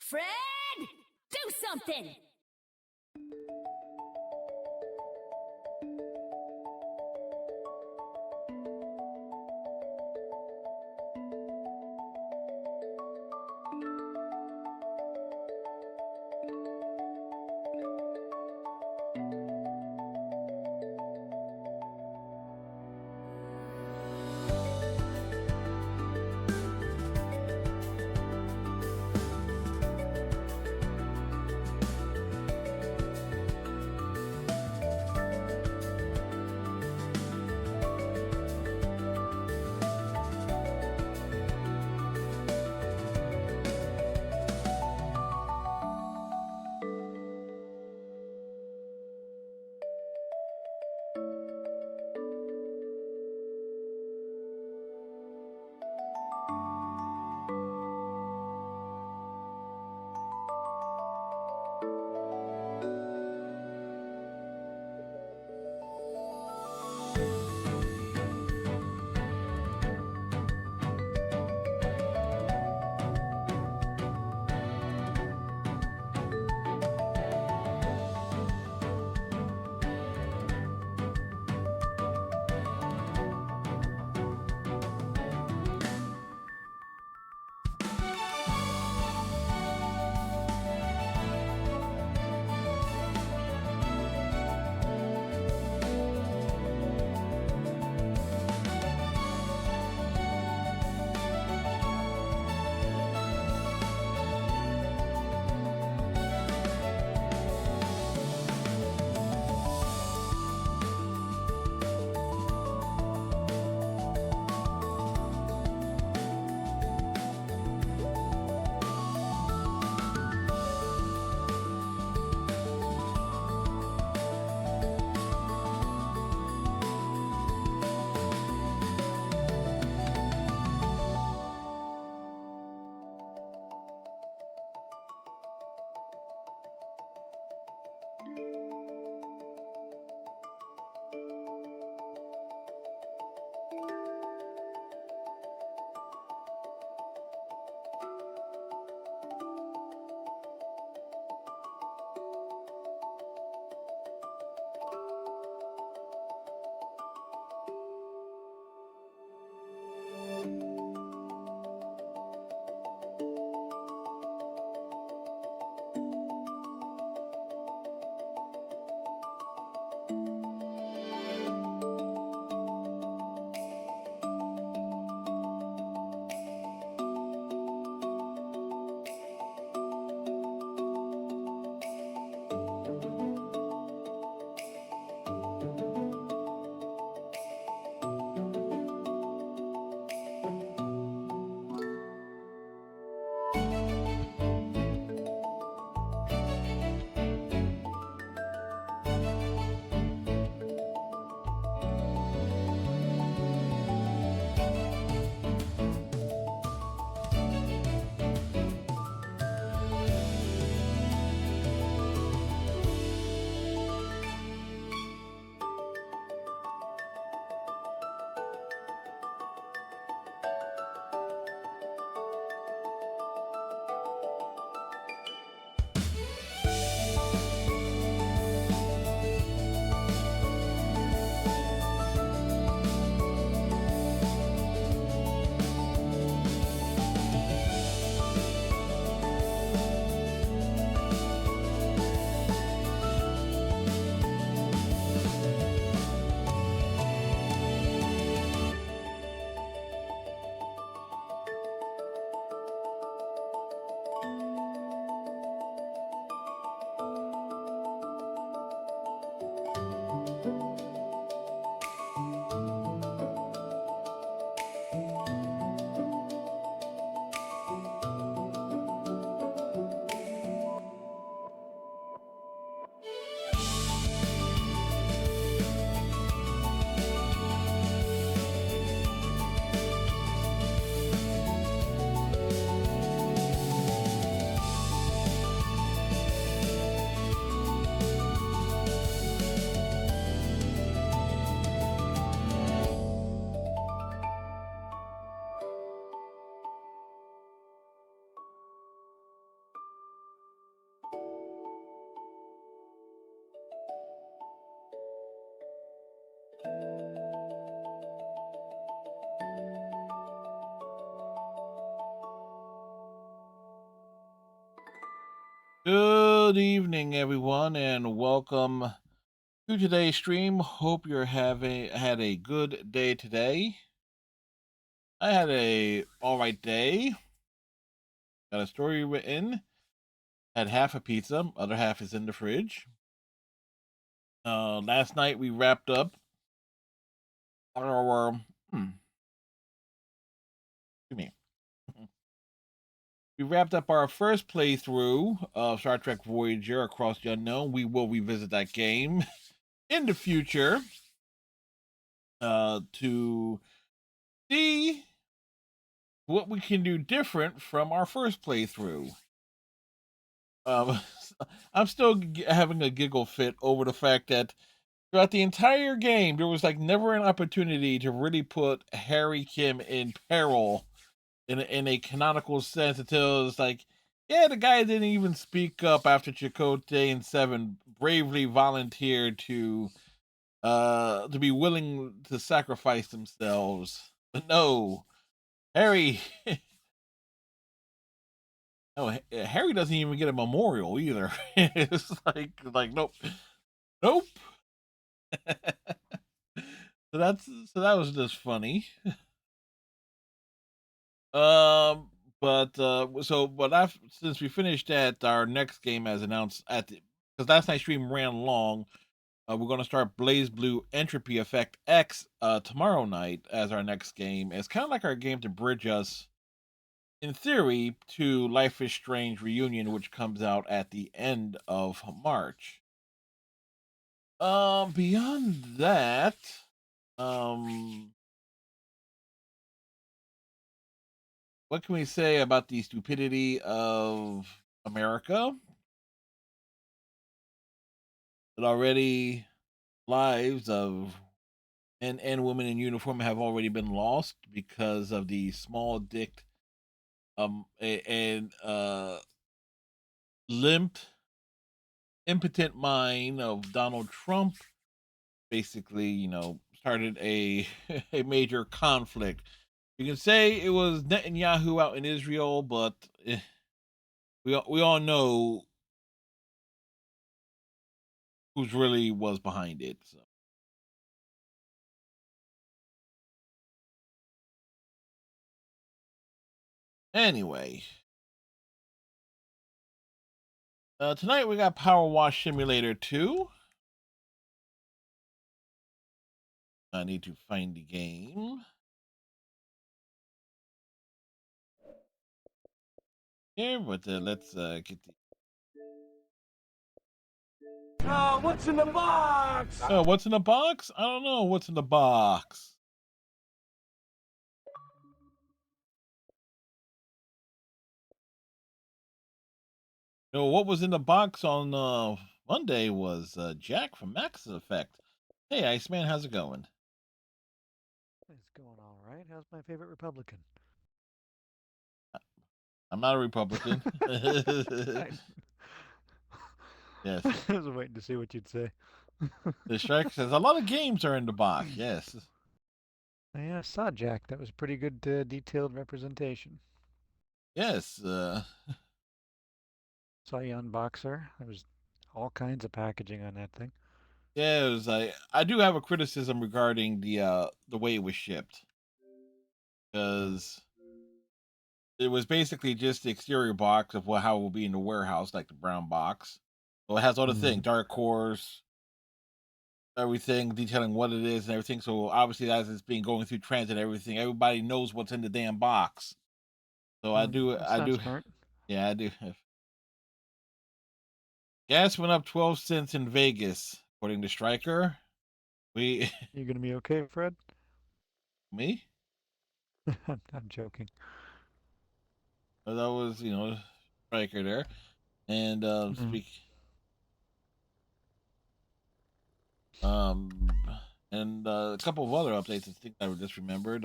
Fred, do something! Good evening, everyone, and welcome to today's stream. Hope you're having had a good day today. I had a all right day. Got a story written. Had half a pizza, other half is in the fridge. Last night we wrapped up our excuse me. We wrapped up our first playthrough of Star Trek Voyager Across the Unknown. We will revisit that game in the future to see what we can do different from our first playthrough. Um, I'm still having a giggle fit over the fact that throughout the entire game, there was like never an opportunity to really put Harry Kim in peril in a canonical sense until it's like, yeah, the guy didn't even speak up after Chakotay and Seven bravely volunteered to be willing to sacrifice themselves. But no, Harry Oh, Harry doesn't even get a memorial either. It's like nope, nope. So that was just funny. Um, but I've since we finished that, our next game as announced at the because last night's stream ran long. We're going to start Blaze Blue Entropy Effect X tomorrow night as our next game. It's kind of like our game to bridge us, in theory, to Life is Strange Reunion, which comes out at the end of March. Beyond that, um, what can we say about the stupidity of America? That already lives of men and women in uniform have already been lost because of the small dick and limp, impotent mind of Donald Trump. Basically, started a a major conflict. You can say it was Netanyahu out in Israel, but we all know who's really was behind it. So anyway, tonight we got PowerWash Simulator 2. I need to find the game. Here, but let's get the. What's in the box? Oh, what's in the box? I don't know what's in the box. No, what was in the box on Monday was Jack from Max Effect. Hey, Iceman, how's it going? It's going all right. How's my favorite Republican? I'm not a Republican. I Yes. was waiting to see what you'd say. The Strike says a lot of games are in the box. Yes. I saw Jack. That was pretty good, detailed representation. Yes. Saw you unbox her. There was all kinds of packaging on that thing. Yeah, it was, I do have a criticism regarding the way it was shipped. Uh, Because it was basically just the exterior box of how it will be in the warehouse, like the brown box. Well, it has all the things, mm, dark cores, everything detailing what it is and everything. So obviously, as it's being going through transit, and everything, everybody knows what's in the damn box. So that's not smart. yeah, I do. Gas went up 12 cents in Vegas, according to Stryker. We, You gonna be okay, Fred? me, I'm joking. that was Stryker there, and Mm, um, and a couple of other updates. I think I just remembered.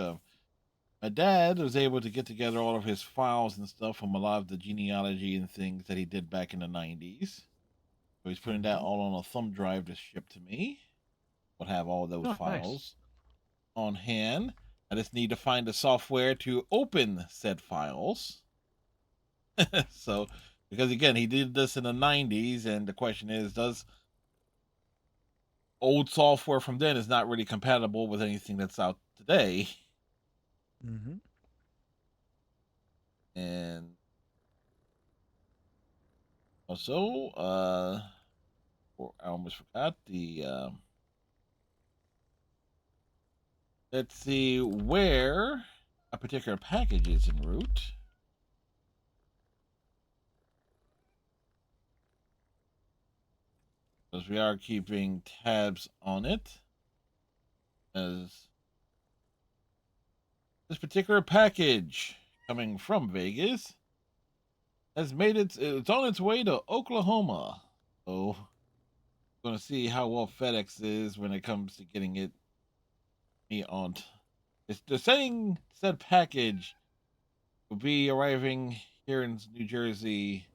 My dad was able to get together all of his files and stuff from a lot of the genealogy and things that he did back in the 90s. So he's putting that mm-hmm. all on a thumb drive to ship to me. We'll have all those Oh, nice. files on hand. I just need to find the software to open said files. So Because again, he did this in the 90s, and the question is, does old software from then is not really compatible with anything that's out today? Mm-hmm. And also, I almost forgot the. Let's see where a particular package is en route. Because we are keeping tabs on it. As this particular package coming from Vegas has made it's on its way to Oklahoma. So we're gonna see how well FedEx is when it comes to getting me on. They're saying said package will be arriving here in New Jersey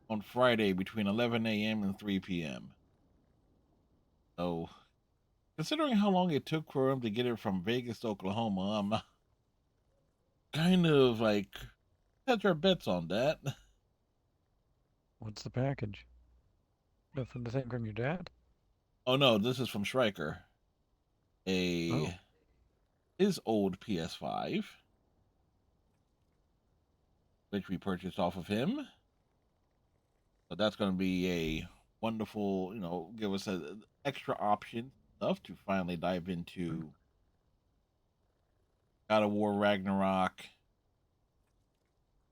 on Friday between 11 a.m. and 3 p.m. So, considering how long it took for him to get it from Vegas to Oklahoma, I'm kind of like hedge our bets on that. What's the package? Nothing the thing from your dad? Oh no, this is from Stryker. Oh, A his old PS5, which we purchased off of him. So that's going to be a wonderful, give us a extra option stuff to finally dive into God of War Ragnarok,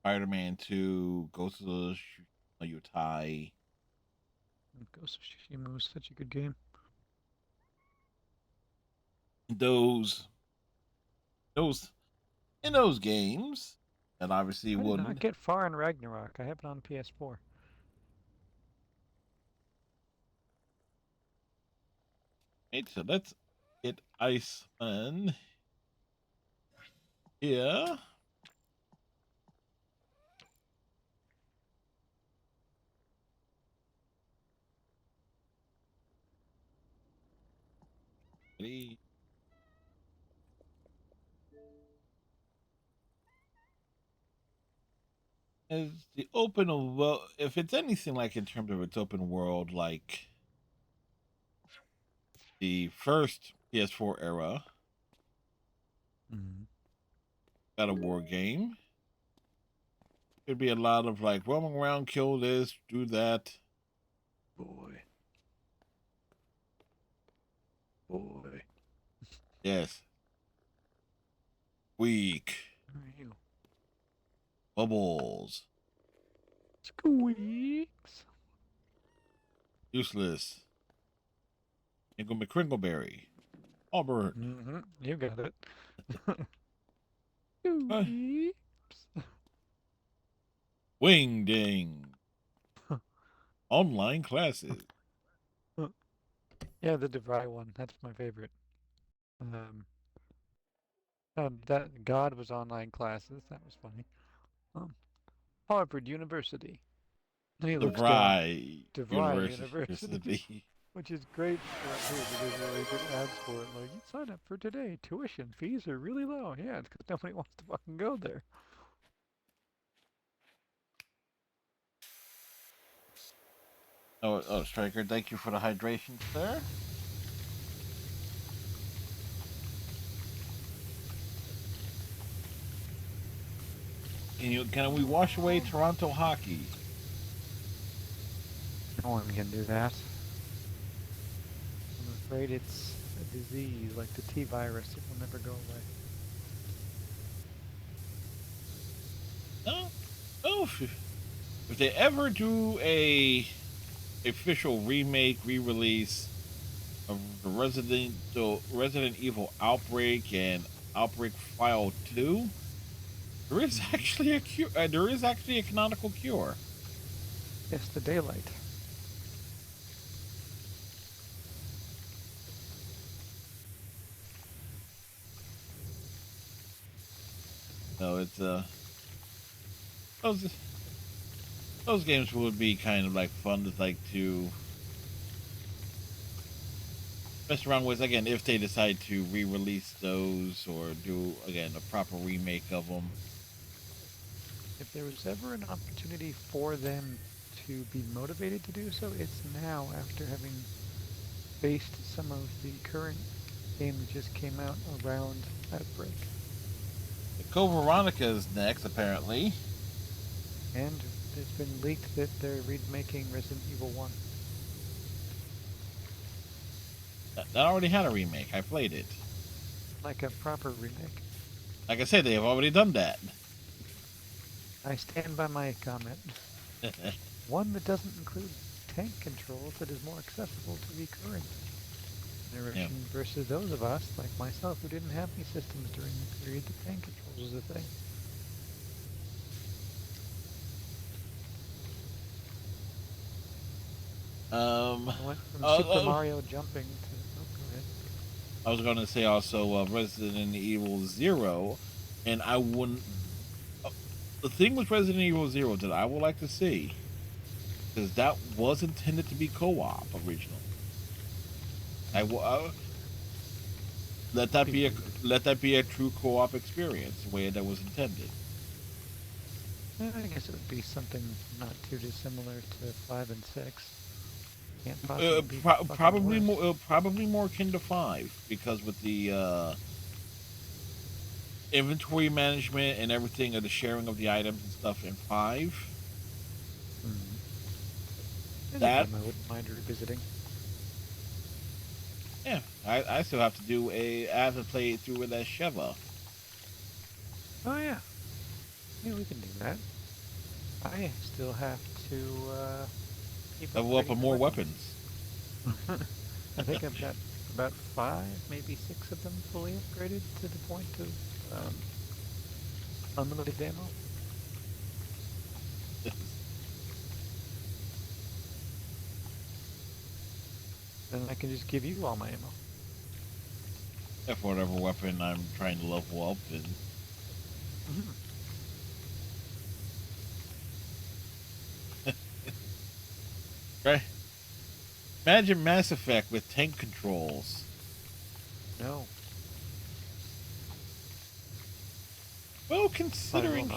Spider-Man 2, Ghost of the Yutai. Ghost of Tsushima was such a good game. Those those in those games, and obviously I did not wouldn't. get far in Ragnarok. I have it on PS4. Right, so let's get Ice on here. Ready? As the open world, if it's anything like in terms of its open world, like the first PS4 era Mm-hmm. God of War game, it'd be a lot of like roaming around, kill this, do that. Boy, boy. Yes, weak Where are you? bubbles, Squeaks. useless. Ingle McCringleberry, Auburn, Mm-hmm. You got it. uh, Squeaks. Wing Ding, online classes. Yeah, the DeVry one. That's my favorite. Um, that God was online classes. That was funny. Um, Harvard University. And he looks down. DeVry DeVry University, University. which is great too because they get ads for it. Like, you sign up for today. Tuition fees are really low. Yeah, it's because nobody wants to fucking go there. Oh, Striker, thank you for the hydration, sir. Can we wash away Toronto hockey? No one can do that. I'm afraid it's a disease like the T virus. It will never go away. No, no. If they ever do a official remake, re-release of the Resident Evil Outbreak and Outbreak File 2, there is Mm-hmm. actually a cure. There is actually a canonical cure. Yes, the daylight. No, it's those those games would be kind of like fun to mess around with again if they decide to re-release those or do again a proper remake of them. If there was ever an opportunity for them to be motivated to do so. It's now after having faced some of the current game that just came out around Outbreak. Code Veronica is next, apparently. And it's been leaked that they're remaking Resident Evil 1. That already had a remake. I played it. Like a proper remake. Like I said, they have already done that. I stand by my comment. One that doesn't include tank controls that is more accessible to the current generation versus those of us, like myself, who didn't have any systems during the period that tank controls was a thing. I went from Super Mario jumping to... Oh, go ahead. I was going to say also Resident Evil 0, and I wouldn't... the thing with Resident Evil 0 that I would like to see is that was intended to be co-op originally. Let that be a true co-op experience, the way that was intended. I guess it would be something not too dissimilar to 5 and 6. Can't possibly be probably more akin to 5, because with the inventory management and everything, of the sharing of the items and stuff in 5. That I wouldn't mind revisiting. Yeah, I still have to do I have to play it through with that Sheva. Oh yeah. Yeah, we can do that. I still have to keep level up on more weapons. I think I've got about 5, maybe 6 of them fully upgraded to the point of unlimited ammo. Then I can just give you all my ammo. Yeah, for whatever weapon I'm trying to level up in. Right. Imagine Mass Effect with tank controls. No. Well, considering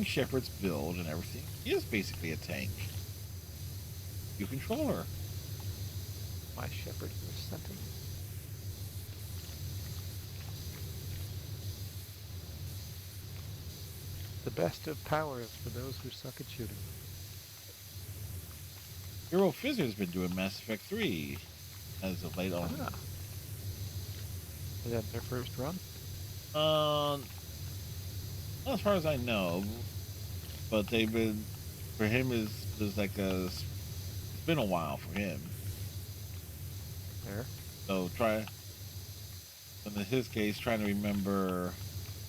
Shepard's build and everything, he is basically a tank. You control her. My Shepard was Sentinel. The best of powers for those who suck at shooting. Hero Fizzer's been doing Mass Effect 3 as of late on. Is that their first run? Not as far as I know, but they've been, for him is like it's been a while for him. There. So in his case, trying to remember,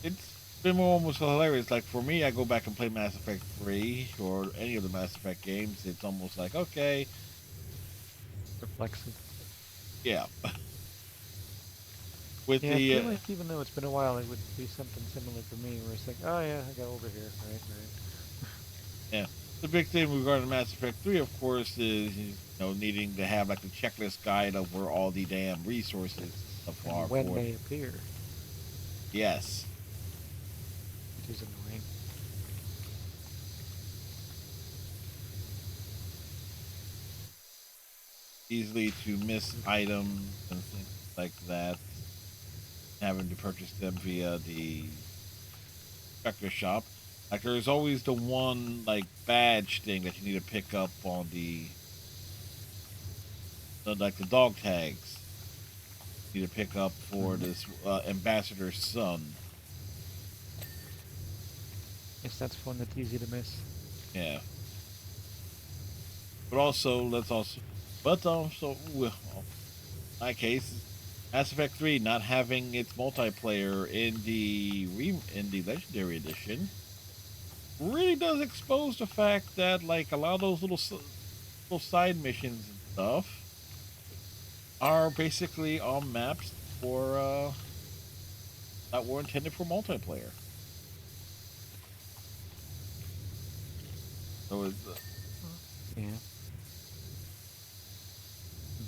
it's been almost hilarious. Like for me, I go back and play Mass Effect 3 or any of the Mass Effect games. It's almost like, okay. Reflexive. Yeah. I feel like even though it's been a while, it would be something similar for me, where it's like, oh yeah, I got over here, right. Yeah. The big thing regarding Mass Effect 3, of course, is needing to have like the checklist guide of where all the damn resources are and when they appear. Yes. Which is annoying. Easily to miss items and things like that. Having to purchase them via the inspector shop. Like there's always the one like badge thing that you need to pick up on the like the dog tags. You need to pick up for this ambassador's son. Yes, that's one that's easy to miss. Yeah. But also, in my case, Mass Effect 3 not having its multiplayer in the Legendary Edition really does expose the fact that like a lot of those little side missions and stuff are basically on maps for that were intended for multiplayer. So it's yeah.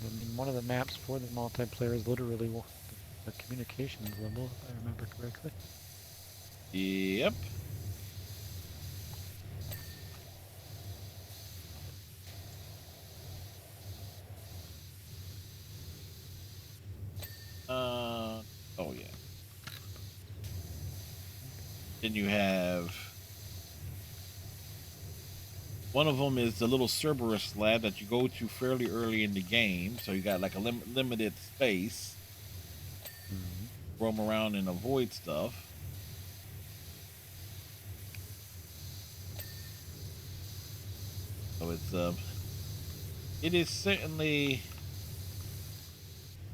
And one of the maps for the multiplayer is literally the communications level, if I remember correctly. Yep. Then you have one of them is the little Cerberus lab that you go to fairly early in the game, so you got like a limited space, roam around and avoid stuff. So it is certainly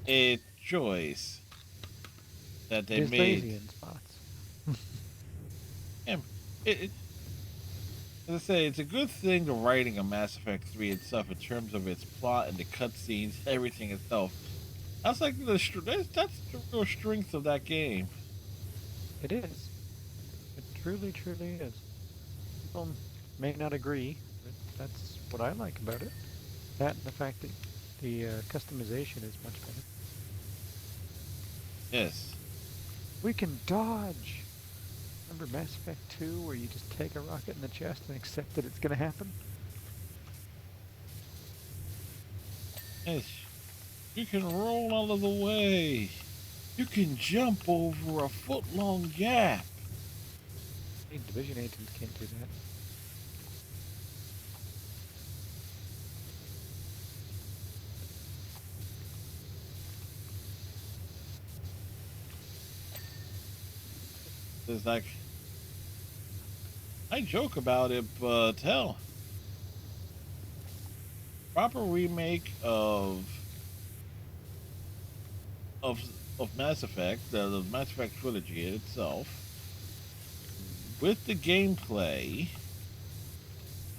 a choice that they It's made. lazy in spots. Yeah, it, as I say, it's a good thing the writing of Mass Effect 3 itself, in terms of its plot and the cutscenes, everything itself. That's like that's the real strength of that game. It is. It truly, truly is. People may not agree, but that's what I like about it. That and the fact that the customization is much better. Yes. We can dodge! Remember Mass Effect 2 where you just take a rocket in the chest and accept that it's going to happen? Yes. You can roll out of the way. You can jump over a foot-long gap. Hey, Division agents can't do that. It's like, I joke about it, but hell, proper remake of of Mass Effect, the Mass Effect trilogy itself, with the gameplay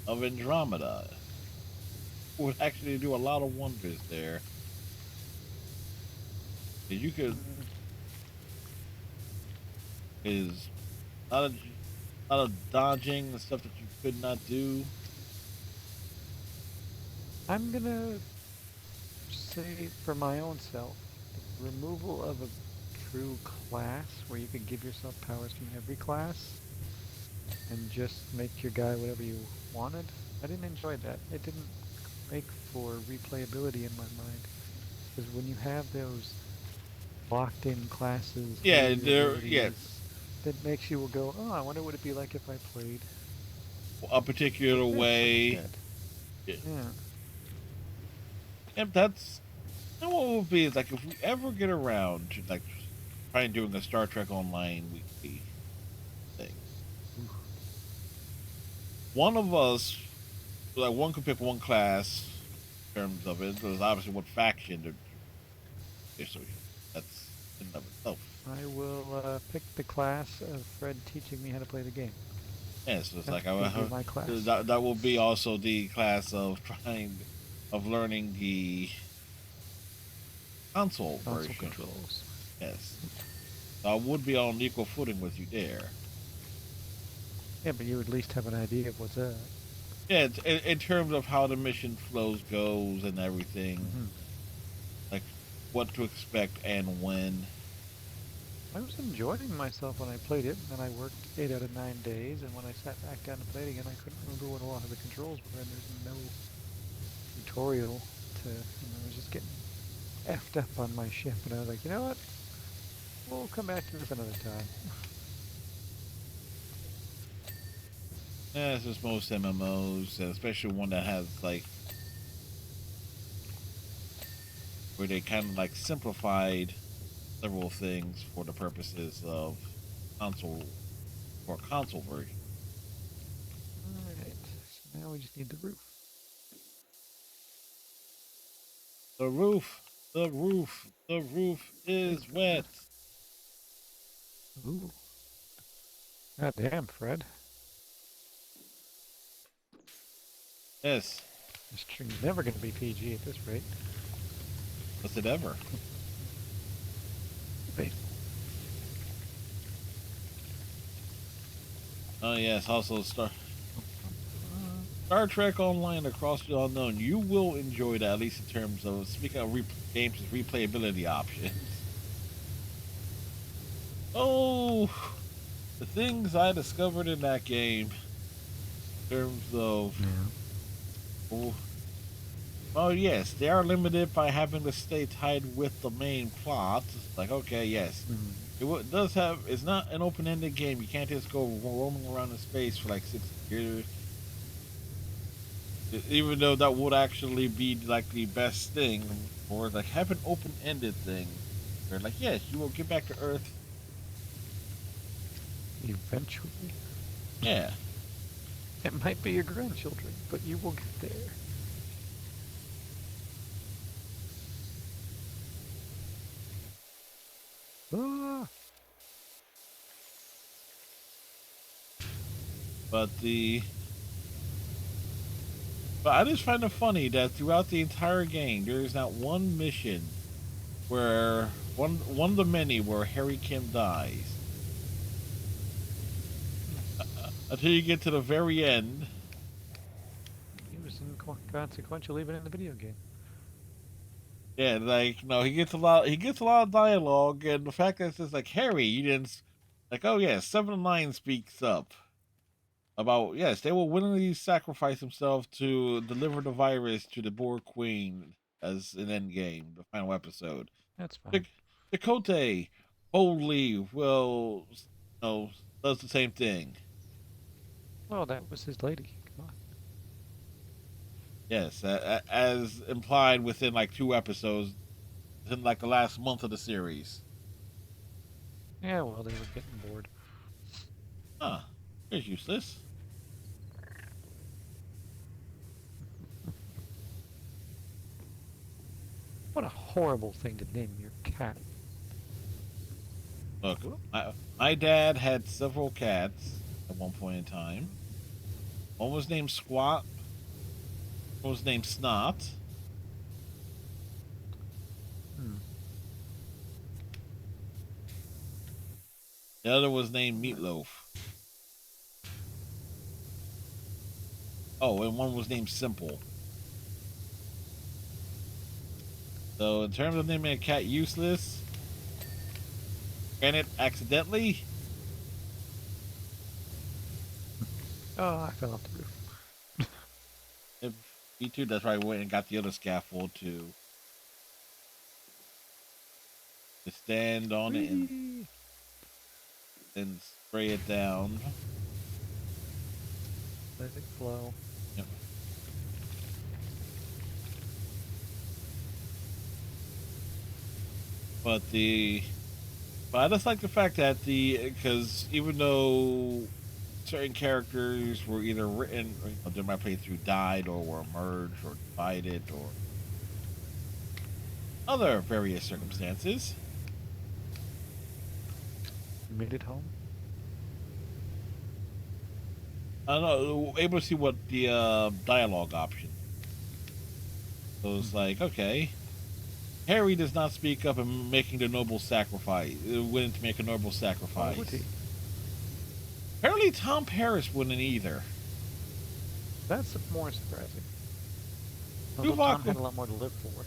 of Andromeda, would actually do a lot of wonders there. You could is a lot of dodging and stuff that you could not do. I'm gonna say for my own self, the removal of a true class where you could give yourself powers from every class and just make your guy whatever you wanted. I didn't enjoy that. It didn't make for replayability in my mind. Because when you have those locked in classes for Yeah, your there. Yeah, abilities, that makes you go, oh, I wonder what it'd be like if I played a particular like this way. instead. Yeah. Yeah. Yep, that's and what would be is like if we ever get around to like trying doing a Star Trek Online weekly thing. One of us, like one could pick one class in terms of it. There's obviously what faction they're associated. That's in and of itself. I will pick the class of Fred teaching me how to play the game. Yeah, so it's That's like going to be my class. that will be also the class of learning the console Console version. controls. Yes, so I would be on equal footing with you there. Yeah, but you at least have an idea of what's up. Yeah, in terms of how the mission flows goes and everything, like what to expect and when. I was enjoying myself when I played it, and I worked 8 out of 9 days, and when I sat back down to play it again, I couldn't remember what a lot of the controls were, and there's no tutorial to, I was just getting effed up on my ship, and I was like, you know what? We'll come back to this another time. Yeah, it's just most MMOs, especially one that has like where they kind of like simplified several things for the purposes of console or console version. Alright, so now we just need the roof. The roof, the roof, the roof is wet. Ooh. God damn, Fred. Yes. This string's never going to be PG at this rate. Was it ever? Wait. Oh yes, also Star Trek Online Across the Unknown. You will enjoy that, at least in terms of speaking of games with replayability options. Oh, the things I discovered in that game in terms of well, yes, they are limited by having to stay tied with the main plot. It's like, okay, yes, does have. It's not an open-ended game. You can't just go roaming around in space for like 6 years. Even though that would actually be like the best thing, or like have an open-ended thing, where like yes, you will get back to Earth. Eventually. Yeah, It might be your grandchildren, but you will get there. Ah! but the but I just find it funny that throughout the entire game, there is not one mission where one of the many where Harry Kim dies until you get to the very end. He was inconsequential even in the video game. Yeah, like no, he gets a lot of dialogue, and the fact that it's just like Harry, you didn't like. Oh yeah, 7 of 9 speaks up about yes, they will willingly sacrifice themselves to deliver the virus to the Borg Queen as an end game, the final episode. That's fine. Dak- Dakota boldly will, does the same thing. Well, that was his lady. Come on. Yes, as implied within like 2 episodes, in like the last month of the series. Yeah, well, they were getting bored. Huh? It's useless. What a horrible thing to name your cat. Look, Whoop. my dad had several cats at one point in time. One was named Squat. One was named Snot. Hmm. The other was named Meatloaf. Oh, and one was named Simple. So, in terms of naming a cat useless, granted, accidentally, Oh, I fell off the roof. if me too, that's why I went and got the other scaffold to stand on it and Whee! then spray it down. Let it flow. Yep. But I just like the fact that because even though certain characters were either written, or, during my playthrough died, or were merged, or divided, or other various circumstances, You made it home? I don't know, able to see what the dialogue option. So it's like, okay, Harry does not speak up and making the noble sacrifice, willing to make a noble Why would he? sacrifice. Apparently, Tom Paris wouldn't either. That's more surprising. Although Tom Tuvok, had a lot more to live for.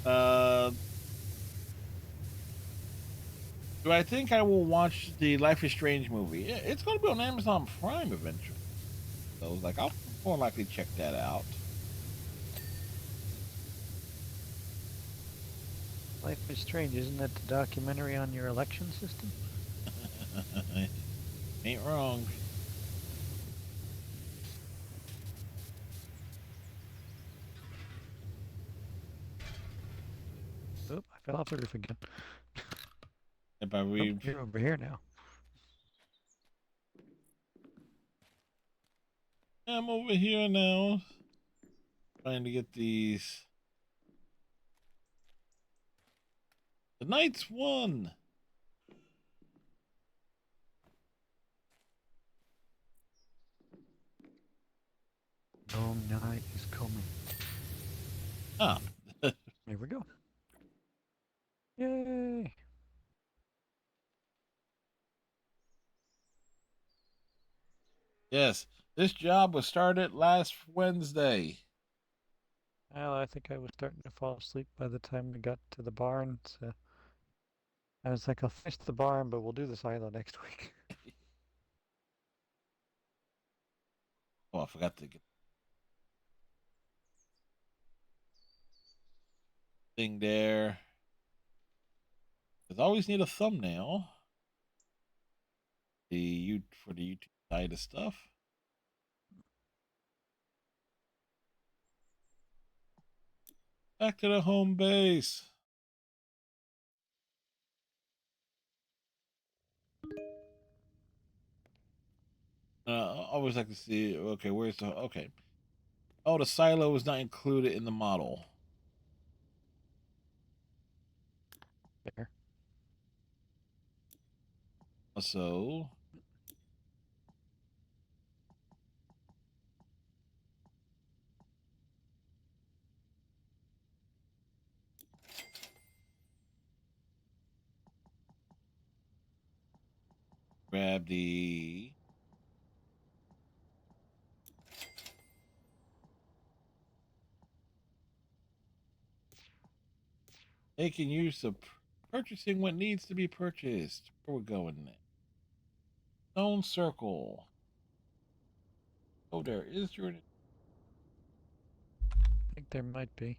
uh, do I think I will watch the Life is Strange movie? Yeah, it's going to be on Amazon Prime eventually. So I was like, I'll more likely check that out. Life is Strange, isn't that the documentary on your election system? Ain't wrong. Oop, I fell off the roof again. If I Nope, read, you're over here now. I'm over here now, trying to get these. The Knights won. Long night is coming. Ah, Here we go. Yay! yes. This job was started last Wednesday. Well, I think I was starting to fall asleep by the time we got to the barn, so I was like, I'll finish the barn, but we'll do the silo next week. Oh, I forgot to get the thing there. Because I always need a thumbnail. For the YouTube side of stuff. Back to the home base. I always like to see. Okay, where's the? Okay. Oh, the silo was not included in the model. There. So grab the. Making use of purchasing what needs to be purchased. Where we're going next. Stone circle. Oh, there is your. I think there might be.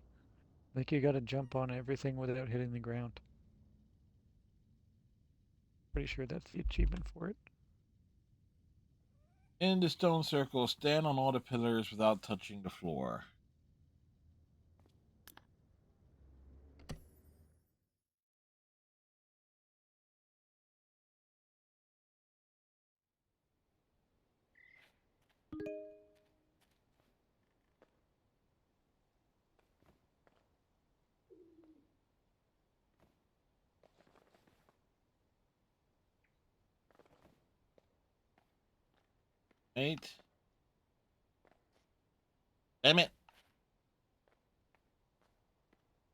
I think you gotta jump on everything without hitting the ground. Pretty sure that's the achievement for it. In the stone circle, stand on all the pillars without touching the floor. Right? Damn it.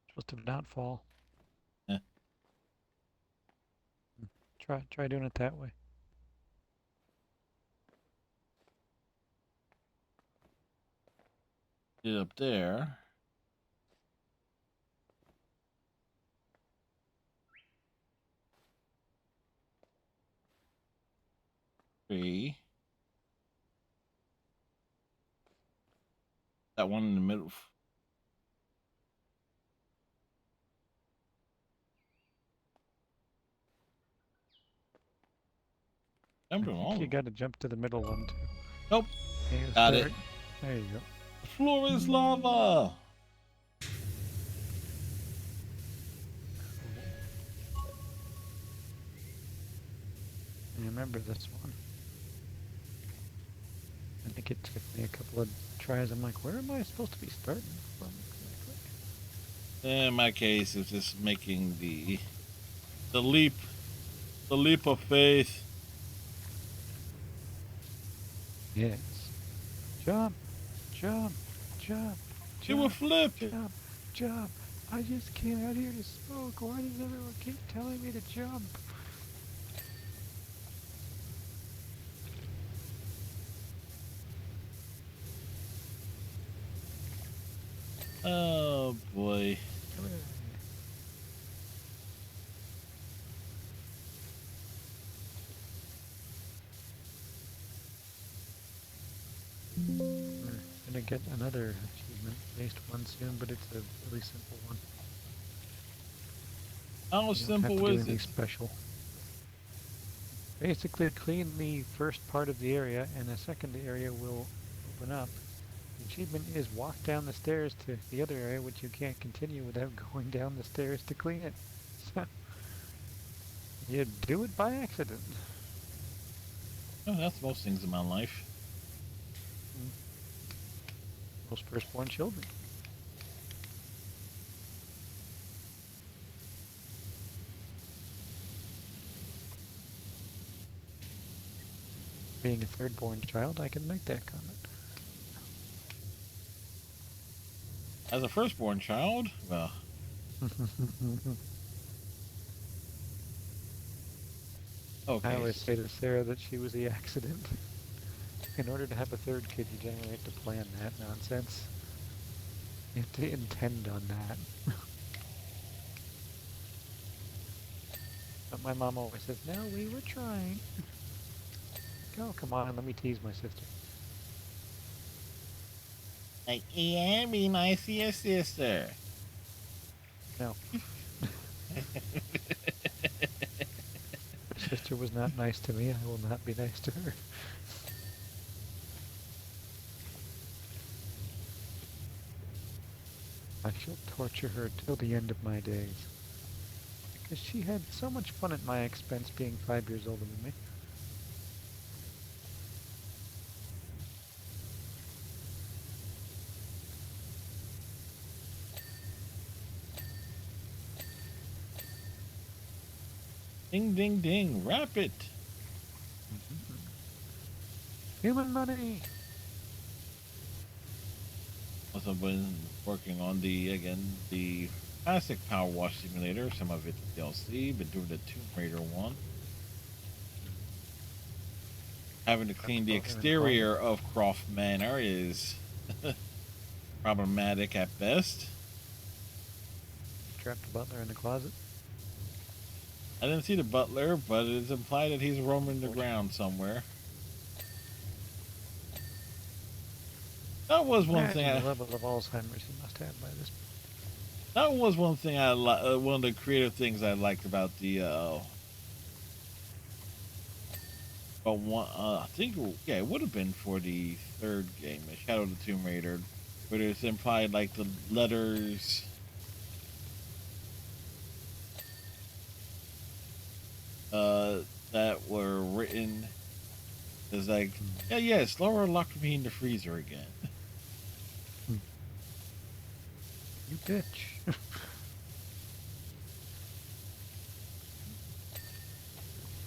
Supposed to not fall. Eh. Try doing it that way. Get up there. Three. That one in the middle. I think you gotta jump to the middle one too. Nope. Okay, Got it. There you go. The floor is lava. I remember this one. I think it took me a couple of tries. I'm like, where am I supposed to be starting from exactly? In my case, it's just making the leap of faith. Yes. Jump, jump, jump. Do a flip. Jump, jump. I just came out here to smoke. Why does everyone keep telling me to jump? Oh boy. We're gonna get another achievement-based one soon, but it's a really simple one. How You don't have simple to do is anything it? special. Basically, clean the first part of the area, and the second area will open up. The achievement is walk down the stairs to the other area, which you can't continue without going down the stairs to clean it. So, you do it by accident. Oh, that's most things in my life. Most firstborn children. Being a thirdborn child, I can make that comment. As a firstborn child, well, okay. I always say to Sarah that she was the accident. In order to have a third kid, you generally have to plan that nonsense. You have to intend on that. But my mom always says, no, we were trying. Oh, come on, let me tease my sister. Like, yeah, be nice to your sister. No. sister was not nice to me, I will not be nice to her. I shall torture her till the end of my days. Because she had so much fun at my expense being 5 years older than me. Ding, ding, ding. Wrap it. Human money! Also been working on the classic PowerWash simulator. Some of it's DLC. Been doing the Tomb Raider one. Having to clean the exterior of Croft Manor is problematic at best. Trapped the butler in the closet. I didn't see the butler, but it's implied that he's roaming the ground somewhere. That was one thing. The level of Alzheimer's he must have by this point. That was one thing one of the creative things I liked about the. I think it would have been for the third game, the Shadow of the Tomb Raider, where it's implied like the letters. That were written is like, yes, Laura locked me in the freezer again. You bitch.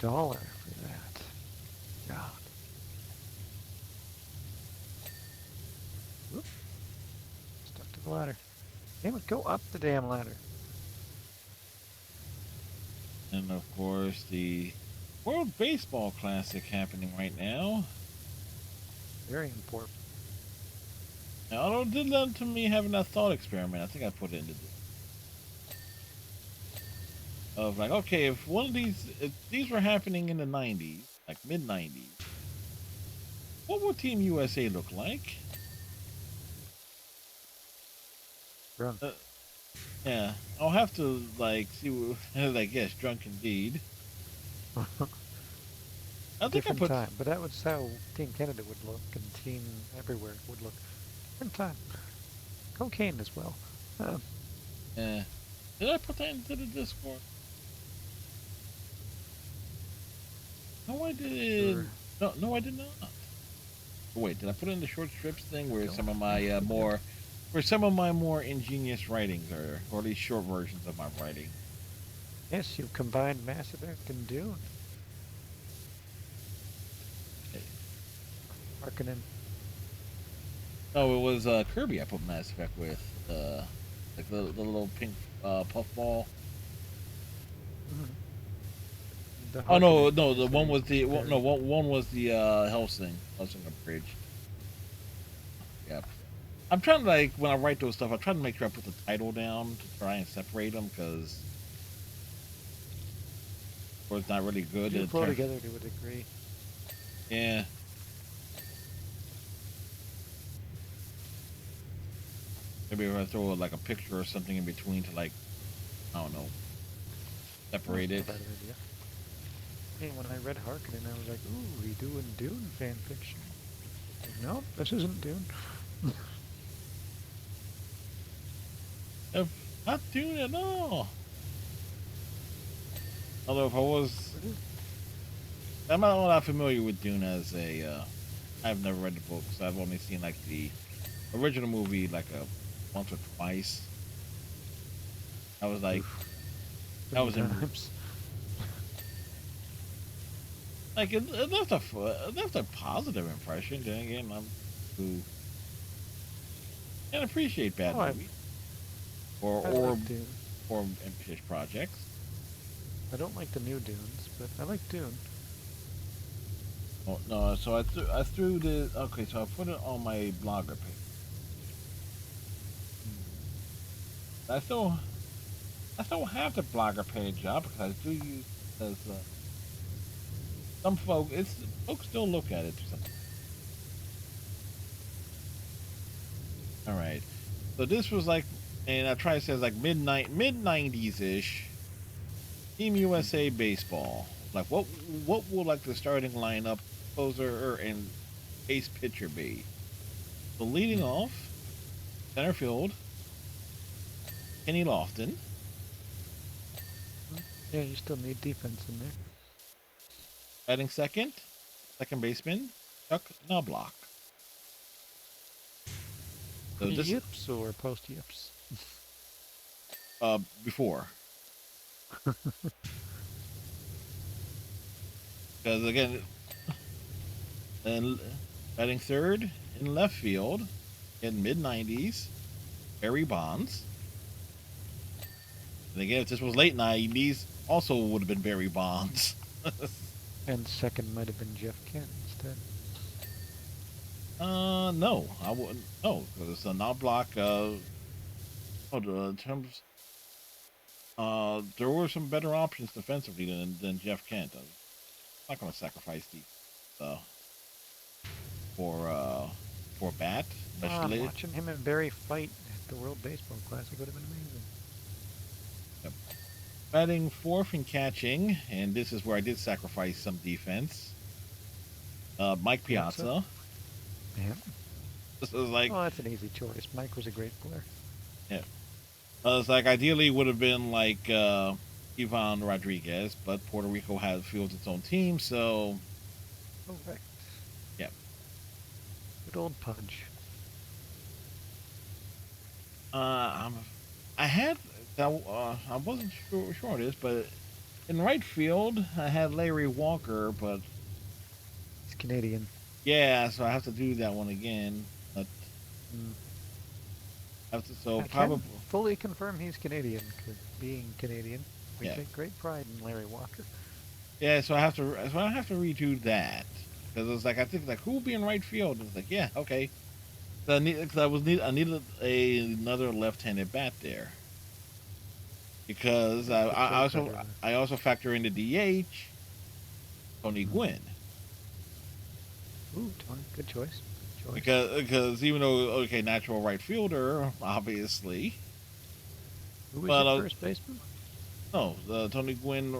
$1 for that. God. Whoop. Stuck to the ladder. Damn it, go up the damn ladder. And of course, the World Baseball Classic happening right now. Very important. Now, although it did lead to me having that thought experiment, I think I put it into of like, okay, if these were happening in the 90s, like mid 90s, what would Team USA look like? Drunk. Yeah, I'll have to like see what, like, yes, drunk indeed. I think Different I put time, but that was how Team Canada would look and Team Everywhere would look. Different time. Cocaine as well. yeah. Did I put that into the Discord? No, I did. Sure. No, I did not. Wait, did I put it in the short strips thing where some of my more ingenious writings are, or at least short versions of my writing? Yes, you combined Mass Effect and Dune. Harkonnen. No, it was Kirby I put Mass Effect with, like the little pink puffball. Oh no, the one was the one was the Helsing Bridge. Yeah, I'm trying to, like, when I write those stuff, I try to make sure I put the title down to try and separate them, because it's not really good. You flow together to a degree. Yeah. Maybe if I throw like a picture or something in between to, like, I don't know, separate it. That's a better idea. Hey, when I read Harkonnen, I was like, ooh, we doing Dune fan fiction. Like, nope, this isn't Dune. Not Dune at all. Although if I was, I'm not all that familiar with Dune as a. I've never read the books. I've only seen like the original movie like once or twice. I was like, that was in. Like it left a positive impression. Then again, I'm who can appreciate bad movies or ambitious projects. I don't like the new Dunes, but I like Dune. Oh no! So I threw the okay. So I put it on my blogger page. I still have the blogger page up because I do use as some folks still look at it or something. All right. So this was like, and I try to say it's like mid 90s ish. Team USA baseball. like what would like the starting lineup, closer and ace pitcher be? So leading off, center field, Kenny Lofton. Yeah, you still need defense in there. Batting second, second baseman, Chuck Knobloch. So this Yips or post yips? before. Because again, and batting third in left field in mid-90s, Barry Bonds. And again, if this was late 90s, also would have been Barry Bonds. And second might have been Jeff Kent instead. No, I wouldn't. No, because a Knobloch. In terms, there were some better options defensively than Jeff Kent. I'm not going to sacrifice the for bat, especially. Watching him and Barry fight at the World Baseball Classic would have been amazing. Yep. Batting fourth and catching, and this is where I did sacrifice some defense. Mike Piazza. Yeah. This was like, oh, that's an easy choice. Mike was a great player. yeah. It's like ideally would have been like Ivan Rodriguez, but Puerto Rico fields its own team, so. Correct. Yep. Good old Pudge. I wasn't sure of this, but in right field I had Larry Walker, but He's Canadian. yeah, so I have to do that one again. But I can fully confirm he's Canadian, because being Canadian, we Yeah. take great pride in Larry Walker. yeah, so I have to redo that because it's like I think like who will be in right field? It's like yeah, okay. So I needed another left-handed bat there because I also factor in the DH, Tony Gwynn. Ooh, Tony, good choice. Because even though okay, natural right fielder, obviously. Who was But, your first baseman? No, Tony Gwynn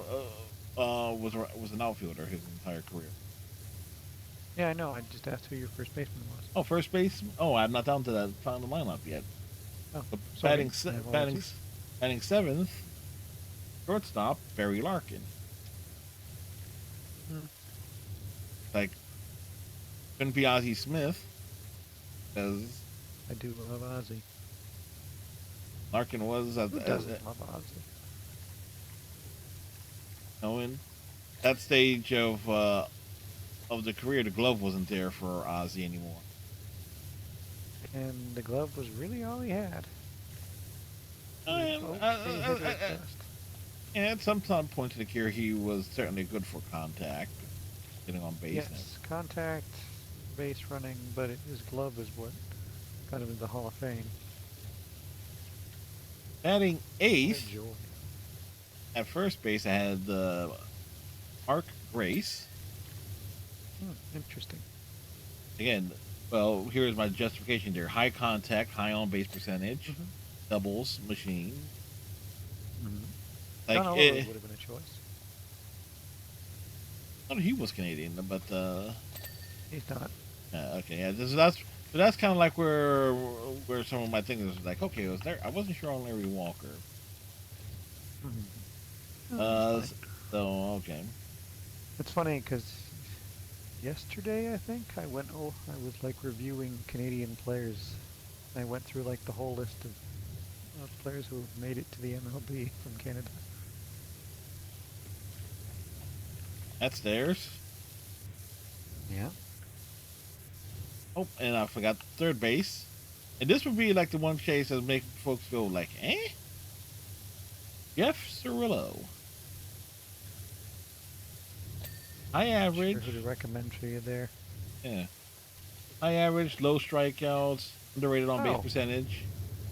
was an outfielder his entire career. Yeah, I know. I just asked who your first baseman was. Oh, first base. Oh, I'm not down to that found the lineup yet. Oh, But sorry. batting seventh, shortstop Barry Larkin. Like couldn't be Ozzie Smith because I do love Ozzy. Larkin was Who doesn't love Ozzy? in that stage of the career, the glove wasn't there for Ozzy anymore. And the glove was really all he had. At some points in the career, he was certainly good for contact, getting on base. Yes, contact, base running, but his glove is what got him into the Hall of Fame. Batting eighth Joy. at first base, I had Mark Grace. Interesting. Again, well, here's my justification there: high contact, high on base percentage, doubles machine. Like John Oliver would have been a choice. I thought he was Canadian, but He's not. okay, yeah. That's kind of like where some of my things was like, okay, it was there. I wasn't sure on Larry Walker. So okay. It's funny because yesterday I think I was like reviewing Canadian players. I went through like the whole list of players who have made it to the MLB from Canada. That's theirs. Yeah. Oh, and I forgot third base. And this would be like the one case that make folks go like, eh? Jeff Cirillo. High average. Sure who to recommend for you there. Yeah. High average, low strikeouts, underrated on base percentage.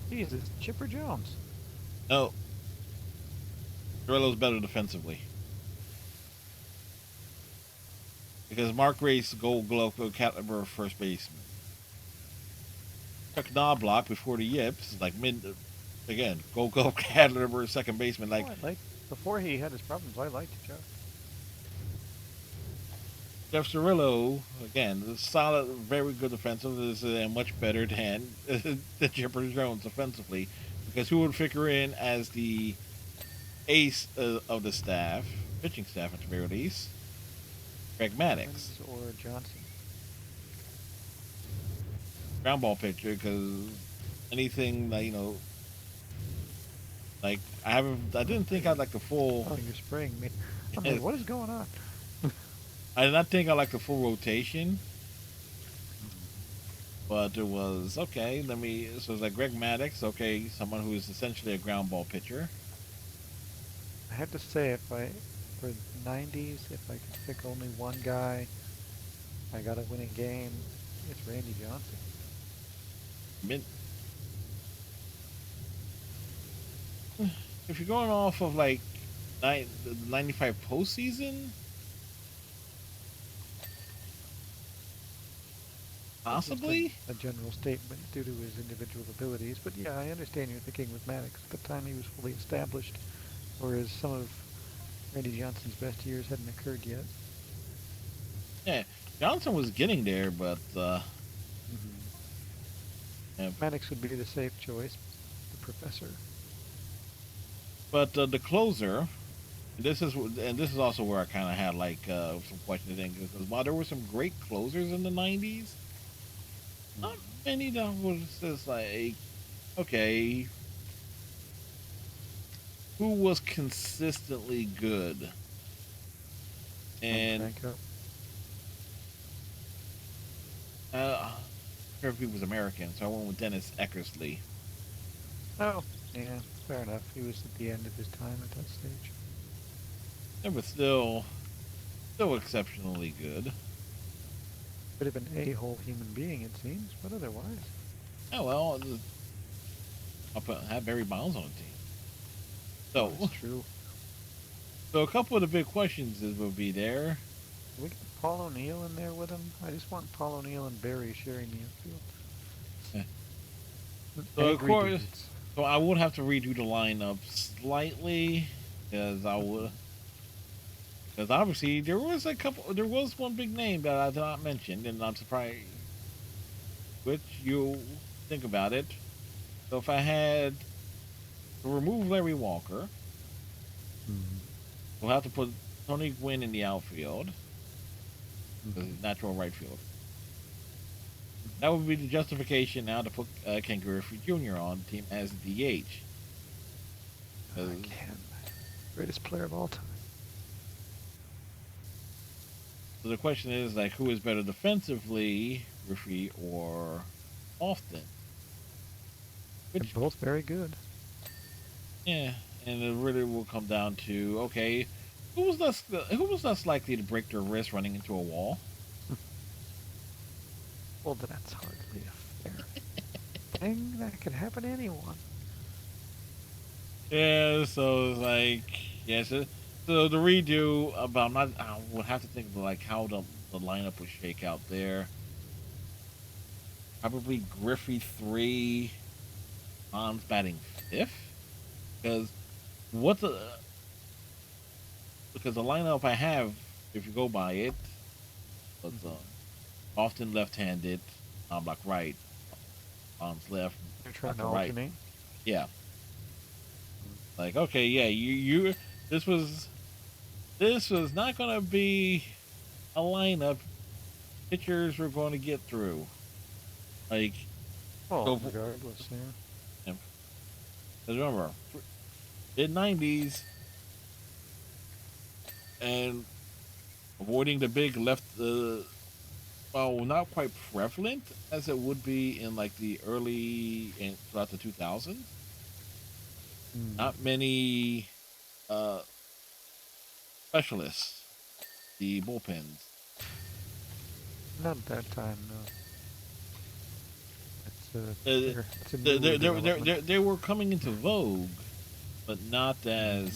Jesus, Chipper Jones. No. Cirillo's better defensively. Because Mark Grace, Gold Glove caliber first baseman. Chuck Knobloch before the yips, like Gold Glove caliber second baseman. Like before he had his problems, I liked Chuck. Jeff Cirillo, again, is solid, very good defensive, is much better than than Chipper Jones offensively, because who would figure in as the ace of the staff, pitching staff at the very least? Greg Maddux, or Johnson. ground ball pitcher, because anything that like I didn't think I'd like the full. Oh, you're spraying me. I'm like, what is going on? I did not think I liked the full rotation, but it was okay. So it's like Greg Maddux, okay, someone who is essentially a ground ball pitcher. I have to say, for the 90s, if I could pick only one guy, I got to win a game, it's Randy Johnson. If you're going off of like the 95 postseason, possibly a general statement due to his individual abilities, but yeah, I understand you're thinking with Maddux. At the time he was fully established, whereas some of Randy Johnson's best years hadn't occurred yet. Yeah, Johnson was getting there, but yeah. Yeah. Maddux would be the safe choice, the professor. But the closer, this is also where I kind of had like some questions in, because while there were some great closers in the 90s, not many that was just like, okay, who was consistently good? And I heard if he was American, so I went with Dennis Eckersley. Oh, yeah, fair enough. He was at the end of his time at that stage. Yeah, but still exceptionally good. Could have been a whole human being, it seems, but otherwise. Oh well, I'll have Barry Bonds on the team. So that's true. So a couple of the big questions would be there. Can we get Paul O'Neill in there with him? I just want Paul O'Neill and Barry sharing the infield. Yeah. So of course, so I would have to redo the lineup slightly, because obviously there was one big name that I did not mention, and I'm surprised, which you think about it. So if I had to remove Larry Walker, we'll have to put Tony Gwynn in the outfield, natural right field. That would be the justification now to put Ken Griffey Jr. on the team as DH. Ken, greatest player of all time. So the question is, like, who is better defensively, Griffey or Austin? They're both very good. Yeah, and it really will come down to, okay, who was less likely to break their wrist running into a wall? Well, that's hardly a fair thing. That could happen to anyone. Yeah, so it's like, yeah, so the redo, but I would have to think of like how the lineup would shake out there. Probably Griffey 3, Bonds batting 5th, because the lineup I have, if you go by it, was often left-handed, Blomlock right, Bonds left. You're trying to right. alternate? Yeah. Like, okay, yeah, you this was not gonna be a lineup pitchers were going to get through. Like, well, regardless, yeah. Because remember, mid-90s, and avoiding the big left, well, not quite prevalent as it would be in like the early and throughout the 2000s. Not many specialists, the bullpens. Not at that time, no. They were coming into vogue, but not to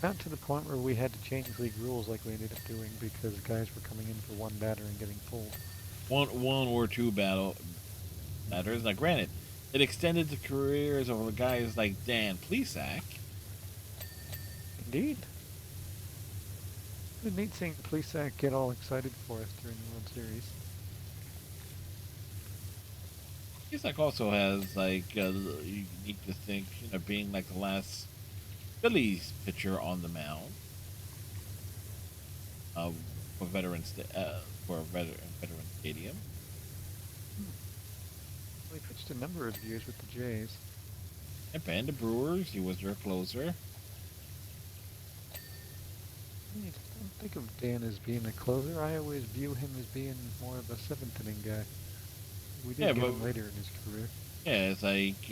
the point where we had to change league rules like we ended up doing because guys were coming in for one batter and getting pulled. One or two batters. Now, granted, it extended the careers of guys like Dan Plesac. Indeed. It's neat seeing the police get all excited for us during the World Series. Cusack also has like unique distinction of being like the last Phillies pitcher on the mound uh, for for a veteran stadium. Well, he pitched a number of years with the Jays. And the Brewers, he was their closer. I don't think of Dan as being a closer. I always view him as being more of a seventh inning guy. We did get him later in his career. Yeah, it's like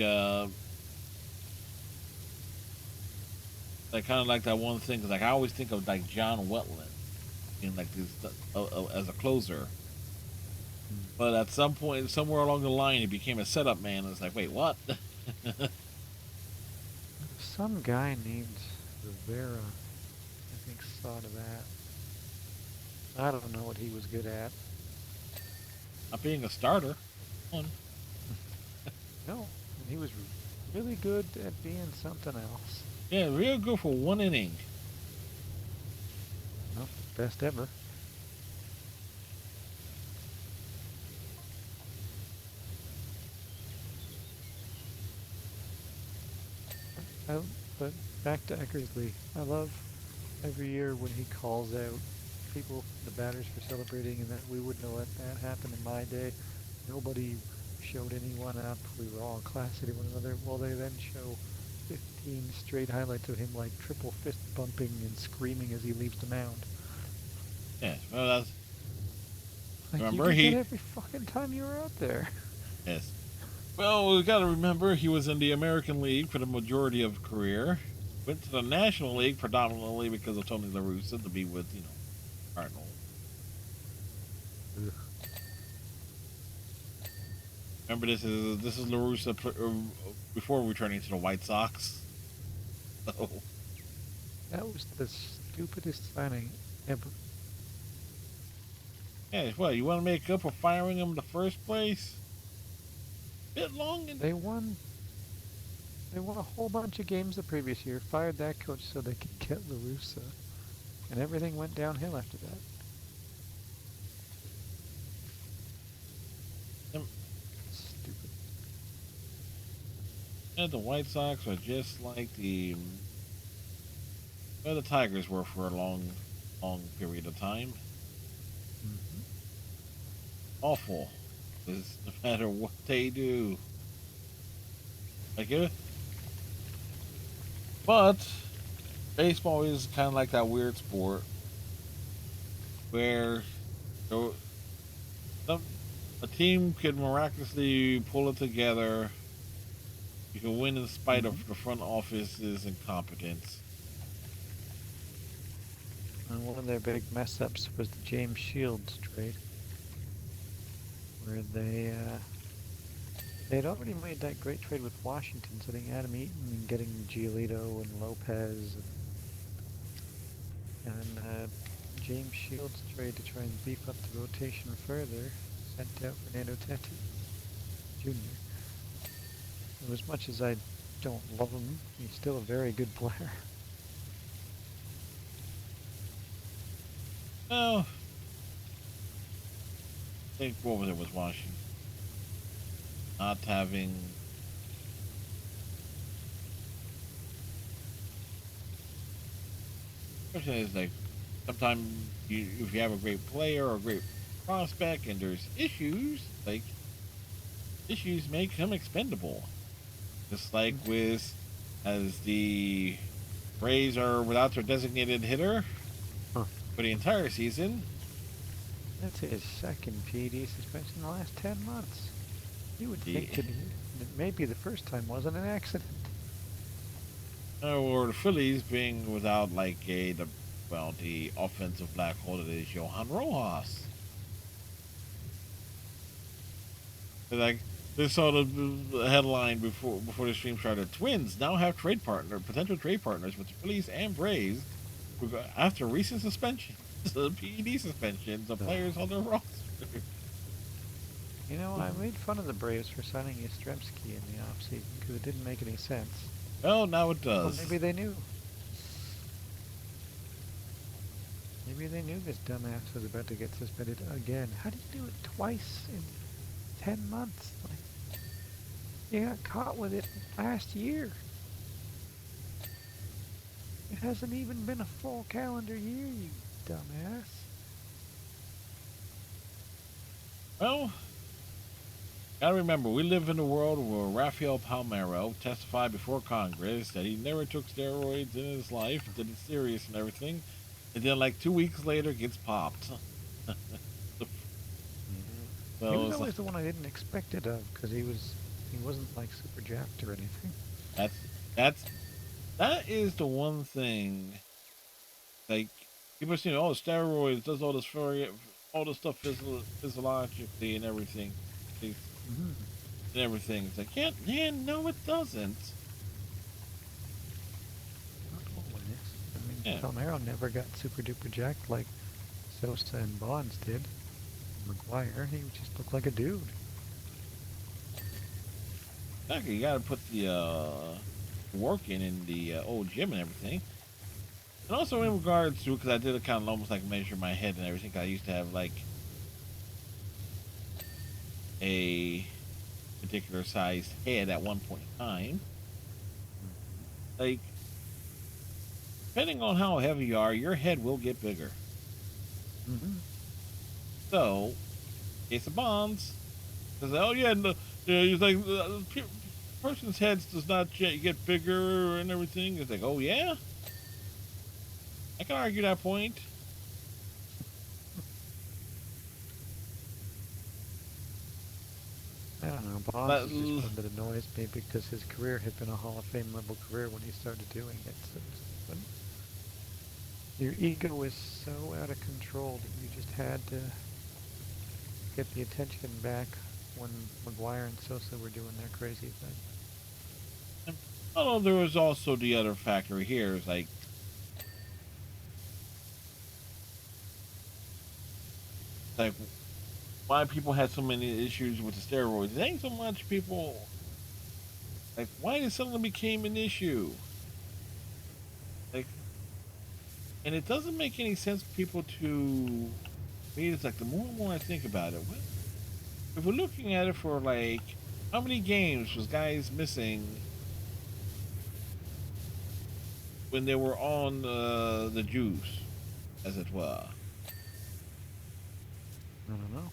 I kind of like that one thing. Cause like I always think of like John Wetland, in like this as a closer. But at some point, somewhere along the line, he became a setup man. And it's like, wait, what? Some guy named Rivera, I think, saw to that. I don't know what he was good at. Not being a starter. No, he was really good at being something else. Yeah, real good for 1 inning. No, best ever. But back to Eckersley. I love every year when he calls out people, the batters, for celebrating, and that we wouldn't have let that happen in my day. Nobody showed anyone up. We were all in class to one another. Well, they then show 15 straight highlights of him like triple fist bumping and screaming as he leaves the mound. Yes, well, that's. Like, Remember, you did that every fucking time you were out there. Yes. Well, we got to remember he was in the American League for the majority of his career. Went to the National League predominantly because of Tony La Russa to be with, Cardinal. Ugh. Remember, this is La Russa before returning to the White Sox. So. That was the stupidest signing ever. Yeah, well, you want to make up for firing him in the first place? Bit long. They won a whole bunch of games the previous year, fired that coach so they could get La Russa, and everything went downhill after that. Stupid. And the White Sox are just like the Tigers were for a long period of time. Mm-hmm. Awful. Because no matter what they do. Like it. But baseball is kind of like that weird sport where a team could miraculously pull it together. You can win in spite of the front office's incompetence. And one of their big mess ups was the James Shields trade, where they'd already made that great trade with Washington, sending Adam Eaton and getting Giolito and Lopez, and James Shields trade to try and beef up the rotation further, sent out Fernando Tatis Jr. So as much as I don't love him, he's still a very good player. Well, I think what was it was Washington not having question is like sometimes if you have a great player or a great prospect and there's issues, like issues make him expendable. Just like with as the Braves are without their designated hitter for the entire season. That's his second PED suspension in the last 10 months. You would think that maybe the first time wasn't an accident. Or the Phillies being without like the offensive black hole that is Johan Rojas. Like this saw the headline before the stream started. Twins now have potential trade partners with the Phillies and Braves after recent suspensions, PED suspensions of players on their roster. You know, I made fun of the Braves for signing Yastrzemski in the offseason because it didn't make any sense. Well, now it does. Well, maybe they knew. Maybe they knew this dumbass was about to get suspended again. How do you do it twice in 10 months? Like, you got caught with it last year. It hasn't even been a full calendar year, you dumbass. Well, gotta remember, we live in a world where Rafael Palmeiro testified before Congress that he never took steroids in his life, did it serious and everything, and then like 2 weeks later gets popped. He So was it's like, always the one I didn't expect it of, because he wasn't like super jacked or anything. that's that's that is the one thing. Like people are saying, oh, steroids does all this for all this stuff physiologically and everything. Mm-hmm. And everything. It's like, yeah, man, no, it doesn't. Not always. I mean, Yeah, Palmeiro never got super duper jacked like Sosa and Bonds did. McGuire, he just looked like a dude. exactly. You got to put the work in the old gym and everything. And also in regards to, because I did kind of almost like measure my head and everything. I used to have like a particular sized head at one point in time. Like, depending on how heavy you are, your head will get bigger. Mm-hmm. So, case of bonds, because oh yeah, no, yeah, it's like person's heads does not get bigger and everything. It's like, oh yeah, I can argue that point. I don't know, Bonds But is just one that annoys me because his career had been a Hall of Fame level career when he started doing it. So when your ego is so out of control that you just had to get the attention back when McGuire and Sosa were doing their crazy thing. oh, there was also the other factor here. Is like why people had so many issues with the steroids. It ain't so much people like why it suddenly became an issue. Like, and it doesn't make any sense for people to. It's like the more and more I think about it, if we're looking at it for like how many games was guys missing when they were on the juice, as it were. I don't know.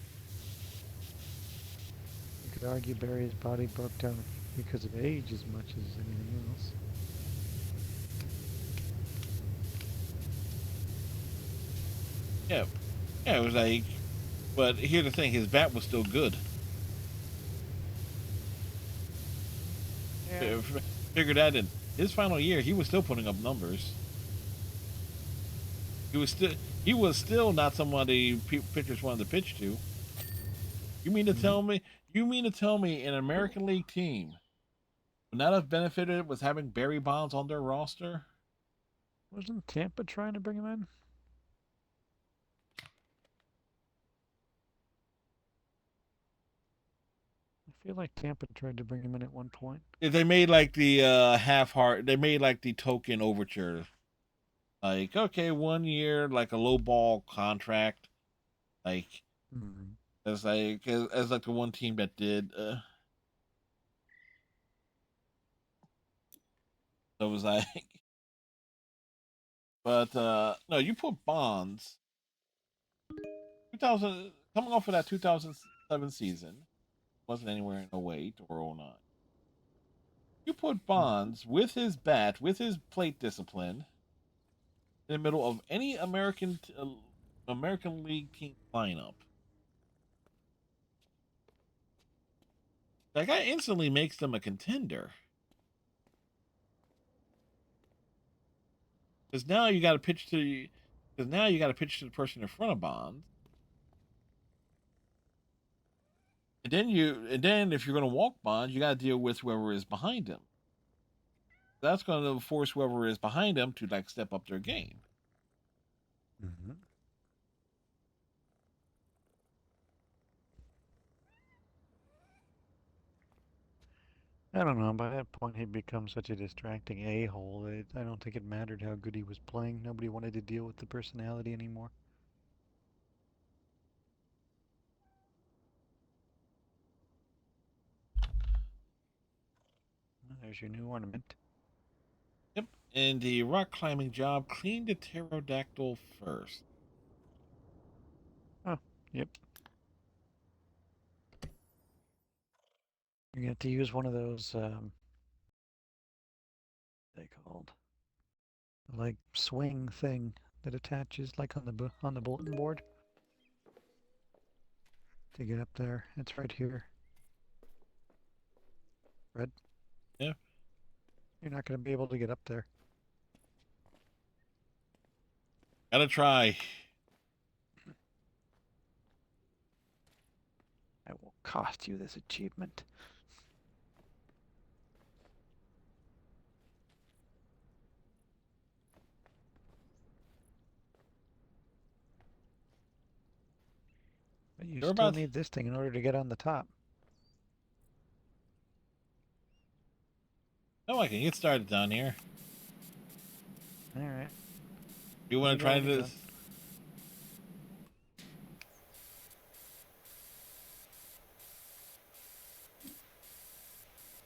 You could argue Barry's body broke down because of age as much as anything else. Yeah, yeah, it was like, but here's the thing: his bat was still good. Yeah. Figure that in his final year, he was still putting up numbers. He was still not somebody pitchers wanted to pitch to. You mean to Mm-hmm. tell me? You mean to tell me an American League team would not have benefited with having Barry Bonds on their roster? Wasn't Tampa trying to bring him in? I feel like Tampa tried to bring him in at one point. If they made like the half heart, they made like the token overture. Like, okay, 1 year, like a low ball contract. Like, Mm-hmm. as like the one team that did. So it was like, but no, you put Bonds 2000 coming off of that 2007 season wasn't anywhere in '08 or '09. You put Mm-hmm. Bonds with his bat, with his plate discipline, in the middle of any American League team lineup. That guy instantly makes them a contender. Because now you got to pitch to, because now you got to pitch to the person in front of Bonds, and then if you're going to walk Bonds, you got to deal with whoever is behind him. That's going to force whoever is behind him to like step up their game. Mm-hmm. I don't know. By that point, he'd become such a distracting a-hole that I don't think it mattered how good he was playing. Nobody wanted to deal with the personality anymore. There's your new ornament. Yep. And the rock climbing job, clean the pterodactyl first. Oh, yep. You're gonna have to use one of those. They called like swing thing that attaches like on the bulletin board to get up there. It's right here. Red. Yeah. You're not gonna be able to get up there. Gotta try. I will cost you this achievement. But you You're still about. need this thing in order to get on the top. Oh, I can get started down here. All right. You want to try this?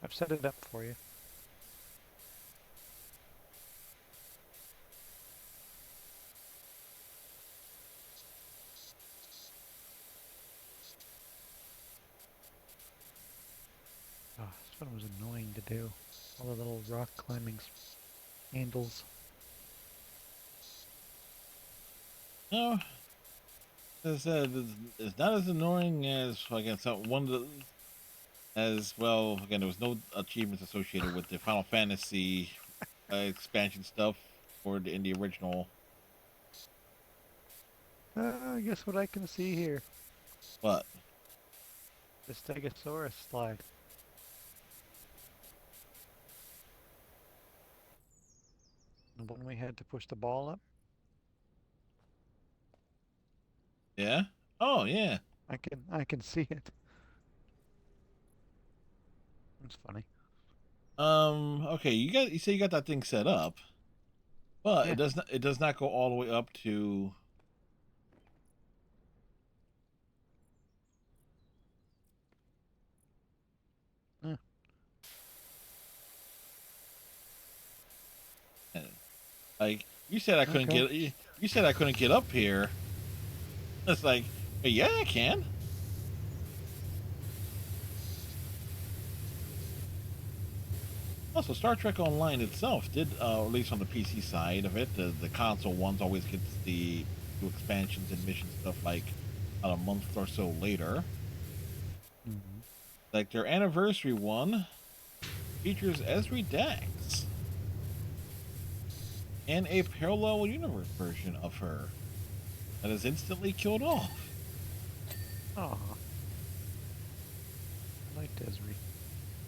I've set it up for you. Oh, this one was annoying to do. All the little rock climbing handles. No. As I said, it's not as annoying as again one of the, as well. Again, there was no achievements associated with the Final Fantasy expansion stuff in the original. Guess what I can see here? But The Stegosaurus slide. The one we had to push the ball up. yeah, oh yeah. I can see it. It's funny. Okay, you say you got that thing set up, but Yeah. it does not go all the way up to. Yeah. Like you said, I couldn't Okay. get. You said I couldn't get up here. It's like, yeah, I can. Also, Star Trek Online itself did, at least on the PC side of it, the console ones always gets the new expansions and mission stuff like about a month or so later. Mm-hmm. Like their anniversary one features Esri Dax and a parallel universe version of her that is instantly killed off. Aw. I liked Esri.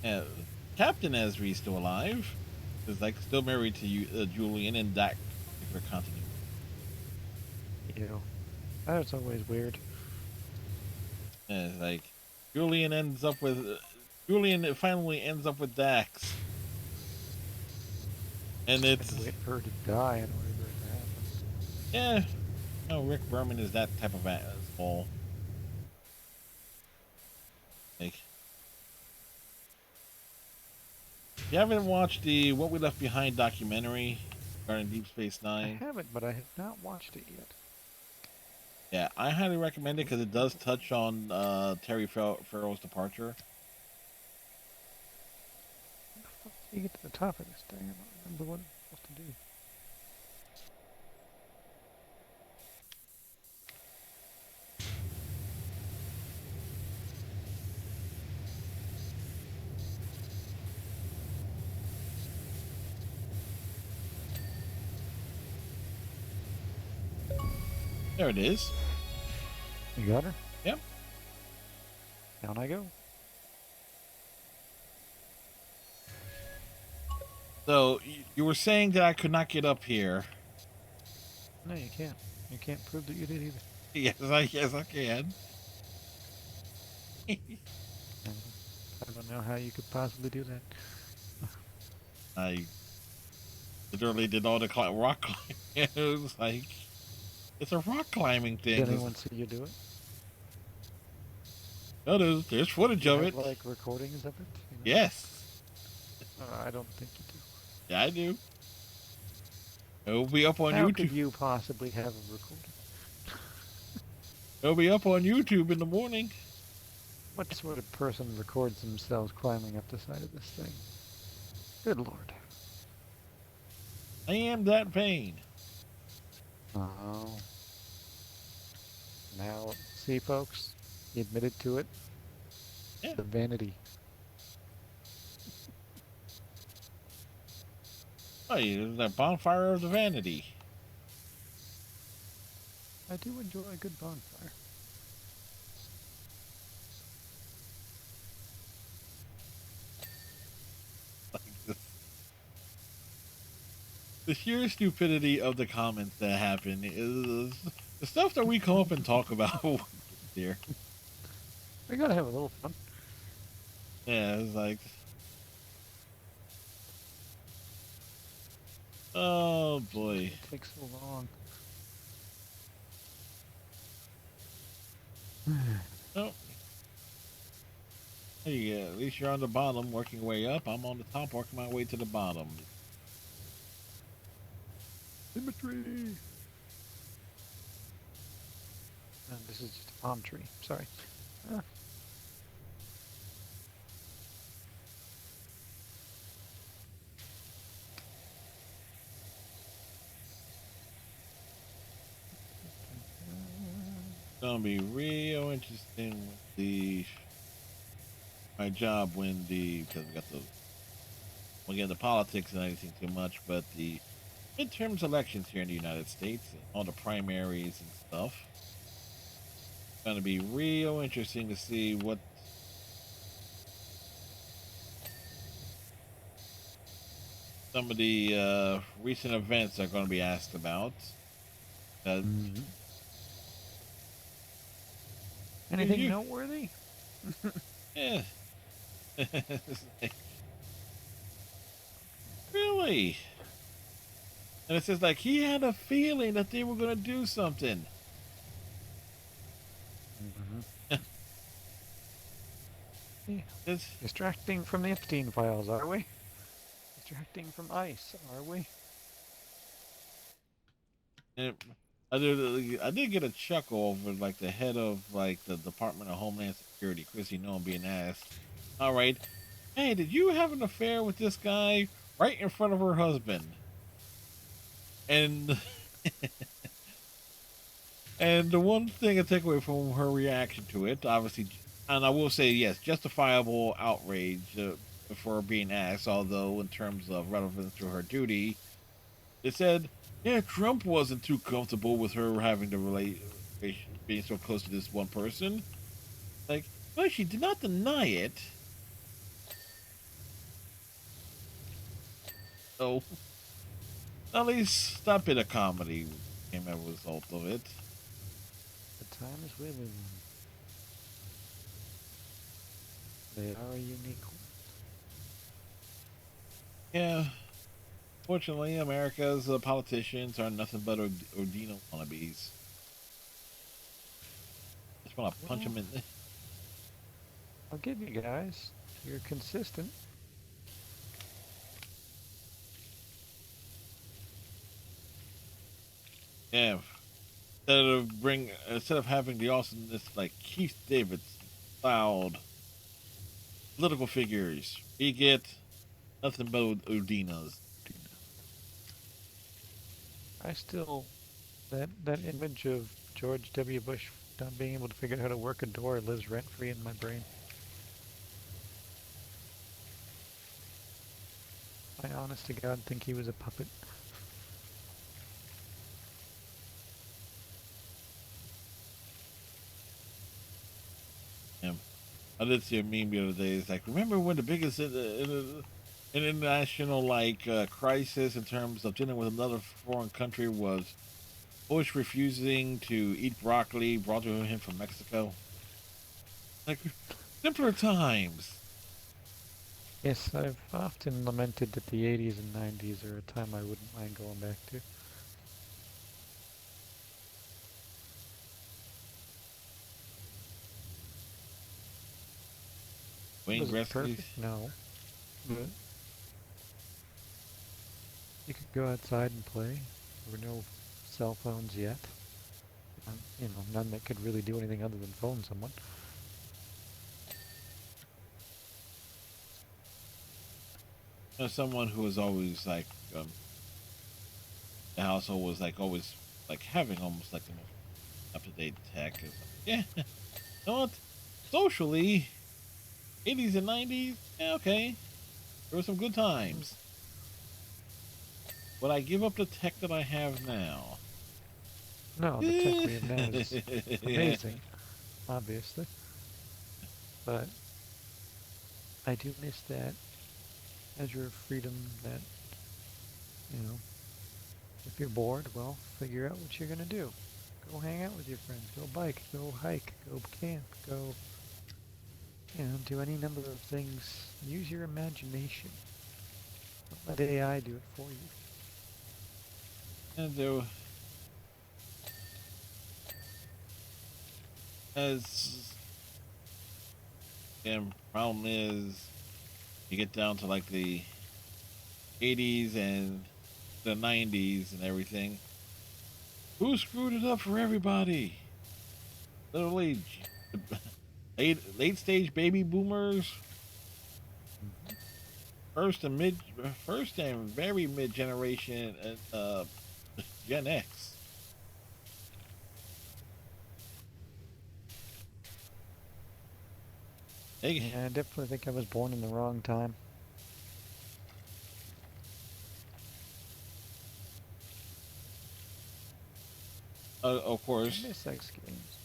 And Captain Esri is still alive, is like still married to Julian and Dax for continuity. Ew. That was always weird. And it's like Julian finally ends up with Dax. And Had to it's wait for her to die in order for it to happen. yeah, no, Rick Berman is that type of asshole. Like, if you haven't watched the What We Left Behind documentary regarding Deep Space I Nine, haven't, but I have not watched it yet. yeah, I highly recommend it because it does touch on Terry Farrell's departure. How the fuck did you get to the top of this thing? I don't remember what I'm supposed to do. There it is. You got her? Yep. Down I go. So you were saying that I could not get up here. No, you can't. You can't prove that you did either. Yes, I can. Mhm. I don't know how you could possibly do that. I literally did all the rock climbing. It was like, it's a rock climbing thing. Did anyone see you do it? No, there's footage Do you of have, it. like, recordings of it? You know? Yes. I don't think you do. Yeah, I do. It'll be up on How YouTube. could you possibly have a recording? It'll be up on YouTube in the morning. What sort of person records themselves climbing up the side of this thing? Good lord. I am that vain. Oh. Now, see, folks, he admitted to it. Yeah. The vanity. Oh, there's that bonfire of the vanity. I do enjoy a good bonfire. Like the sheer stupidity of the comments that happen is the stuff that we come up and talk about here. We gotta have a little fun. Yeah, it's like, oh boy. It takes so long. Oh, there you go. At least you're on the bottom, working your way up. I'm on the top, working my way to the bottom. Symmetry! This is just a palm tree. Sorry. It's gonna be real interesting with my job when because we got we'll get into politics and anything too much, but the midterms elections here in the United States and all the primaries and stuff. It's gonna be real interesting to see what some of the recent events are going to be asked about. Anything noteworthy? Yeah. Really? And it says like he had a feeling that they were going to do something. Yeah. Distracting from the Epstein files, are we? Distracting from ICE, are we? I did get a chuckle over like the head of like the Department of Homeland Security, Chrissy Noem, being asked, "All right, hey, did you have an affair with this guy right in front of her husband?" And and the one thing I take away from her reaction to it, obviously, and I will say yes, justifiable outrage for being asked, although in terms of relevance to her duty, it said, yeah, Trump wasn't too comfortable with her having the being so close to this one person. Like, well, she did not deny it. So, at least that bit of comedy came as a result of it. The times we live in. They are a unique one. Yeah. Fortunately, America's politicians are nothing but Odino wannabes. Just want to punch them in. I'll give you guys. You're consistent. Yeah. Instead of having the awesomeness like Keith David styled political figures, we get nothing but Odinas. I still that image of George W. Bush not being able to figure out how to work a door lives rent free in my brain. I honest to God think he was a puppet. Yeah. I did see a meme the other day. It's like, remember when the biggest international crisis in terms of dealing with another foreign country was Bush refusing to eat broccoli brought to him from Mexico? Like, simpler times. Yes, I've often lamented that the 80s and 90s are a time I wouldn't mind going back to. Wayne Was it Gretzky's. perfect? No. But you could go outside and play. There were no cell phones yet. You know, none that could really do anything other than phone someone. Someone who was always like, the household was like always like having almost like the most up to date tech. It's like, yeah, you know what? Socially, 80s and 90s, yeah, okay. There were some good times. Would I give up the tech that I have now? No, the tech we have now is Yeah. amazing, obviously. But I do miss that measure of freedom that, you know, if you're bored, well, figure out what you're going to do. Go hang out with your friends. Go bike. Go hike. Go camp. Go, you know, do any number of things. Use your imagination. Don't let AI do it for you. And there, as and problem is, you get down to like the 80s and the 90s and everything. Who screwed it up for everybody? Literally, late stage baby boomers, first and very mid generation, Gen X. They, Yeah, I definitely think I was born in the wrong time. of I course, miss X Games.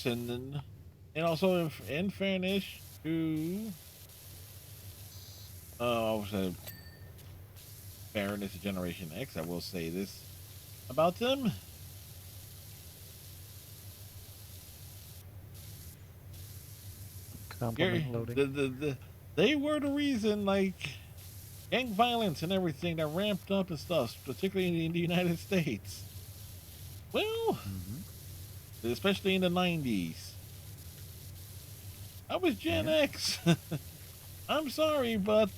and then, and also in fairness to, I was fairness to Generation X, I will say this about them. You're, Compliment loading. they were the reason, like, gang violence and everything that ramped up and stuff, particularly in the United States. Well, Mm-hmm. especially in the 90s. I was Gen Yeah. X. I'm sorry, but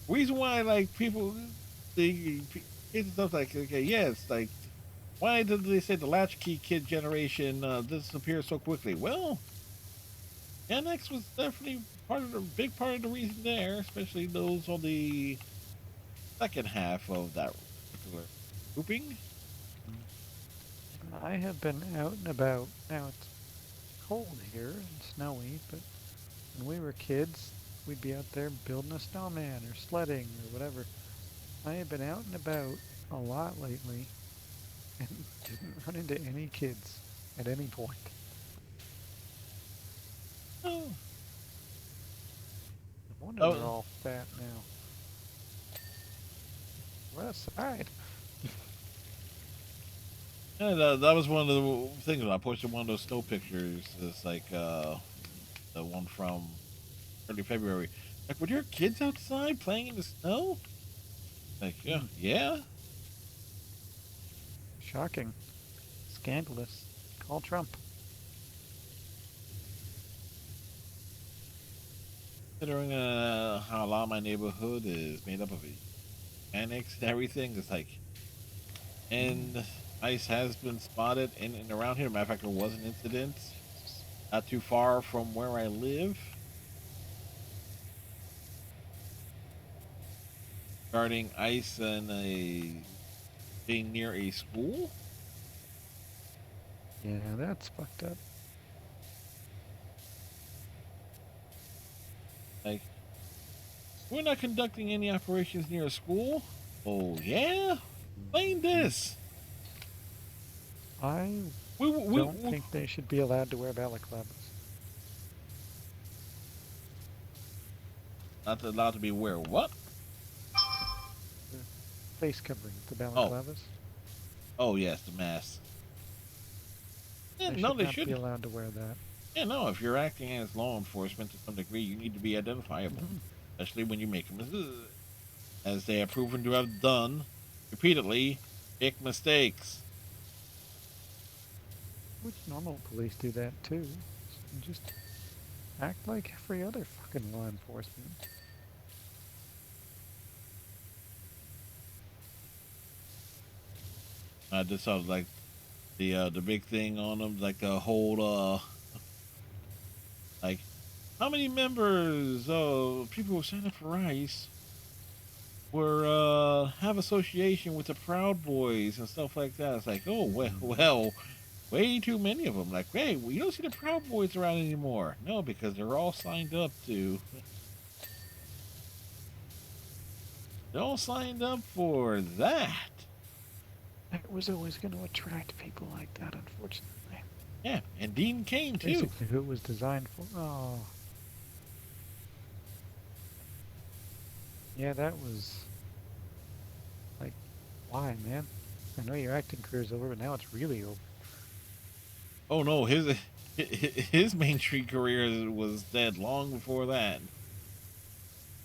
reason why, like, people, the kids and stuff like, okay, yes, like, why did they say the latchkey kid generation disappeared so quickly? Well, Gen X was definitely big part of the reason there, especially those on the second half of that particular grouping. I have been out and about. Now it's cold here and snowy, but when we were kids, we'd be out there building a snowman or sledding or whatever. I have been out and about a lot lately and didn't run into any kids at any point. Oh, No wonder they're oh, all fat now. West side. and that was one of the things when I posted one of those snow pictures. It's like the one from early February. Like, were your kids outside playing in the snow? Like, yeah, Hmm. yeah. Shocking. Scandalous. Call Trump. Considering how a lot of my neighborhood is made up of annex and everything, it's like, and ice has been spotted in and around here. Matter of fact, there was an incident not too far from where I live regarding ice and being near a school. Yeah, that's fucked up. Like, we're not conducting any operations near a school. Oh yeah, explain this. I don't We think they should be allowed to wear balaclavas. not allowed to be where what? The face covering, the Oh, balaclavas. oh yes, the mask. Yeah, They no, should they not be shouldn't. allowed to wear that. Yeah, no, if you're acting as law enforcement to some degree, you need to be identifiable, Mhm. especially when you make as they have proven to have done repeatedly, make mistakes. Which normal police do that too. Just act like every other fucking law enforcement. I just saw like the big thing on them, like a whole like how many members of people who signed up for ICE were have association with the Proud Boys and stuff like that. It's like, oh well, way too many of them. Like, hey, well, you don't see the Proud Boys around anymore. No, because they're all signed up to. They're all signed up for that. It was always going to attract people like that, unfortunately. Yeah, and Dean Cain too. Basically, who it was designed for. Oh, yeah, that was like, why, man? I know your acting career's over, but now it's really over. Oh no, his Main Street career was dead long before that.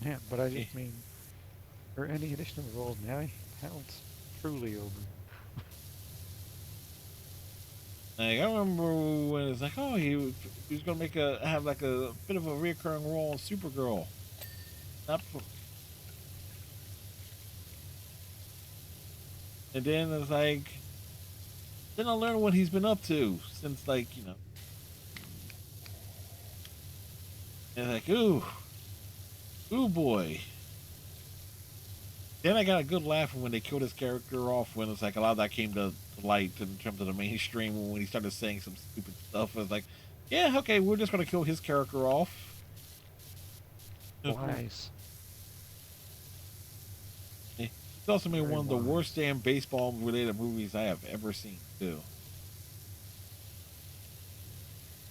Yeah, but I Eh, just mean, for any additional roles now, it's truly over. Like I remember when it's like, oh, he was gonna have like a bit of a recurring role in Supergirl. Not for, and then it's like, then I learn what he's been up to since like and like ooh boy. Then I got a good laugh when they killed his character off. When it's like a lot of that came to light in terms of the mainstream when he started saying some stupid stuff. It's like, yeah, okay, we're just gonna kill his character off. Wise. It's also made Very one of the wise. worst damn baseball related movies I have ever seen too.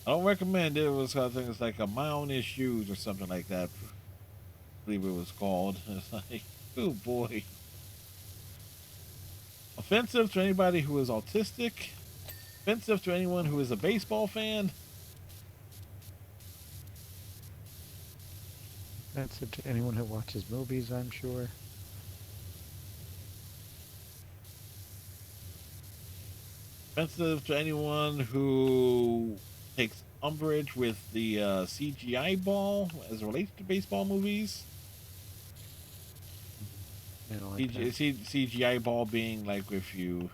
I don't recommend it. It was I think it's like A Mile in His Shoes or something like that. I believe it was called. It's like, oh boy. Offensive to anybody who is autistic. Offensive to anyone who is a baseball fan. Offensive to anyone who watches movies, I'm sure. Offensive to anyone who takes umbrage with the CGI ball as it relates to baseball movies. I don't like that. CGI ball being like if you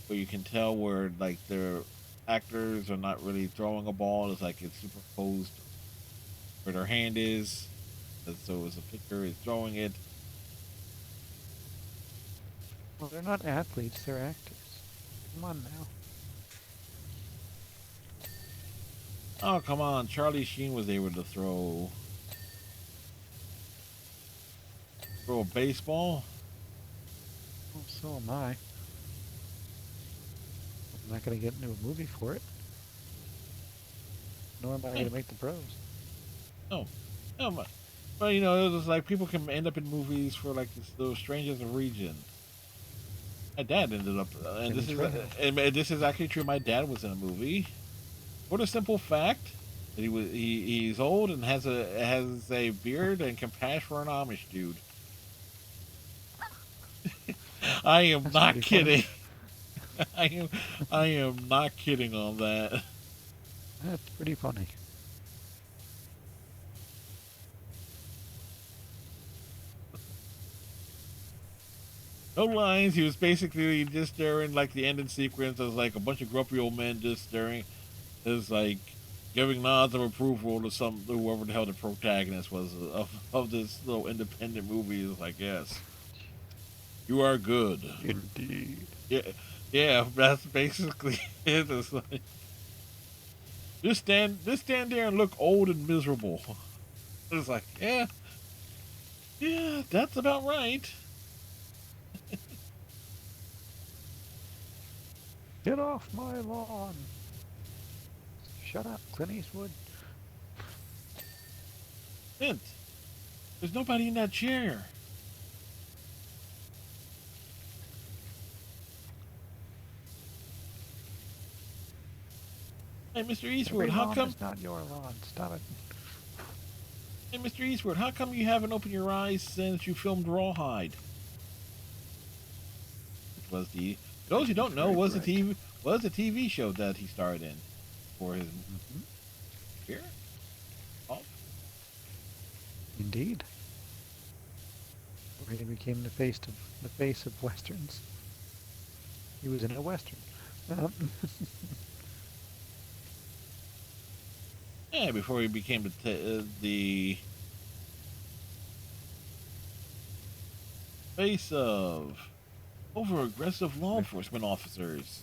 where you can tell where like their actors are not really throwing a ball. It's like it's superposed where their hand is. And so as a pitcher is throwing it. Well, they're not athletes, they're actors. Come on now. Oh come on, Charlie Sheen was able to throw a baseball. Well, so am I. I'm not going to get into a movie for it. Nor am I going to make the pros. No, no, but you know, it was like people can end up in movies for like those strangers of region. My dad ended up, and this is actually true. My dad was in a movie for the simple fact that he's old and has a beard and can pass for an Amish dude. I am That's not pretty kidding. funny. I am not kidding on that. That's pretty funny. No lines. He was basically just staring like the ending sequence as like a bunch of grumpy old men just staring, as like giving nods of approval to whoever the hell the protagonist was of this little independent movie. Is like, yes, you are good. Indeed. Yeah, yeah. That's basically it. It's like just stand there and look old and miserable. It's like, yeah, yeah, that's about right. Get off my lawn. Shut up, Clint Eastwood. Hint, there's nobody in that chair. Hey, Mr. Every Eastwood, how lawn come? is not your lawn. Stop it. Hey, Mr. Eastwood, how come you haven't opened your eyes since you filmed Rawhide? Which was for those who don't know, Very was bright. the TV show that he starred in for his career. Oh, Indeed. Where he became the face of westerns. He was in a western. yeah, before he became the face of over-aggressive law enforcement officers.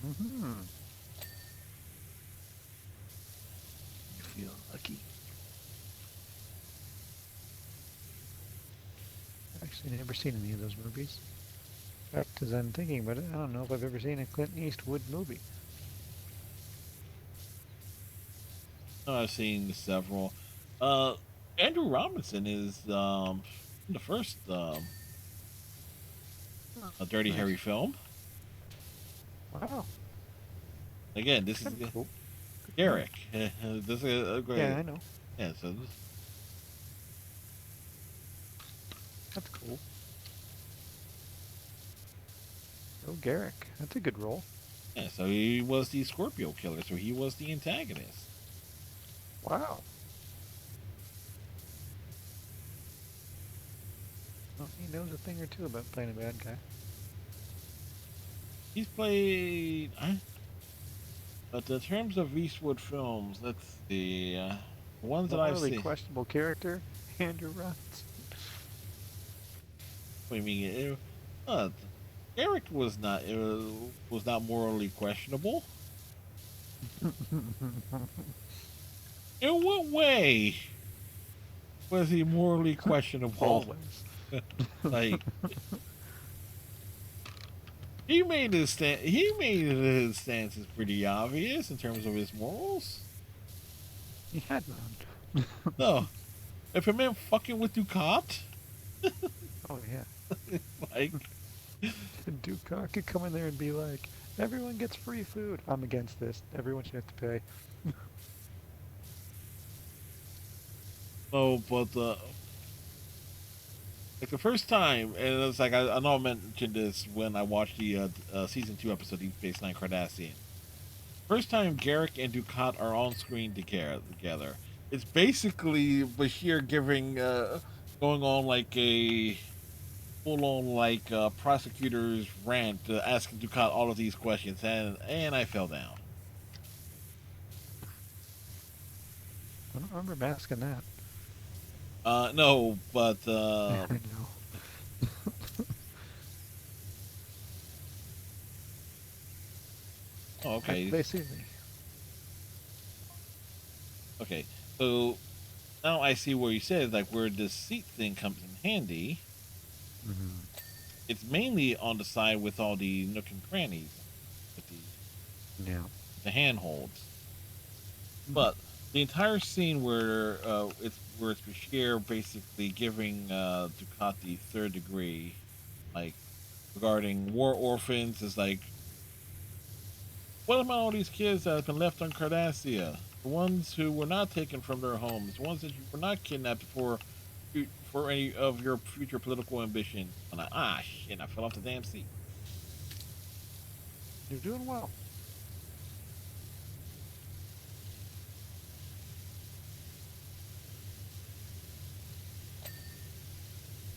Mm-hmm. You feel lucky. Actually, never seen any of those movies. In fact, as I'm thinking about it, I don't know if I've ever seen a Clint Eastwood movie. I've seen several. Andrew Robinson is in the first a Dirty Nice. Harry film. Wow. Again, this is Kind of cool. Garrick. This is a great. Yeah, I know. Yeah, so That's cool. Oh, Garrick. That's a good role. yeah, so he was the Scorpio killer. So he was the antagonist. Wow. Well, he knows a thing or two about playing a bad guy. He's played. But in terms of Eastwood films, let's see. The ones that I've Morally seen. questionable character, Andrew Robinson. What do you mean? Garrick was not morally questionable. In what way was he morally questionable? Always. Like he made his stances pretty obvious in terms of his morals. He had none. No, if it meant fucking with Ducat, Oh, yeah. like Ducat could come in there and be like, everyone gets free food. I'm against this. Everyone should have to pay. no, but like the first time, and it's like I know I mentioned this when I watched the season 2 episode of Deep Space Nine Cardassian. First time Garrick and Ducat are on screen together. It's basically Bashir going on like a full-on like prosecutor's rant, asking Ducat all of these questions, and I fell down. I don't remember him asking that. No, but I know. okay, Basically. okay. So now I see where you said like where the seat thing comes in handy. Mm-hmm. It's mainly on the side with all the nook and crannies, with Yeah. the handholds. But the entire scene where it's Bashir basically giving Ducat the third degree, like regarding war orphans, is like, what about all these kids that have been left on Cardassia? The ones who were not taken from their homes, the ones that you were not kidnapped for any of your future political ambition. And shit, I fell off the damn seat. You're doing well.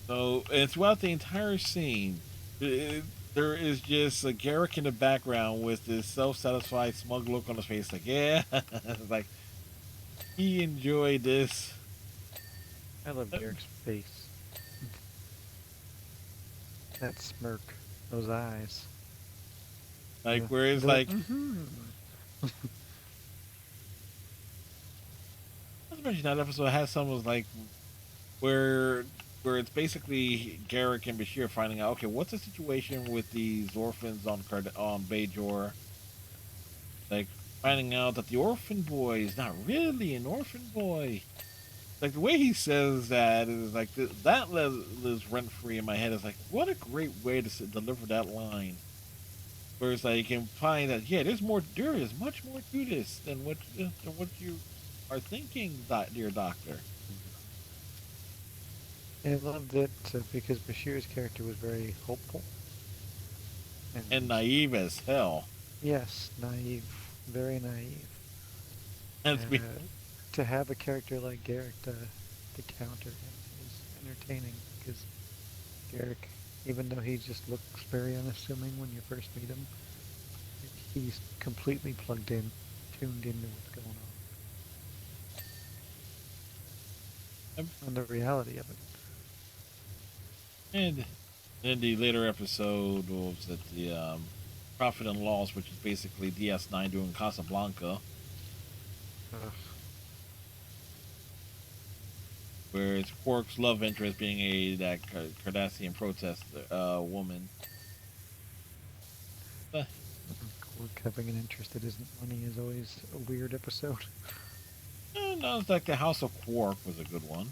So, and throughout the entire scene, there is just a Garrick in the background with this self-satisfied, smug look on his face, like, yeah, like he enjoyed this. I love Garrick's face. That smirk. Those eyes. Like, Yeah. where it's The- like, mhm. not to mention that episode has some was like, where it's basically Garrick and Bashir finding out, okay, what's the situation with these orphans on Bajor? Like finding out that the orphan boy is not really an orphan boy. Like the way he says that is like that lives rent free in my head. Is like, what a great way to deliver that line. where it's like you can find that yeah, there is much more to this than what you are thinking, dear doctor. I loved it because Bashir's character was very hopeful And and naive as hell. yes, naive, very naive. And to be, To have a character like Garrick to counter him is entertaining because Garrick, even though he just looks very unassuming when you first meet him, he's completely plugged in, tuned into what's going on, and the reality of it. and in the later episode was that the Prophet and Lost, which is basically DS9 doing Casablanca, Ugh. where it's Quark's love interest being that Cardassian protest woman. Uh, Quark having an interest that isn't money is always a weird episode. no, it's like the House of Quark was a good one.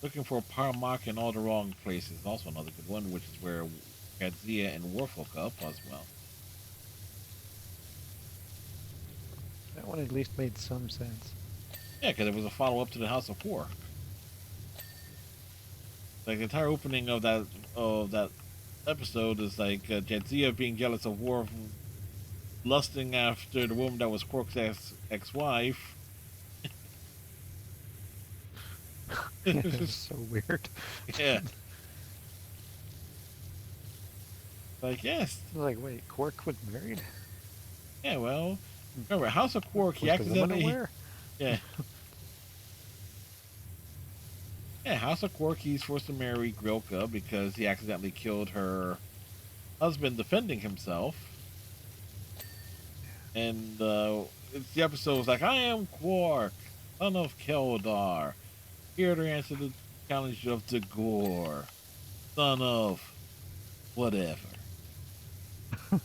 Looking for Paramak in all the wrong places, also another good one, which is where Gadzia and Worf hook up as well. That one at least made some sense. Yeah, because it was a follow up to the House of Quark. Like the entire opening of that episode is like Jadzia being jealous of Worf, lusting after the woman that was Quark's ex-wife. Yeah, it was so weird. Yeah. Like, yes. Like, wait, Quark was married? Yeah, well, remember, House of Quark, he Was the woman accidentally... aware? Yeah. Yeah, House of Quark, he's forced to marry Grilka because he accidentally killed her husband defending himself. And it's the episode was like, I am Quark, son of Keldar, here to answer the challenge of Dagor, son of whatever. I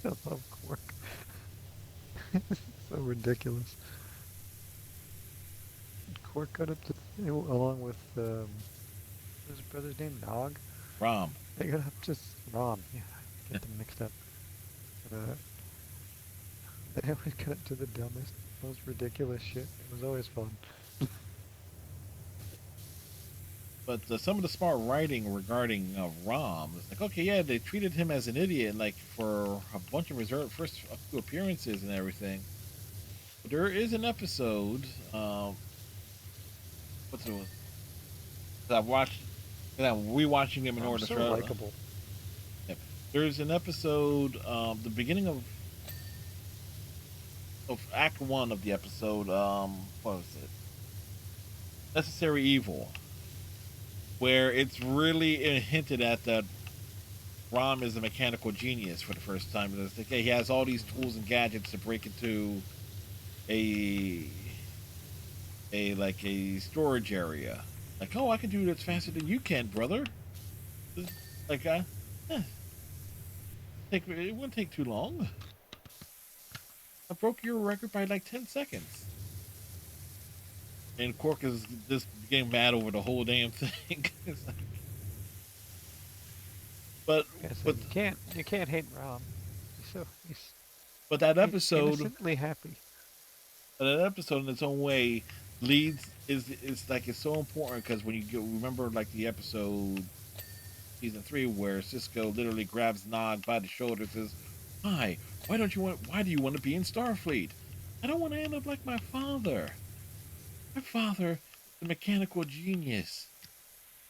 love Quark. So ridiculous. Quark got up to, along with, what was his brother's name? Nog? Rom. They got up to Rom. Yeah, I get them mixed up. But, they always got up to the dumbest, most ridiculous shit. It was always fun. But some of the smart writing regarding Rom is like, okay, yeah, they treated him as an idiot, and like for a bunch of reserved first few appearances and everything. But there is an episode. What's it? That I've watched. And I'm rewatching them in order So to. likable. Yep. There's an episode, the beginning of Act One of the episode. What was it? Necessary Evil, where it's really hinted at that Rom is a mechanical genius for the first time. It's like, hey, he has all these tools and gadgets to break into a storage area. Like, oh, I can do this faster than you can, brother. Like, it wouldn't take too long. I broke your record by like 10 seconds. And Quark is just getting mad over the whole damn thing. but Like I said, but you can't hate Rom. He's but that episode, innocently happy. that episode in its own way leads is like it's so important because when you remember like the episode season 3 where Cisco literally grabs Nog by the shoulder and says, why do you want to be in Starfleet? I don't want to end up like my father. My father, the mechanical genius,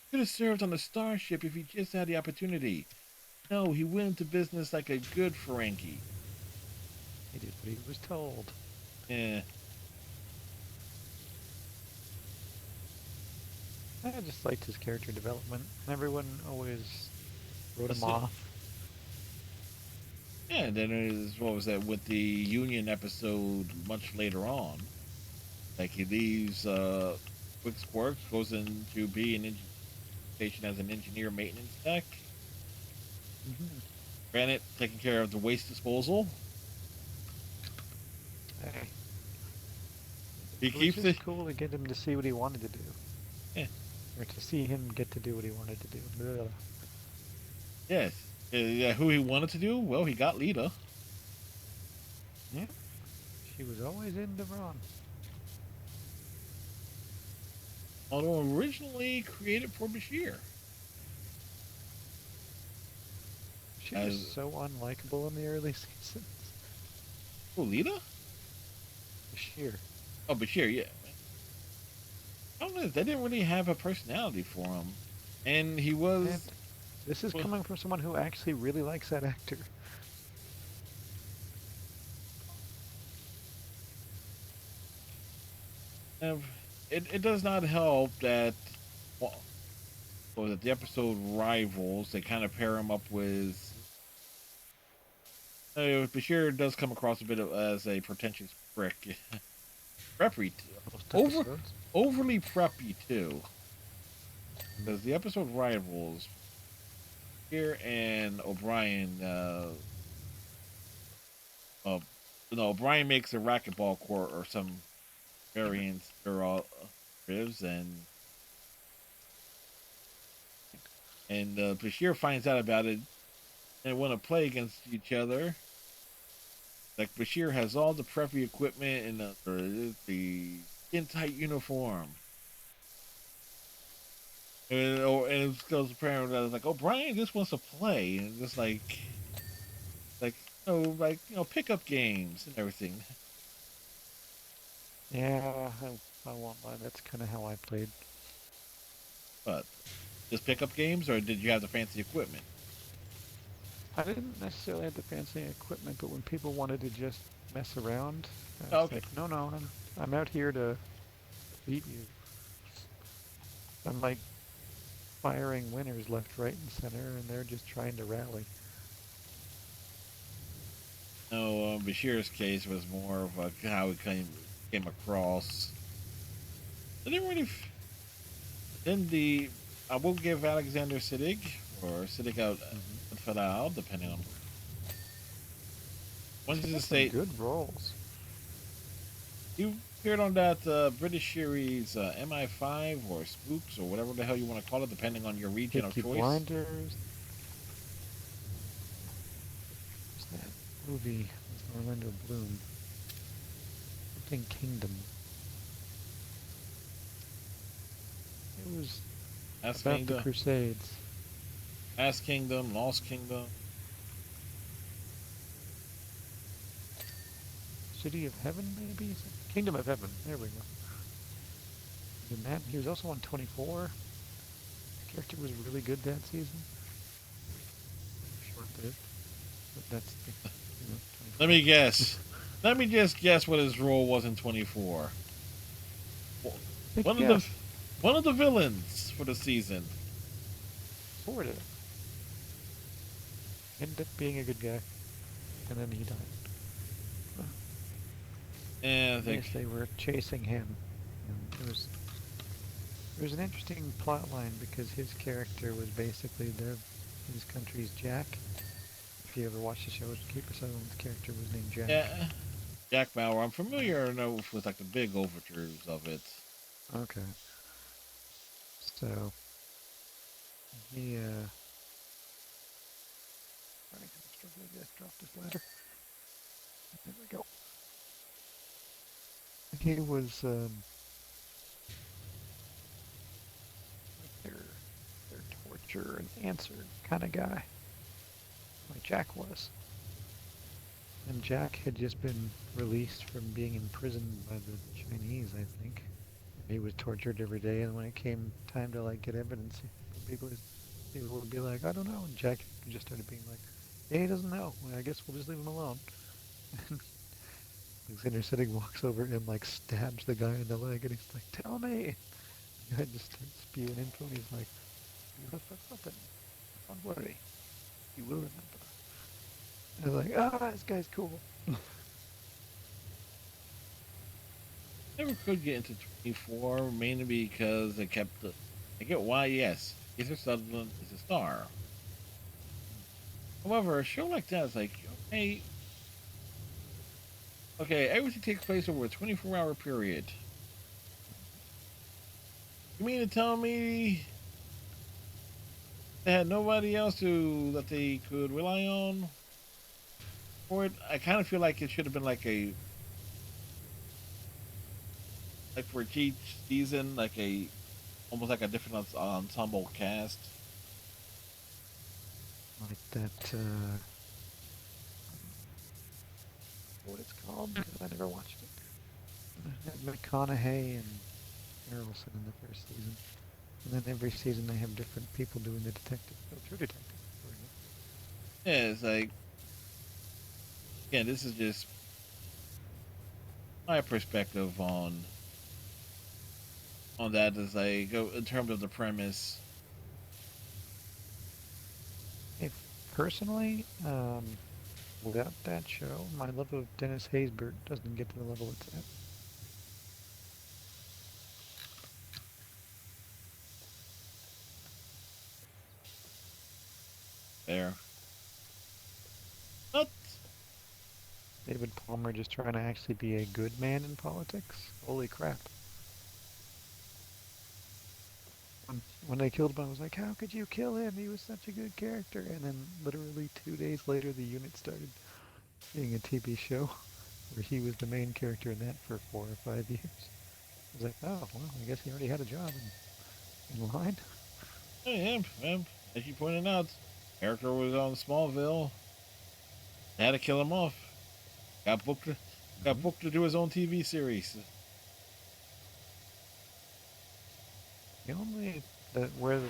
could have served on the starship if he just had the opportunity. No, he went into business like a good Ferengi. He did what he was told. Yeah. I just liked his character development. Everyone always wrote That's him it. off. Yeah, and then there's, what was that, with the Union episode much later on. Like, he leaves Quick's Quark, goes into be an station as an engineer maintenance tech. Mm-hmm. Granted, taking care of the waste disposal. Hey, He it was keeps just it. cool to get him to see what he wanted to do. Yeah. Or to see him get to do what he wanted to do. Ugh. Yes. Yeah, who he wanted to do? Well, he got Lita. Yeah. She was always in Devon. Although originally created for Bashir. She was As so unlikable in the early seasons. who, Lita? Bashir. Oh, Bashir, yeah. I don't know. They didn't really have a personality for him, and he And was. this is Well, coming from someone who actually really likes that actor. it does not help that. Well, was it the episode Rivals? They kind of pair him up with. Bashir does come across a bit as a pretentious prick, preppy, Most over episodes. overly preppy too. Because the episode Rivals, here and O'Brien, uh, no, O'Brien makes a racquetball court or some variants or all ribs, and Bashir finds out about it and want to play against each other. Like Bashir has all the preppy equipment and the skin tight uniform. And it goes apparent that it's like, oh, Brian just wants to play, and just like pickup games and everything. Yeah, I won't lie. That's kind of how I played. But just pickup games, or did you have the fancy equipment? I didn't necessarily have the fancy equipment, but when people wanted to just mess around, I Oh, was okay. like, no, I'm out here to beat you. I'm like firing winners left, right, and center, and they're just trying to rally. No, Bashir's case was more of how he came across. I didn't really. Then the I will give Alexander Siddig or Siddig out Mm-hmm. Fadal, depending on He's when does got it some state. good roles. You appeared on that British series MI5 or Spooks or whatever the hell you want to call it, depending on your region of Peaky choice. Blinders. What's that movie with Orlando Bloom? Something Kingdom. It was Last about the Kingdom, Crusades. Last Kingdom, Lost Kingdom. City of Heaven, maybe? Kingdom of Heaven. There we go. In that, he was also on 24. His character was really good that season. Short lived, but that's the, Let 24. me guess. Let me just guess what his role was in 24. Big One of the guess. one of the villains for the season. Sort of. Ended up being a good guy, and then he died. And I I guess think they were chasing him. And there was an interesting plot line because his character was basically his country's Jack. If you ever watched the show, Kiefer Sutherland's character was named Jack. yeah, Jack Bauer. I'm familiar enough with like the big overtures of it. Okay. So he sorry, I'm struggling to drop this ladder. There we go. He was like their torture and answer kind of guy, like Jack was. And Jack had just been released from being imprisoned by the Chinese, I think. He was tortured every day, and when it came time to like get evidence, people would be like, I don't know. And Jack just started being like, yeah, he doesn't know. Well, I guess we'll just leave him alone. Alexander Siddig walks over and like stabs the guy in the leg, and he's like, tell me. The guy just starts spewing info, and he's like, you have something. Don't worry. You will remember. And I was like, this guy's cool. Never could get into 24 mainly because they kept. I get why. Yes, Kiefer Sutherland is a star. However, a show like that is like, okay, everything takes place over a 24-hour period. You mean to tell me they had nobody else that they could rely on for it. I kind of feel like it should have been like for each season, like a almost like a different ensemble cast. Like that, what it's called, because I never watched it. It had McConaughey and Harrelson in the first season. And then every season they have different people doing the detective. Oh, True Detective. Yeah, it's like again, this is just my perspective on that. Is like in terms of the premise. Hey, personally, without that show, my love of Dennis Haysbert doesn't get to the level it's at. There, but David Palmer just trying to actually be a good man in politics? Holy crap. When they killed him, I was like, how could you kill him? He was such a good character. And then literally 2 days later, the unit started being a TV show where he was the main character in that for 4 or 5 years. I was like, oh, well, I guess he already had a job in line. yeah, as you pointed out, character was on Smallville. Had to kill him off. Got booked to do his own TV series. The only where the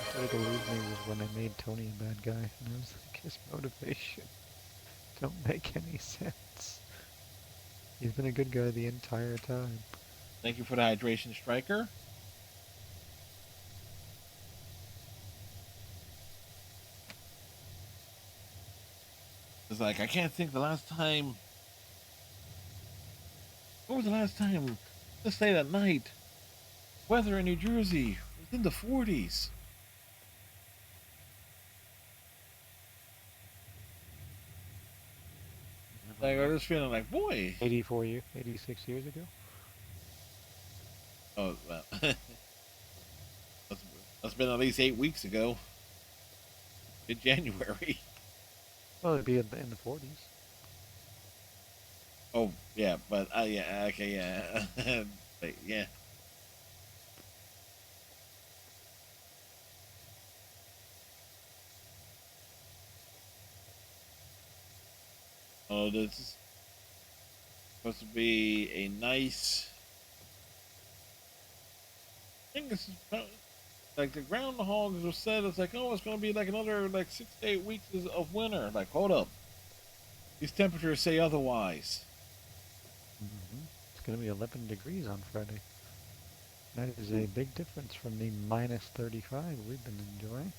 started to lose me was when they made Tony a bad guy, and I was like, his motivation don't make any sense. He's been a good guy the entire time. Thank you for the hydration, Striker. It's like I can't think the last time. What was the last time? Let's say that night. Weather in New Jersey was in the 40s. Like I was feeling like, boy. 86 years ago. Oh well, that's been at least 8 weeks ago. In January. Well, it'd be in the 40s. Oh yeah, but yeah, okay, yeah, but, yeah. Oh, this is supposed to be a nice. I think this is like the groundhogs were said. It's like, oh, it's going to be like another like 6 to 8 weeks of winter. Like, hold up, these temperatures say otherwise. It's going to be 11 degrees on Friday. That is a big difference from the minus 35 we've been enjoying.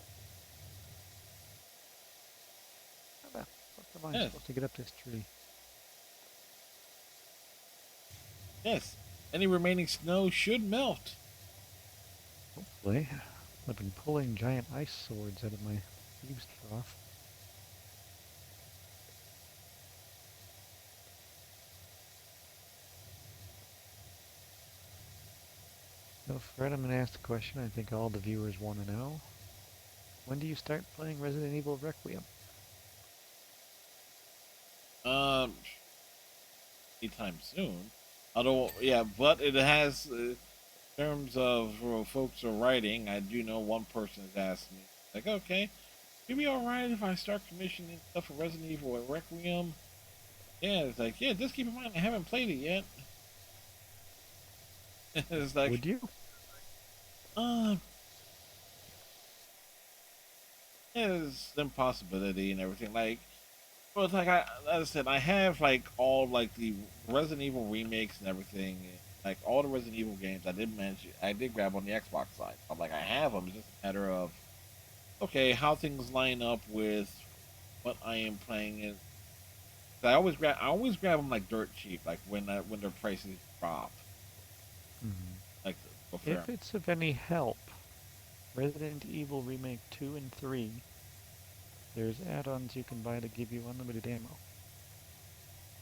How the fuck am I supposed to get up this tree? Yes, any remaining snow should melt. Hopefully. I've been pulling giant ice swords out of my thieves' trough. So, Fred, I'm going to ask the question I think all the viewers want to know. When do you start playing Resident Evil Requiem? Anytime soon. Although, yeah, but it has, in terms of folks are writing, I do know one person has asked me, like, okay, it'd be alright if I start commissioning stuff for Resident Evil and Requiem. Yeah, it's like, yeah, just keep in mind, I haven't played it yet. It's like, Would you? uh, yeah, it's an impossibility and everything. Like, well, it's like as I said, I have like all like the Resident Evil remakes and everything, like all the Resident Evil games. I did mention, I did grab on the Xbox side. I'm like, I have them. It's just a matter of okay, how things line up with what I am playing. And I always grab them like dirt cheap, like when their prices drop. Like If it's of any help, Resident Evil Remake 2 and 3, there's add-ons you can buy to give you unlimited ammo.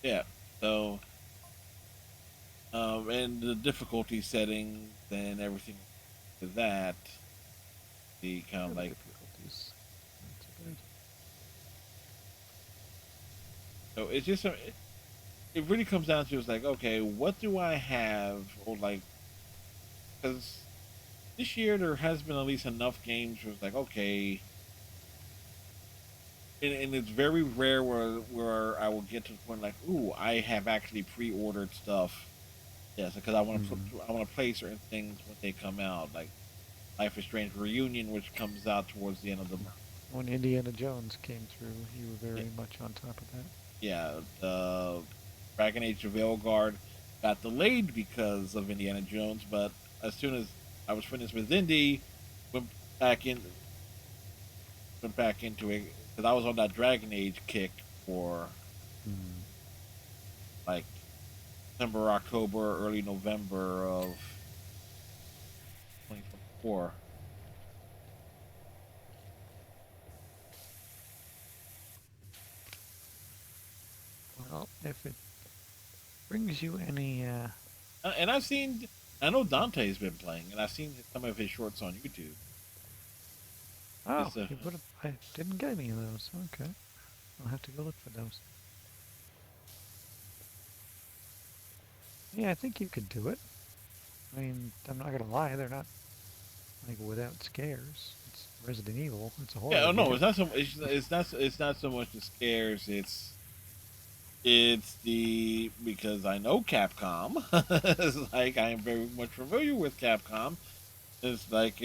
Yeah, so and the difficulty settings and everything to that, the kind of like So it's just it really comes down to, it's like, okay, what do I have, or like, because this year there has been at least enough games where it's like, okay, and it's very rare where I will get to the point like, ooh, I have actually pre-ordered stuff. Yes, because Mm. I want to play certain things when they come out, like Life is Strange Reunion, which comes out towards the end of the month. When Indiana Jones came through, you were Yeah, very much on top of that. yeah, the Dragon Age of Veilguard got delayed because of Indiana Jones, but as soon as I was finished with Indy, went back in, went back into it because I was on that Dragon Age kick for Mm. like September, October, early November of 2024. Well, if it brings you any, And I know Dante's been playing, and I've seen some of his shorts on YouTube. oh, It's you would have. I didn't get any of those. Okay, I'll have to go look for those. Yeah, I think you could do it. I mean, I'm not gonna lie, they're not like without scares. It's Resident Evil. It's a yeah, horror oh, no, game. it's not so. It's not so much the scares. It's the, because I know Capcom. It's like I am very much familiar with Capcom. It's like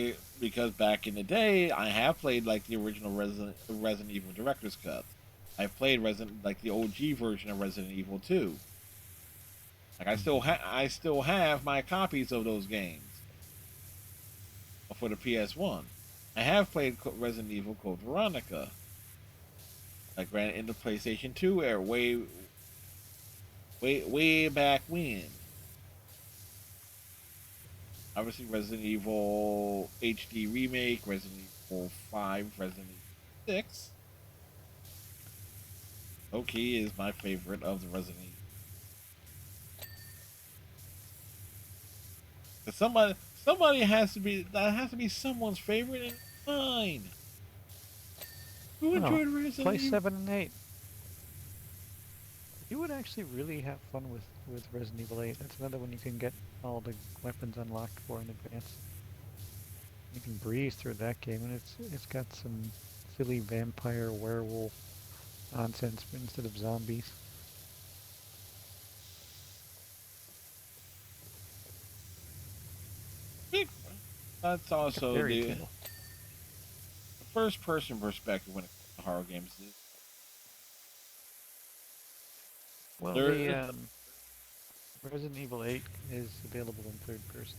because back in the day, I have played like the original Resident Evil Director's Cut. I've played Resident like the OG version of Resident Evil 2. Like Mm. I still have my copies of those games for the PS1. I have played Resident Evil Code Veronica. Like ran into PlayStation 2 era way back when. Obviously, Resident Evil HD remake, Resident Evil 5, Resident Evil 6. Loki is my favorite of the Resident Evil. 'Cause somebody has to be, that has to be someone's favorite, and mine. Who Oh, enjoyed Resident play Evil? 7 and 8. You would actually really have fun with Resident Evil 8. That's another one you can get all the weapons unlocked for in advance. You can breeze through that game, and it's got some silly vampire werewolf nonsense instead of zombies. Big- That's Like a also fairy the tale. first person perspective when it comes to horror games. Well, the There, Resident Evil 8 is available in third person.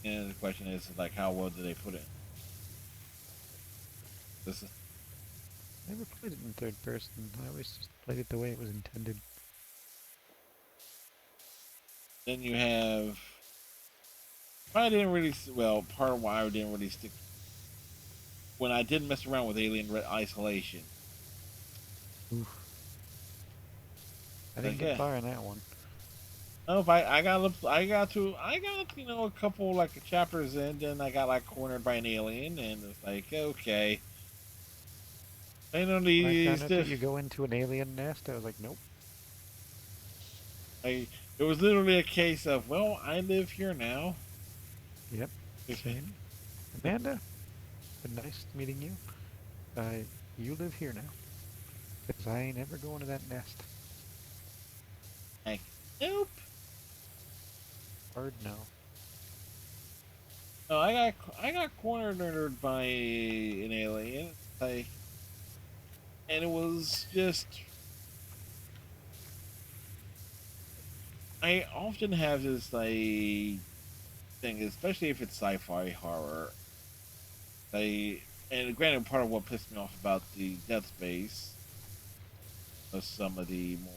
and the question is like, how well do they put it? This is, Never played it in third person. I always just played it the way it was intended. then you have. I didn't really, well, part of why I didn't really stick when I did mess around with Alien Isolation. Oof. I didn't Like, get yeah, far on that one. no, if I got a couple like chapters in, then I got like cornered by an alien, and it's like, okay, I don't When I need found these. out that you go into an alien nest, I was like, nope. It was literally a case of, well, I live here now. Yep, same. Amanda, been nice meeting you. Uh, you live here now. Because I ain't ever going to that nest. Like, nope. Hard no. No, I got cornered by an alien. Like, and it was just, I often have this like thing, especially if it's sci-fi horror. And granted, part of what pissed me off about the Death Space was some of the more.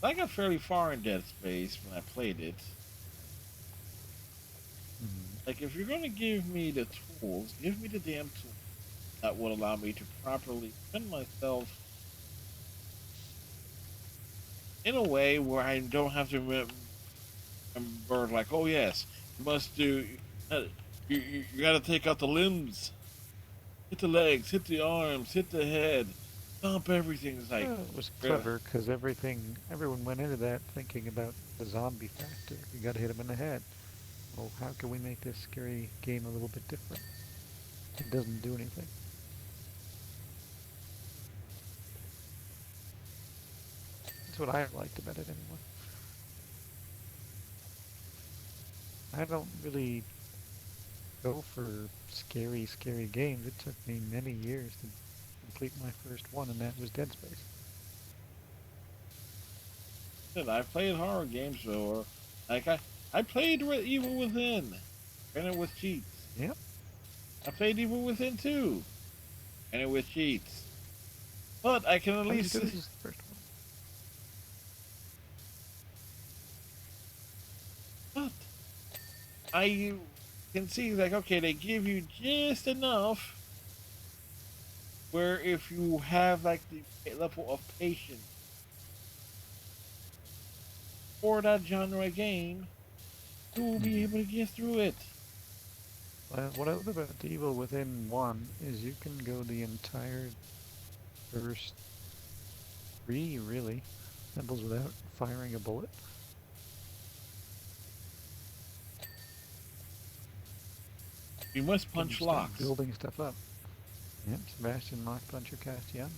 I got fairly far in Dead Space when I played it. Mm. Like, if you're gonna give me the tools, give me the damn tools that will allow me to properly defend myself in a way where I don't have to remember, like, oh yes, you must do, you got to take out the limbs. Hit the legs, hit the arms, hit the head, stomp everything. It's like, Well, it was really? clever because everyone went into that thinking about the zombie factor. You got to hit him in the head. Well, how can we make this scary game a little bit different? It doesn't do anything. That's what I liked about it anyway. I don't really go for scary, scary games. It took me many years to complete my first one, and that was Dead Space. I've played horror games before. Like I played Evil Within, and it with cheats. Yep. I played Evil Within 2, and it with cheats. But I can at Not as least. good as the first But I can see, like, okay, they give you just enough where if you have like the level of patience for that genre game, you will be able to get through it. one. What I love about the Evil Within 1 is you can go the entire first 3, really, levels without firing a bullet. You must You punch can start locks. building stuff up. Yep, Sebastian Lock Puncher Castian.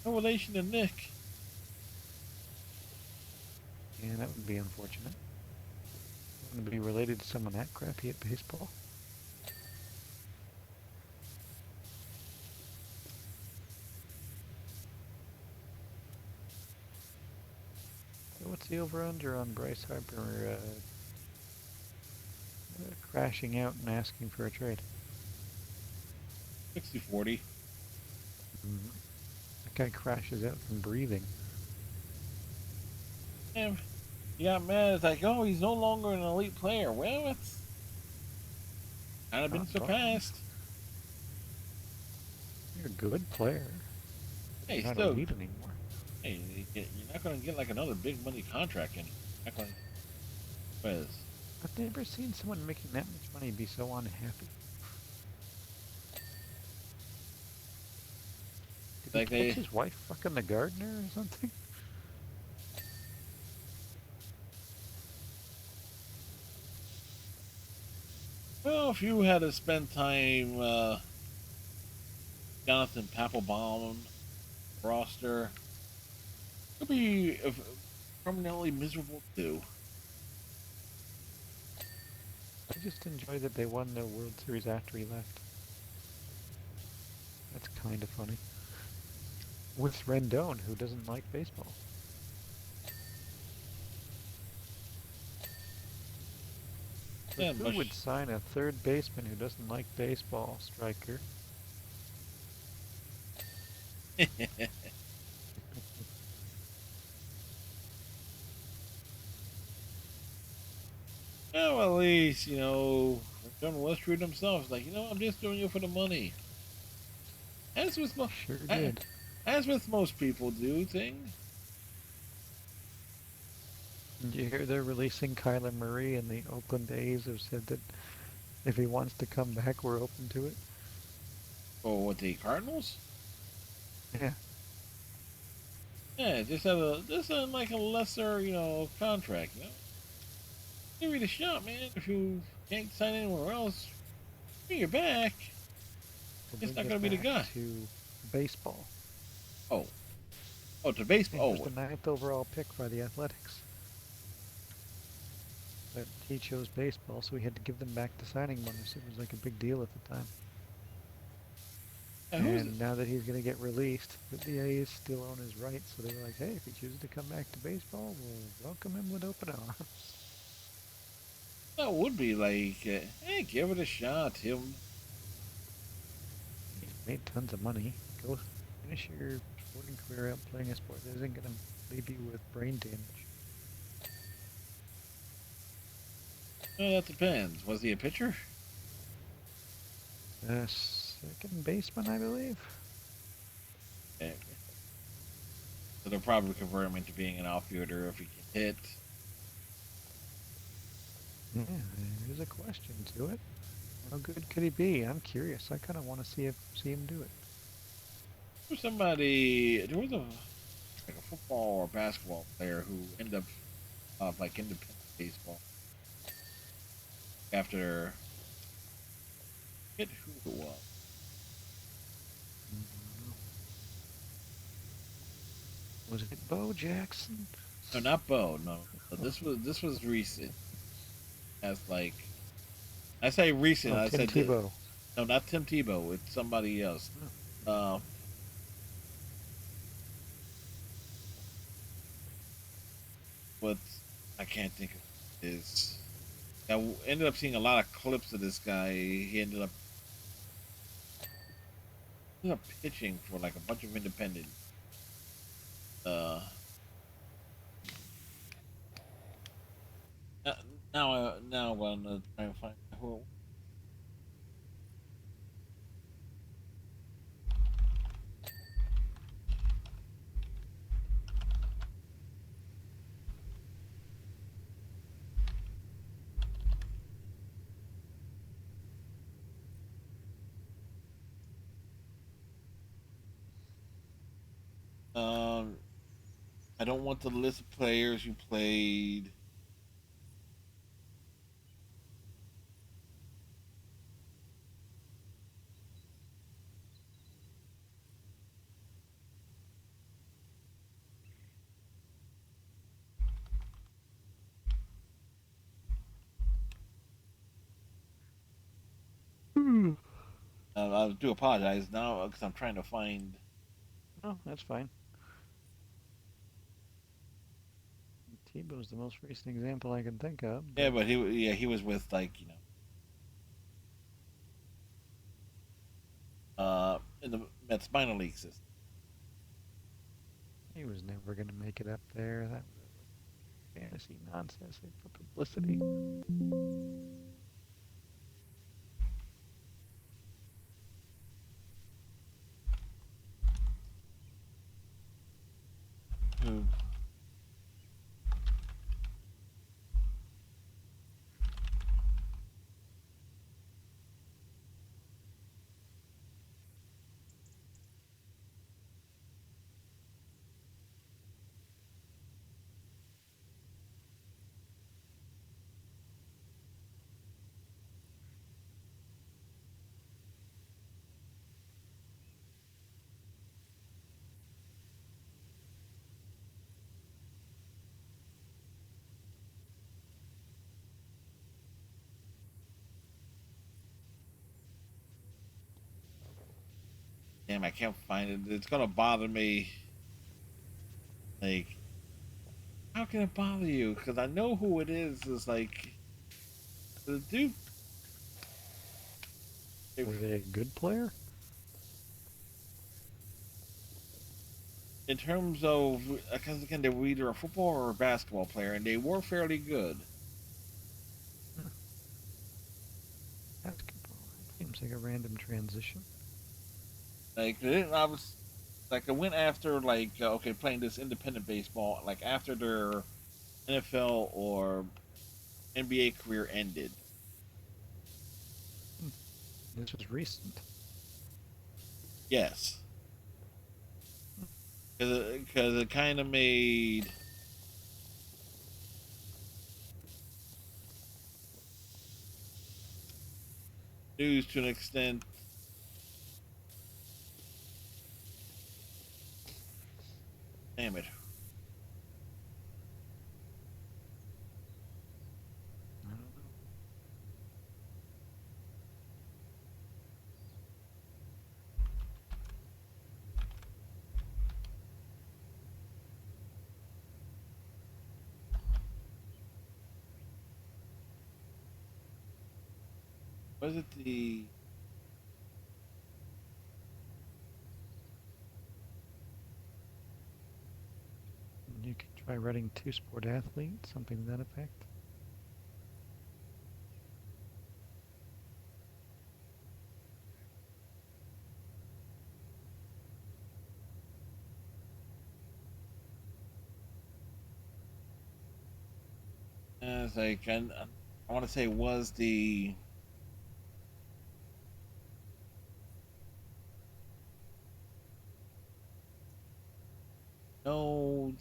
No relation to Nick. Yeah, that would be unfortunate. Want to be related to someone that crappy at baseball? So what's the over-under on Bryce Harper crashing out and asking for a trade? 60-40. Mm-hmm. That guy crashes out from breathing. And he got mad. It's like, oh, he's no longer an elite player. Well, it's kind of been surpassed. You're a good player. Hey, You're not still, elite anymore. hey, you're not going to get like another big money contract in. Not going to. I've never seen someone making that much money be so unhappy. Did Like he catch his wife fucking the gardener or something? Well, if you had to spend time, Jonathan Papelbon roster, it'd be permanently miserable too. I just enjoy that they won the World Series after he left. That's kind of funny. With Rendon, who doesn't like baseball. Yeah, Who would sign a third baseman who doesn't like baseball, Striker? well, at least, John Westwood himself is like, I'm just doing it for the money. As with Sure did. as with most people do thing. Did you hear they're releasing Kyler Murray, and the Oakland A's have said that if he wants to come back, we're open to it? Oh, what, the Cardinals? Yeah. Yeah, just like a lesser, contract, Give it a shot, man. If you can't sign anywhere else, bring you back. It's not going to be the guy. To baseball. Oh, to baseball. He was the 9th overall pick by the Athletics. But he chose baseball, so we had to give them back the signing bonus. It was like a big deal at the time. And now that he's going to get released, the A's still own his rights, so they were like, hey, if he chooses to come back to baseball, we'll welcome him with open arms. That would be like, hey, give it a shot. He's made tons of money. Go finish your sporting career out playing a sport that isn't going to leave you with brain damage. Well, that depends. Was he a pitcher? Second baseman, I believe. Okay. So they'll probably convert him into being an outfielder if he can hit. Yeah, there's a question to it. How good could he be? I'm curious. I kind of want to see him do it. There was like a football or basketball player who ended up like independent baseball after I forget who it was. Was it Bo Jackson? No, not Bo. No, this was recent. As like I say recent. Oh, I Tim said that, Tebow. no, not Tim Tebow. It's somebody else. Uh, but I can't think of his. I ended up seeing a lot of clips of this guy. He ended up pitching for like a bunch of independent. Uh, uh, now I'm gonna try and find who. Um, I don't want the list of players who played. Hmm. I do apologize now because I'm trying to find. Oh, that's fine. Tebow's the most recent example I can think of. Yeah, But but he was with like in the Mets minor league system. he was never going to make it up there. That was fantasy nonsense for publicity. Who Damn, I can't find it. It's gonna bother me. Like, how can it bother you? Because I know who it is. Is like the dude. Was he a good player? In terms of, because again, they were either a football or a basketball player, and they were fairly good. Basketball. Seems like a random transition. Like, I was like, I went after like, okay, playing this independent baseball, like after their NFL or NBA career ended. Hmm. This was recent. Yes, because it kind of made news to an extent. Damn it. I don't know. Was it the You could try writing two-sport athlete, something to that effect. it's like I want to say it was the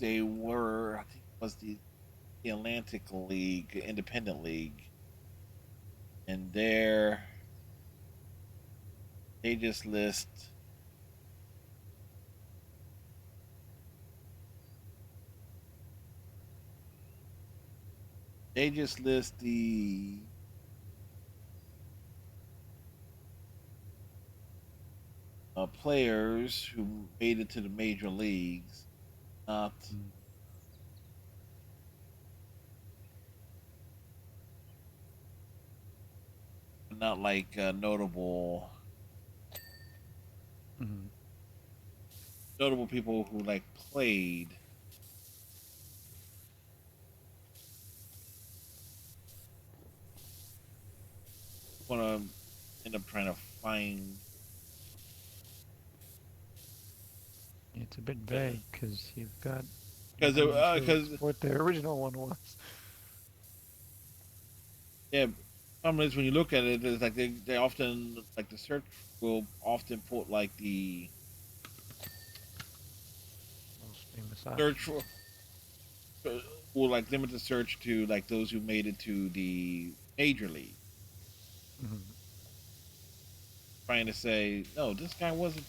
they were. I think it was the Atlantic League, Independent League, and there they just list. They just list the players who made it to the major leagues, not not like Mm-hmm. notable people who like played. Want to end up trying to find It's a bit vague because you've got. because Not even sure because what the original one was. yeah, problem is when you look at it, it's like they often like the search will often put like the Most famous search option. for will like limit the search to like those who made it to the major league. Mm-hmm. Trying to say no, this guy wasn't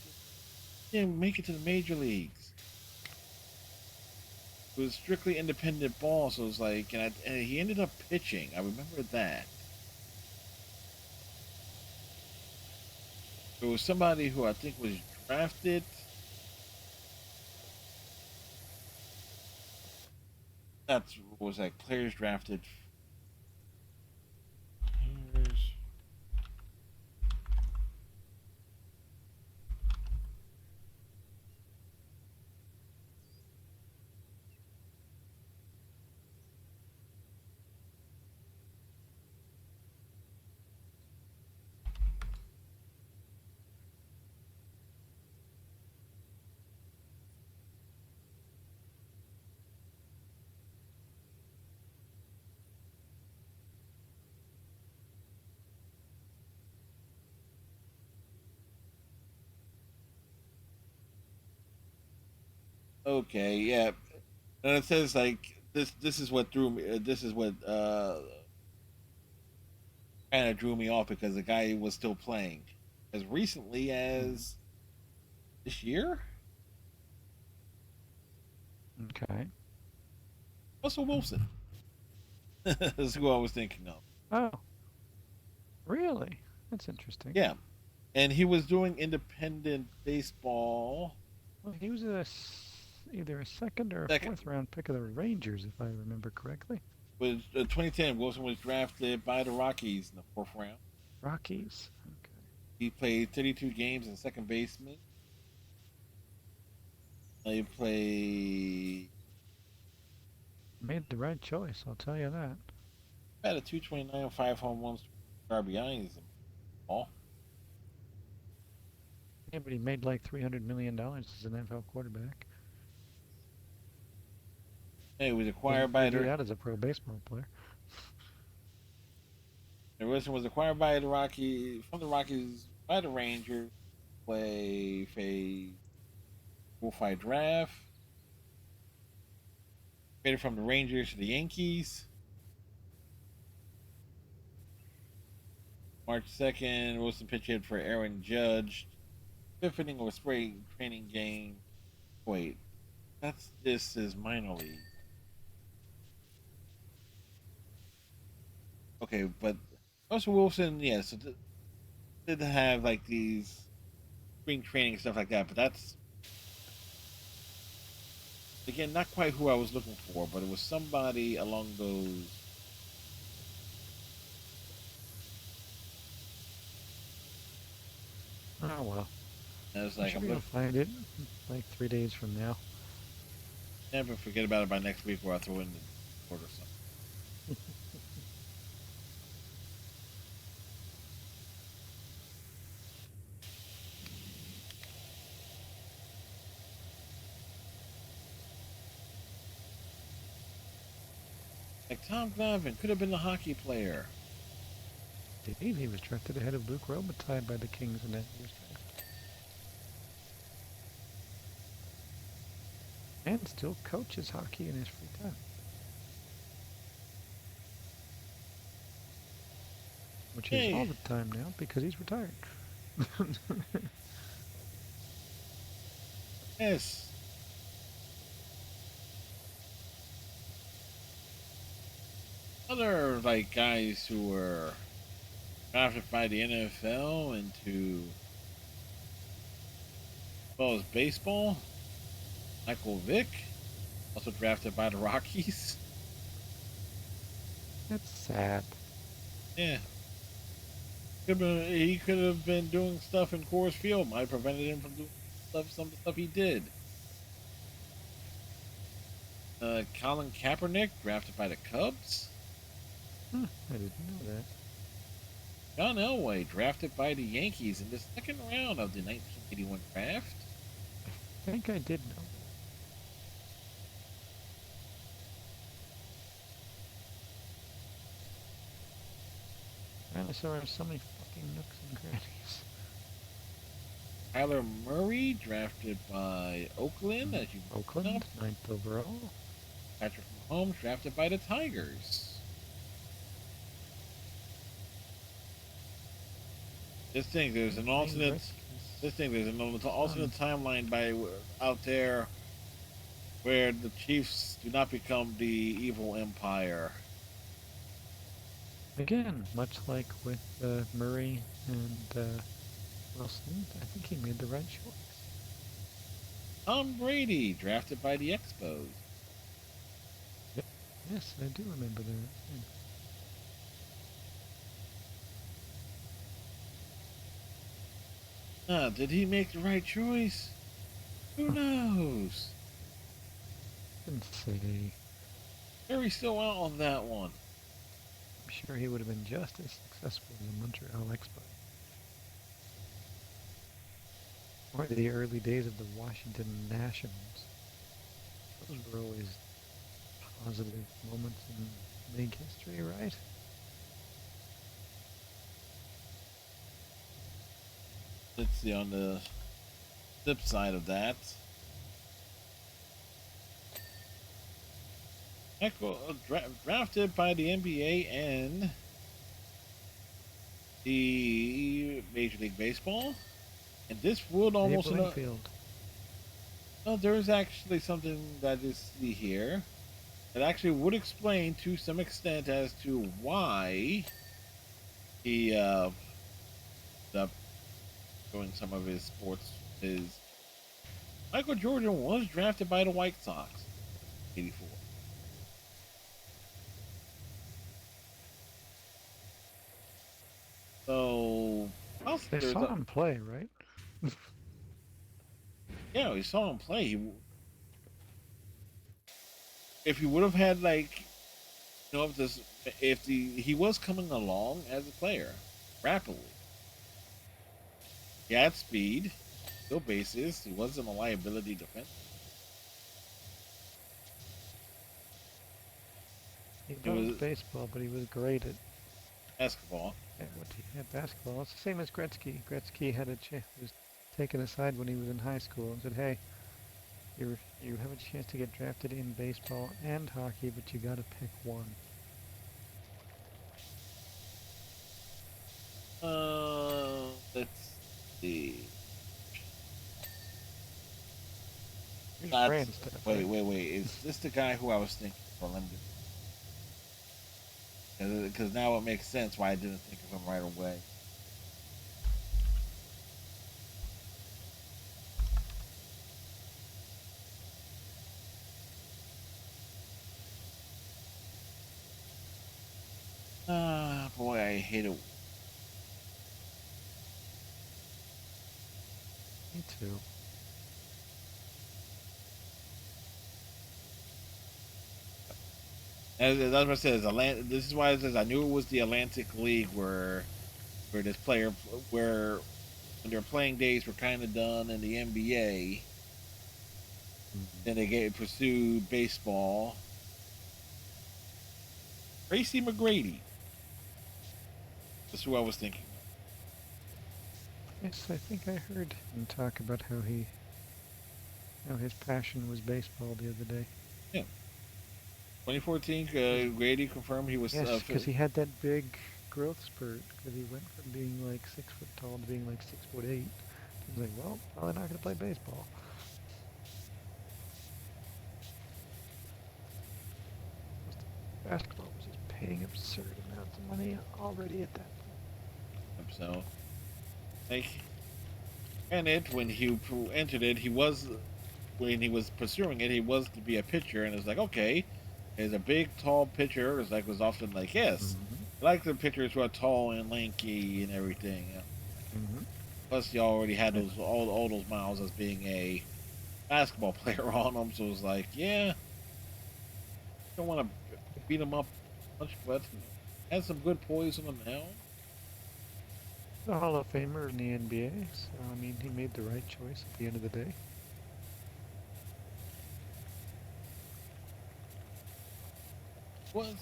didn't make it to the major leagues. It was strictly independent ball, so it was like, and he ended up pitching. I remember that. There was somebody who I think was drafted. That's was like players drafted. Players. Okay, yeah. And it says like this. This is what threw me. This is what kind of drew me off because the guy was still playing as recently as Mm-hmm. this year. Okay. Russell Wilson. That's who I was thinking of. Oh, really? That's interesting. Yeah, and he was doing independent baseball. Well, he was either a second or a Second fourth round pick of the Rangers, if I remember correctly. was 2010. Wilson was drafted by the Rockies in the fourth round. Rockies. Okay. He played 32 games in second baseman. He played Made the right choice, I'll tell you that. had a 229, 5 home runs, RBIs. All. Yeah, but he made like $300 million as an NFL quarterback. He was Doesn't acquired by really do the that as a pro baseball player. Wilson was acquired by the Rockies from the Rockies by the Rangers. Play a bullfight draft. Traded from the Rangers to the Yankees. March 2nd, Wilson pitched hit for Aaron Judge. Fifth inning of a spring training game. Wait, this is minor league. Okay, but Russell Wilson, yeah, so did have like these spring training and stuff like that, but that's again not quite who I was looking for, but it was somebody along those. Oh well. And it's I like should I'm be able looking. to find it like 3 days from now. Never forget about it by next week, where I throw in the board or something. Like Tom Glavine could have been the hockey player. Indeed, he was drafted ahead of Luke Robitaille by the Kings in that year's draft. And still coaches hockey in his free time. Which is all Hey, the time now because he's retired. yes. Other like guys who were drafted by the NFL into as well as baseball. Michael Vick, also drafted by the Rockies. That's sad. Yeah, he could have been doing stuff in Coors Field. Might have prevented him from doing some of the stuff he did. Colin Kaepernick, drafted by the Cubs. I didn't know that. John Elway, drafted by the Yankees in the second round of the 1981 draft. I think I did know that. Dinosaurs, so many fucking nooks and crannies. Kyler Murray, drafted by Oakland, as you know. Oakland, 9th overall. Patrick Mahomes, drafted by the Tigers. This thing, there's an alternate. This thing, there's an alternate timeline by out there where the Chiefs do not become the evil empire. Again, much like with Murray and Wilson, I think he made the right choice. Tom Brady, drafted by the Expos. Yep. Yes, I do remember that. Did he make the right choice? Who knows? Didn't say. Jerry's still out on that one. I'm sure he would have been just as successful in the Montreal Expos. Or the early days of the Washington Nationals. Those were always positive moments in league history, right? Let's see on the flip side of that. Drafted by the NBA and the Major League Baseball. And this would almost... No, there's actually something that is here. It actually would explain to some extent as to why he ended up doing some of his sports. Michael Jordan was drafted by the White Sox, 84. So they saw him play, right? Yeah, we saw him play. If he would have had he was coming along as a player rapidly. He had speed, still bases. He wasn't a liability defense. He was baseball, but he was great at basketball. Basketball. It's the same as Gretzky. Gretzky was taken aside when he was in high school and said, "Hey, you have a chance to get drafted in baseball and hockey, but you got to pick one." Let's see. Wait. Is this the guy who I was thinking for? Because now it makes sense why I didn't think of him right away. Boy, I hate it. Me too. As what it says, this is why it says I knew it was the Atlantic League where this player when their playing days were kind of done in the NBA. Then they pursued baseball. Tracy McGrady. That's who I was thinking. Yes, I think I heard him talk about how he No, his passion was baseball the other day. Yeah. 2014, Grady confirmed he was. Yes, because he had that big growth spurt. Because he went from being like 6 foot tall to being like 6'8". He was like, well, probably not going to play baseball. Basketball was just paying absurd amounts of money already at that point. So, like, and it when he entered it, he was when he was pursuing it, he was to be a pitcher, and it's like, okay, as a big, tall pitcher, it's like was often like, yes, I like the pitchers who are tall and lanky and everything. Plus, he already had those all those miles as being a basketball player on him, so it was like, yeah, don't want to beat him up much, but had some good poise on him now. The Hall of Famer in the NBA, so I mean, he made the right choice at the end of the day. Was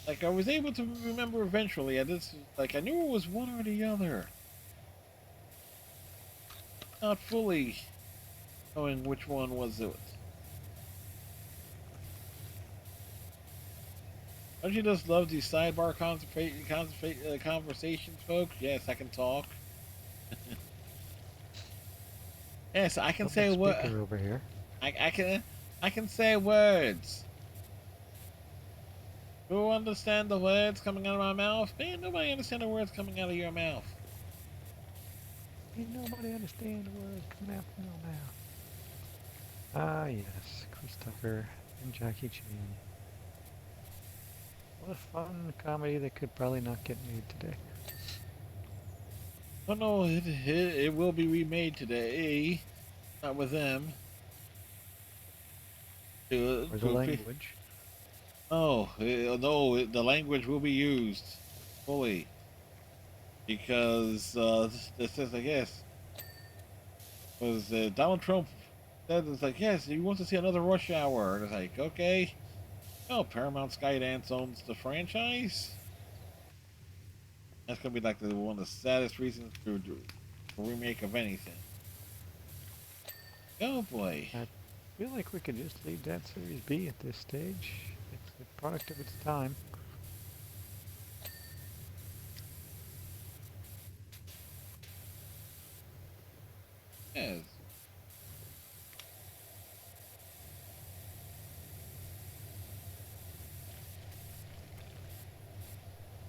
like I was able to remember eventually. I just like I knew it was one or the other. Not fully knowing which one was it. Don't you just love these sidebar conversations, folks? Yes, I can talk. Yes, I can say what over here. I can say words. Who understand the words coming out of my mouth? Man, nobody understand the words coming out of your mouth. Ain't nobody understand the words coming out from your mouth. Ah, yes, Christopher and Jackie Chan. What a fun comedy that could probably not get made today. Oh no, it will be remade today. Not with them. Or the language. Oh, no, the language will be used fully. Because, this is, I guess, was Donald Trump said, it's like, yes, he wants to see another Rush Hour. And it's like, okay. Oh, Paramount Skydance owns the franchise? That's going to be like one of the saddest reasons to do a remake of anything. Oh boy. I feel like we could just leave that Series B at this stage. It's a product of its time. Yes.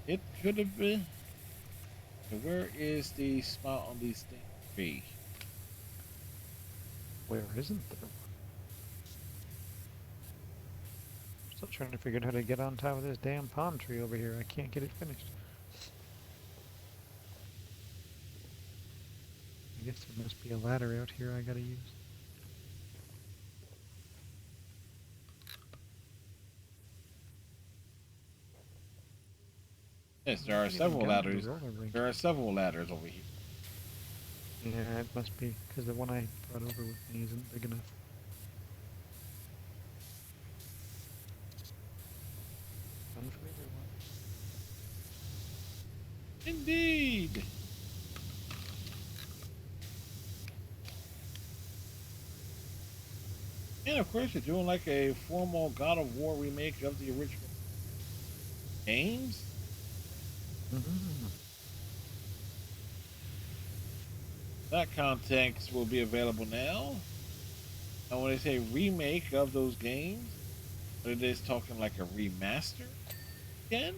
It could have been. Where is the spot on these things? Tree. Where isn't there? Still trying to figure out how to get on top of this damn palm tree over here. I can't get it finished. I guess there must be a ladder out here I gotta use. Yes, there are several ladders. There are several ladders over here. Yeah, it must be, because the one I brought over with me isn't big enough. Fun for everyone. Indeed. And of course, they're doing like a formal God of War remake of the original games. That context will be available now. And when they say remake of those games, it is talking like a remaster again.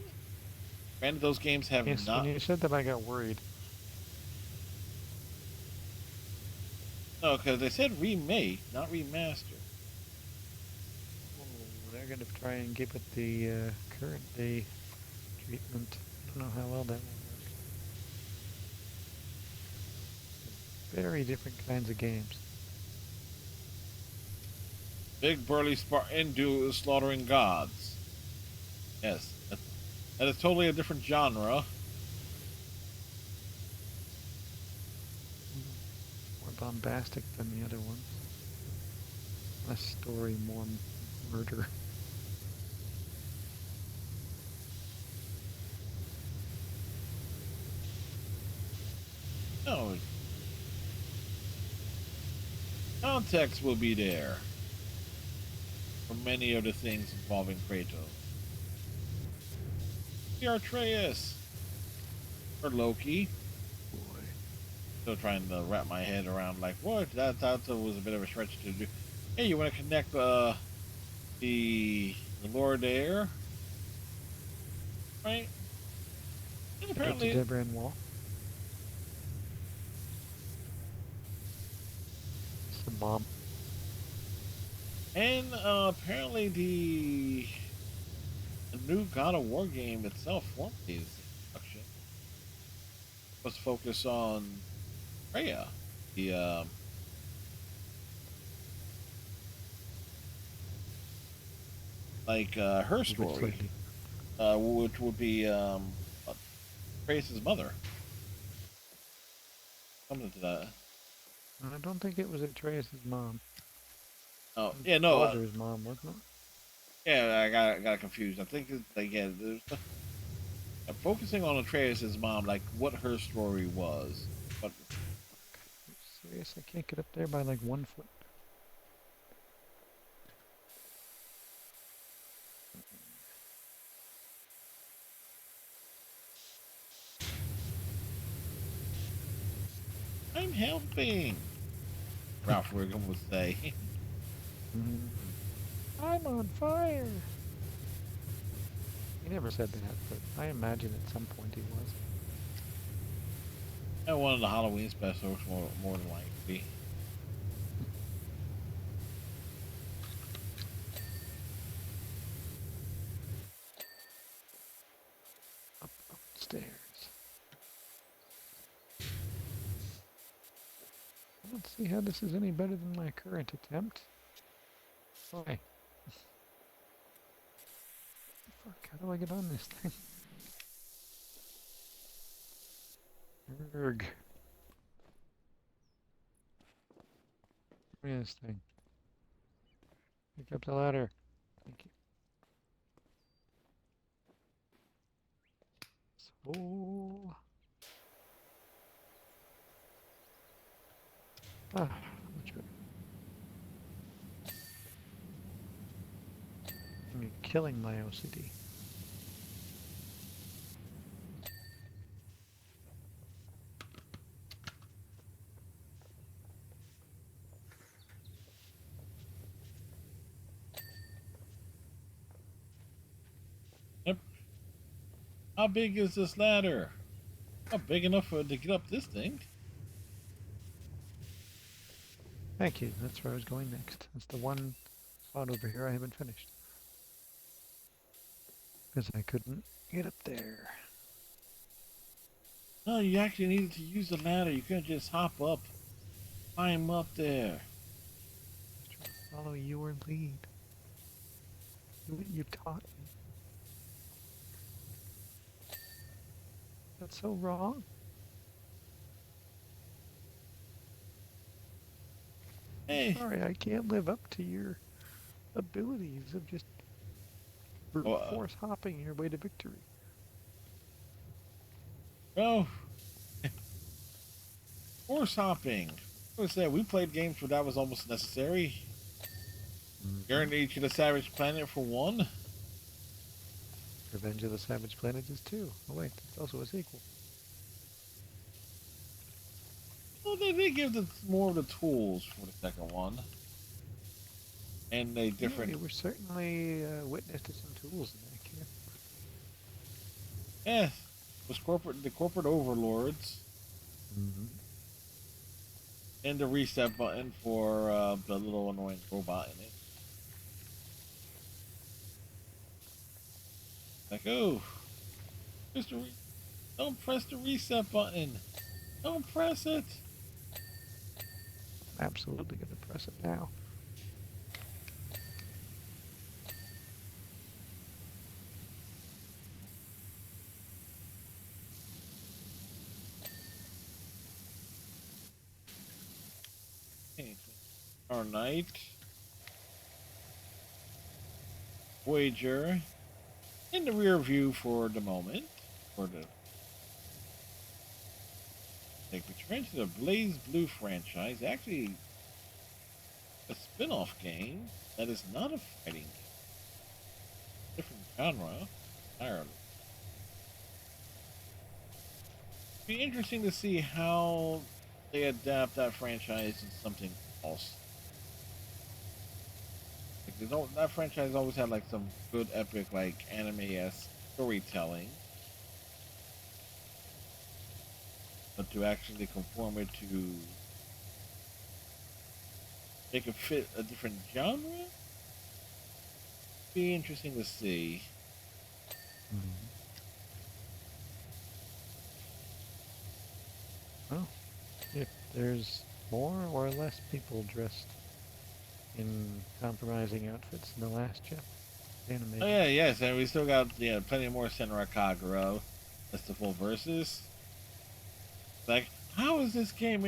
Granted, those games have not. When you said that, I got worried. No, because they said remake, not remaster. Oh, they're going to try and give it the current day treatment. I don't know how well that will work. Very different kinds of games. Big burly Spartan do slaughtering gods. Yes, that is totally a different genre. More bombastic than the other ones. Less story, more murder. No, context will be there for many of the things involving Kratos. The Atreus or Loki. Boy. Still trying to wrap my head around like what that was a bit of a stretch to do. Hey, you want to connect the Lord there, right? And Apparently, apparently, Deborah and Wall. It's the mom. and apparently the new God of War game itself formally is in production. Let's focus on Freya, the her Which story, lady? which would be Freya's mother. Something to that. I don't think it was Atreus' mom. Oh It was yeah, no, Baldur's mom, wasn't it? yeah, I got confused. I think it's, like yeah, there's focusing on Atreus' mom, like what her story was. But Are you serious? I can't get up there by like 1 foot. I'm helping, Ralph Wiggum would say. Mm. I'm on fire. He never said that, but I imagine at some point he was. At one of the Halloween specials, more than likely. Upstairs. I don't see how this is any better than my current attempt. Why? Fuck, how do I get on this thing? Erg. Give me this thing. Pick up the ladder. Thank you. So... Ah, much better. You're killing my OCD. Yep. How big is this ladder? Not big enough for to get up this thing. Thank you. That's where I was going next. That's the one spot over here I haven't finished. Because I couldn't get up there. No, you actually needed to use the ladder. You couldn't just hop up, climb up there. Just trying to follow your lead. Do what you taught me. That's so wrong. Hey, Sorry, I can't live up to your abilities of just brute well, force hopping your way to victory. well, horse hopping. I would say we played games where that was almost necessary. Guaranteed to the Savage Planet for one. Revenge of the Savage Planet is 2. Oh wait, that's also a sequel. Well, they did give the more of the tools for the second one, and a Yeah, different. you were certainly witness to some tools in that game. Yeah, was the corporate overlords, and the reset button for the little annoying robot in it. Like, oh, don't press the reset button. Don't press it. I'm absolutely going to press it now. Okay, our knight, Voyager, in the rear view for the moment. For the take return to the Blaze Blue franchise. Actually, a spin-off game that is not a fighting game. Different genre entirely. Be interesting to see how they adapt that franchise to something else. Like, that franchise always had like some good epic like anime-esque storytelling, but to actually conform it to make it fit a different genre, be interesting to see. Mhm. Well, if there's more or less people dressed in compromising outfits in the last chapter, Oh animated. yeah, yes, and we still got plenty more Senra Kagura. That's the full verses. Like, how is this game?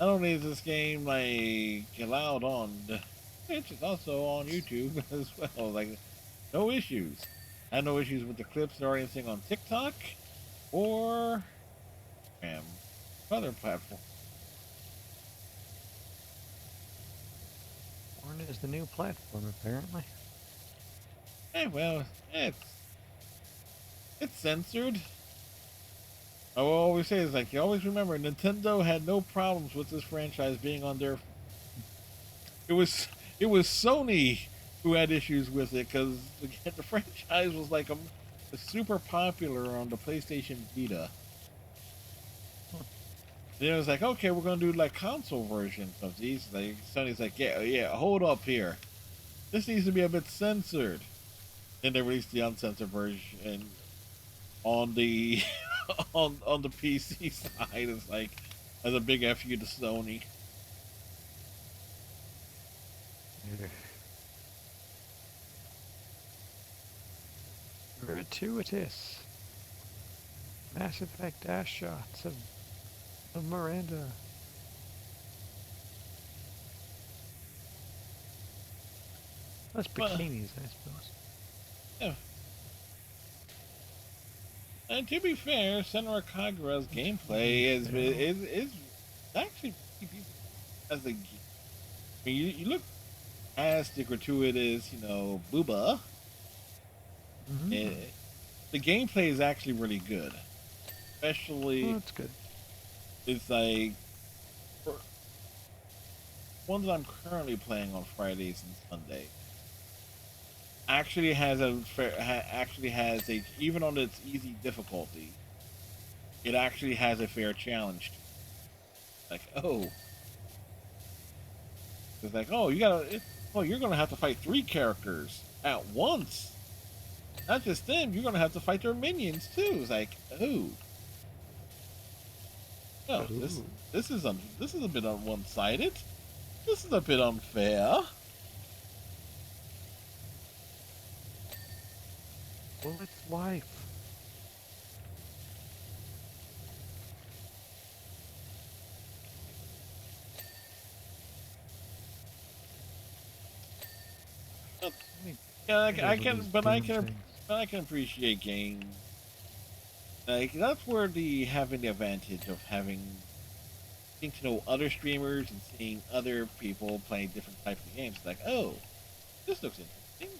Not only is this game like allowed on Twitch, it's also on YouTube as well. Like, no issues. I had no issues with the clips or anything on TikTok or other platforms. Porn is the new platform, apparently. Hey, well, it's censored. I will always say is like you always remember Nintendo had no problems with this franchise being on their. It was it was Sony who had issues with it because the franchise was like super popular on the PlayStation Vita. Then it was like, okay, we're gonna do like console versions of these. Like Sony's like, yeah, hold up here. This needs to be a bit censored. Then they released the uncensored version on the on the PC side. It's like as a big fu to Sony. Yeah. Gratuitous. Mass Effect dash shots of Miranda. That's But bikinis, I suppose. yeah. And to be fair, Senra Kagura's gameplay is actually pretty decent as a. I mean, you look past the gratuitous, booba. Mm-hmm. It, the gameplay is actually really good. Well, Especially, that's good. it's like for one that I'm currently playing on Fridays and Sundays. Actually has a even on its easy difficulty, it actually has a fair challenge to it. Like, oh, it's like, you're gonna have to fight three characters at once. Not just them, you're gonna have to fight their minions too. It's like, oh, no, Ooh. this is a bit on one sided. This is a bit unfair. Well, it's life. But, I mean, yeah, Nintendo's always doing things. but I can appreciate games. Like that's where the having the advantage of getting to know other streamers and seeing other people playing different types of games. Like, oh, this looks interesting.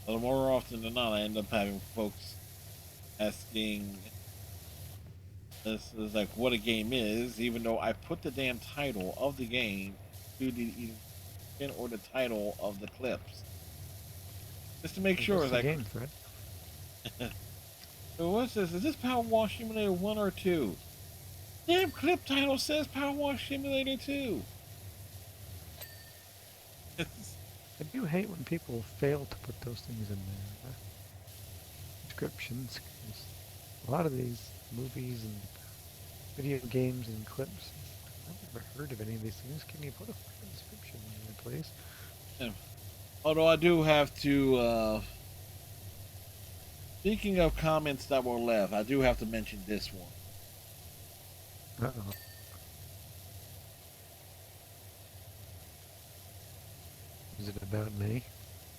Well, more often than not, I end up having folks asking this is like what a game is, even though I put the damn title of the game to the or the title of the clips, just to make Well, sure. what's It's the like, game, Fred? so what's this? Is this PowerWash Simulator 1 or 2? Damn clip title says PowerWash Simulator 2. I do hate when people fail to put those things in their descriptions. 'Cause a lot of these movies and video games and clips, I've never heard of any of these things. Can you put a fucking description in there, please? Yeah. Although I do have to, speaking of comments that were left, I do have to mention this one. Uh-oh. Is it about me?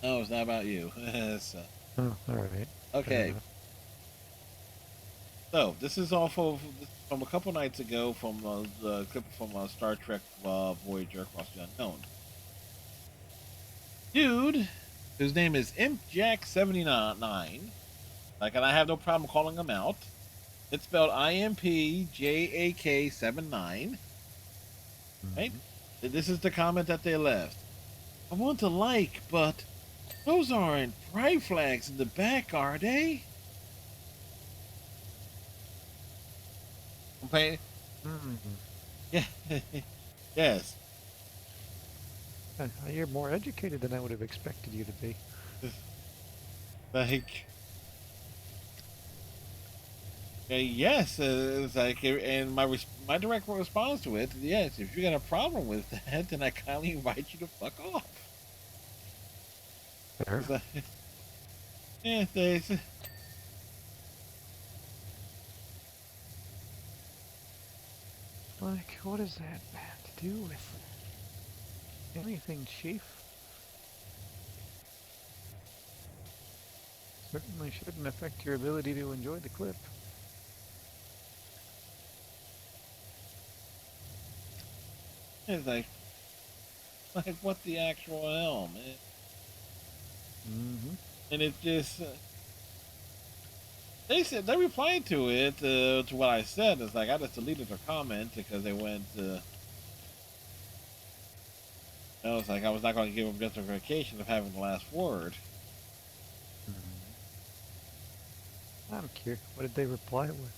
No, it's not about you. So, Oh, all right. Fair okay. enough. So this is off of from a couple nights ago from the clip from Star Trek Voyager Across the Unknown. Dude, whose name is ImpJack79. Like, and I have no problem calling him out. It's spelled IMPJAK79. Right? Mm-hmm. This is the comment that they left. I want to like, but those aren't pride flags in the back, are they? Okay. Mm-hmm. Yeah. Yes. You're more educated than I would have expected you to be. Like, yes. It's like, and my direct response to it, yes. If you got a problem with that, then I kindly invite you to fuck off. Fair. It's like, yeah, there's. Like, what does that have to do with anything, Chief? Certainly shouldn't affect your ability to enjoy the clip. It's like what the actual hell, man? Mm-hmm. And it just they replied to it to what I said. It's like I just deleted their comment because they went. It's like I was not going to give them justification of having the last word. Mm-hmm. I'm curious. What did they reply with?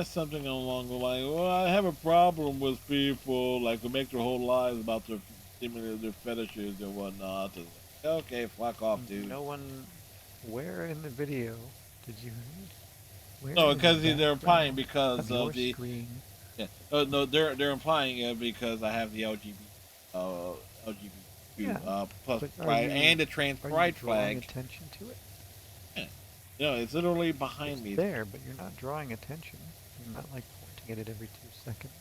Something along the line. Well, I have a problem with people like who make their whole lives about their fetishes and whatnot. It's like, okay, fuck off, dude. No one. Where in the video did you? Where No, in the because they're implying background because of your of the screen? yeah. No, they're implying it because I have the LGBTQ Yeah, plus but pride and the trans are you pride drawing flag. attention to it? Yeah. You know, it's literally It's behind me. there, but you're not drawing attention. You're not like pointing at it every 2 seconds.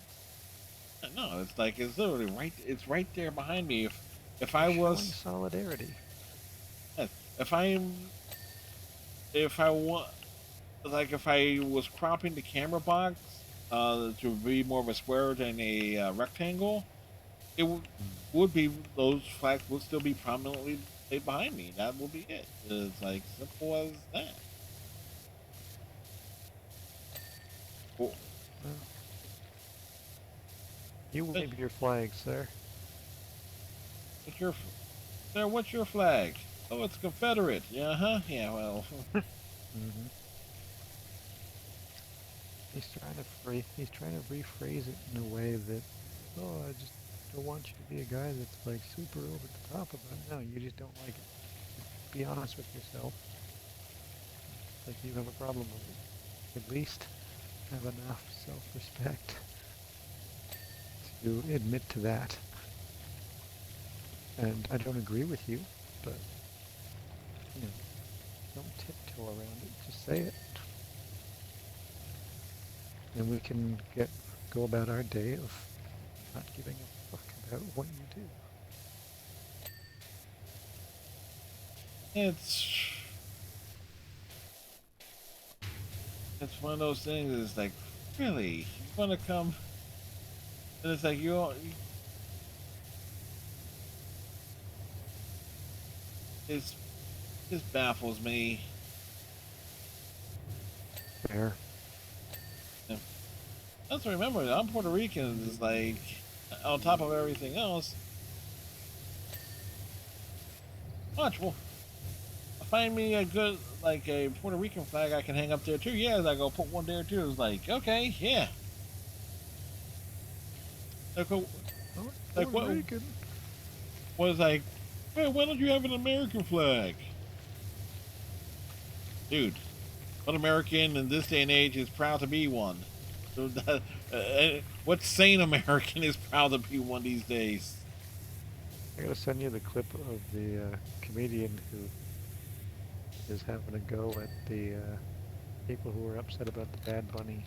No, it's like it's literally right. It's right there behind me. If You're I showing was, solidarity. if I'm, if I want, like if I was cropping the camera box to be more of a square than a rectangle, it would be those flags would still be prominently laid behind me. That would be it. It's like simple as that. Well, Well, you wave your flag, sir. what's your sir? What's your flag? Oh, it's Confederate. Yeah, huh? Yeah, well. Mm-hmm. He's trying to rephrase it in a way that, oh, I just don't want you to be a guy that's like super over the top about it. No, you just don't like it. Be honest with yourself. Like you have a problem with it. At least have enough self-respect to admit to that. And I don't agree with you, but you know, don't tiptoe around it. Just say it. And we can go about our day of not giving a fuck about what you do. It's one of those things. It's like, really, you want to come? And it's like it's just baffles me. Fair. And let's remember, I'm Puerto Rican. It's like, on top of everything else, watch. Well, find me a good like a Puerto Rican flag I can hang up there too. Yeah, I go put one there too. It's like, okay, yeah. Like, what? Rican. Was like, hey, why don't you have an American flag, dude? What American in this day and age is proud to be one? What sane American is proud to be one these days? I gotta send you the clip of the comedian who is having a go at the people who are upset about the Bad Bunny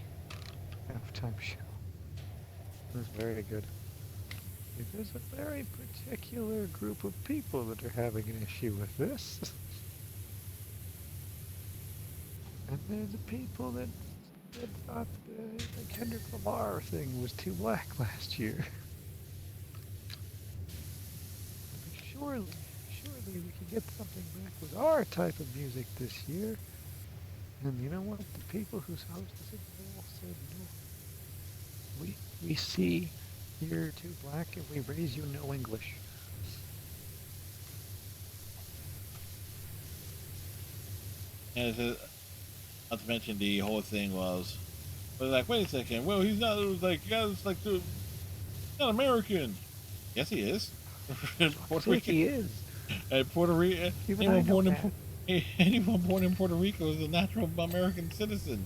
halftime show. It's very good. There's a very particular group of people that are having an issue with this. And there's the people that thought the Kendrick Lamar thing was too black last year. But surely we could get something back with our type of music this year. And you know what? The people who hosted the Super Bowl said no. We see you're too black and we raise you no English. And not to mention the whole thing was like, wait a second, well, he's not. It was like, guys, like, dude, he's not American. Yes, he is. Puerto Rican. He is. Puerto Rico. Even I know that. Anyone born in Puerto Rico is a natural American citizen.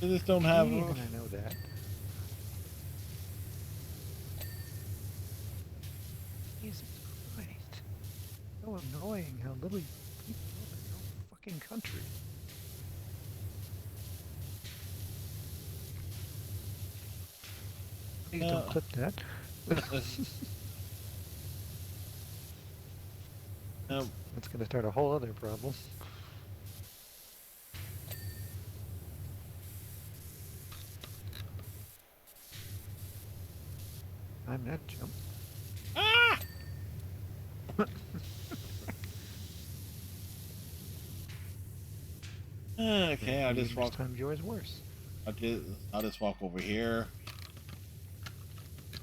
They just don't have. Even I know that. Jesus Christ! So annoying how little people know their own fucking country. Please don't clip that. That's gonna start a whole other problem. I'm that jump. Ah! Okay, I'll just walk. Next time yours worse. I'll just walk over here.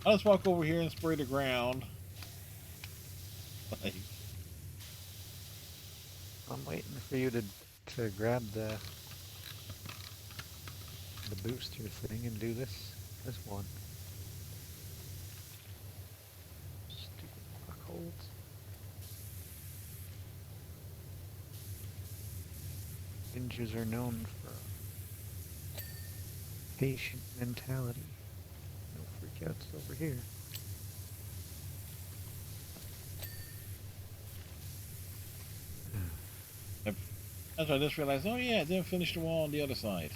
I'll just walk over here and spray the ground. Like, I'm waiting for you to grab the booster thing and do this one. Stupid fuckholes. Ninjas are known for patient mentality. No freakouts over here. that's why I just realized, oh yeah, I didn't finish the wall on the other side.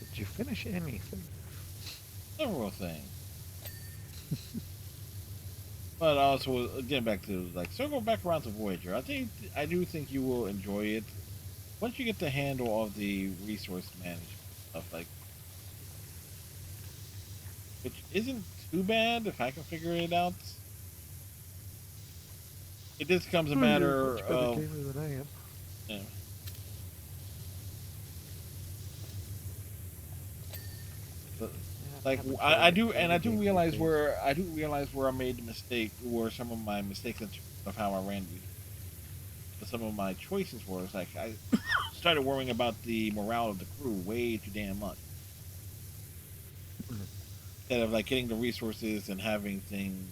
Did you finish anything? Several things. But also, getting back to, like, circle back around to Voyager, I do think you will enjoy it once you get the handle of the resource management stuff, like, which isn't too bad if I can figure it out. It just becomes a matter much better of. gamer than I am. Yeah. But, like, I do realize where I made the mistake, where some of my mistakes of how I ran. Some of my choices were, it's like I started worrying about the morale of the crew way too damn much. Instead of, like, getting the resources and having things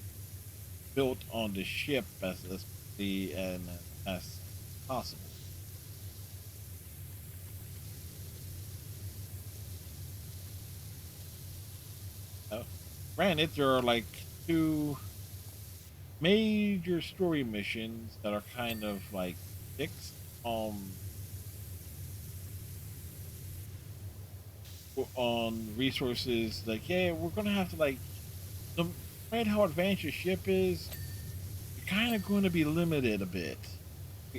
built on the ship as possible. Granted, there are, like, two major story missions that are kind of like fixed on resources. Like, yeah, we're gonna have to, like, no matter how advanced your ship is, you're kind of going to be limited a bit.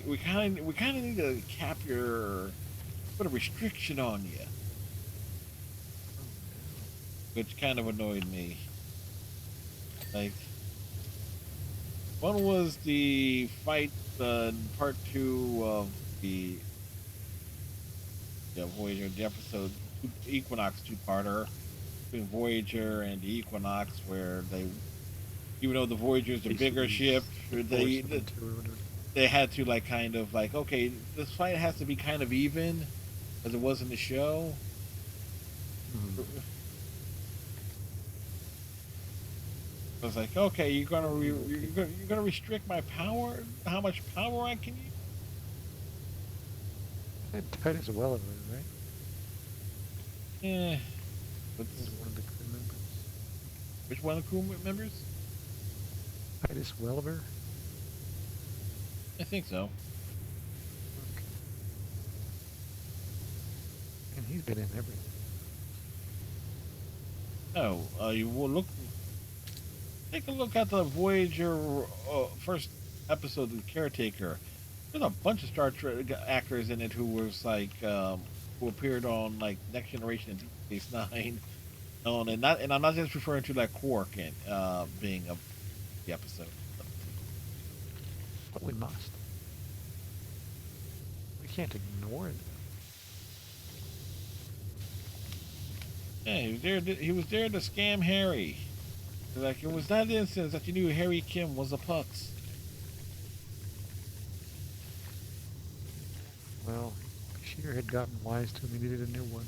We kind of need to put a restriction on you, which kind of annoyed me. Like, one was the fight in part 2 of the Voyager, the episode Equinox two-parter between Voyager and the Equinox, where even though the Voyager is the bigger ship, they had to, like, kind of like, okay, this fight has to be kind of even, as it was in the show. Mm-hmm. I was like, okay, you're gonna restrict my power, how much power I can use. And Titus Welliver, right? Yeah. He's one of the crew members. Which one of the crew members? Titus Welliver. I think so. Okay. And he's been in everything. Oh, you will look. take a look at the Voyager first episode, The Caretaker. There's a bunch of Star Trek actors in it who was like who appeared on like Next Generation and Deep Space Nine. And I'm not just referring to like Quark and being a the episode. But we must. We can't ignore it. Yeah, he was there to scam Harry. Like it was that instance that you knew Harry Kim was a putz. Well, Shear had gotten wise to him. He needed a new one.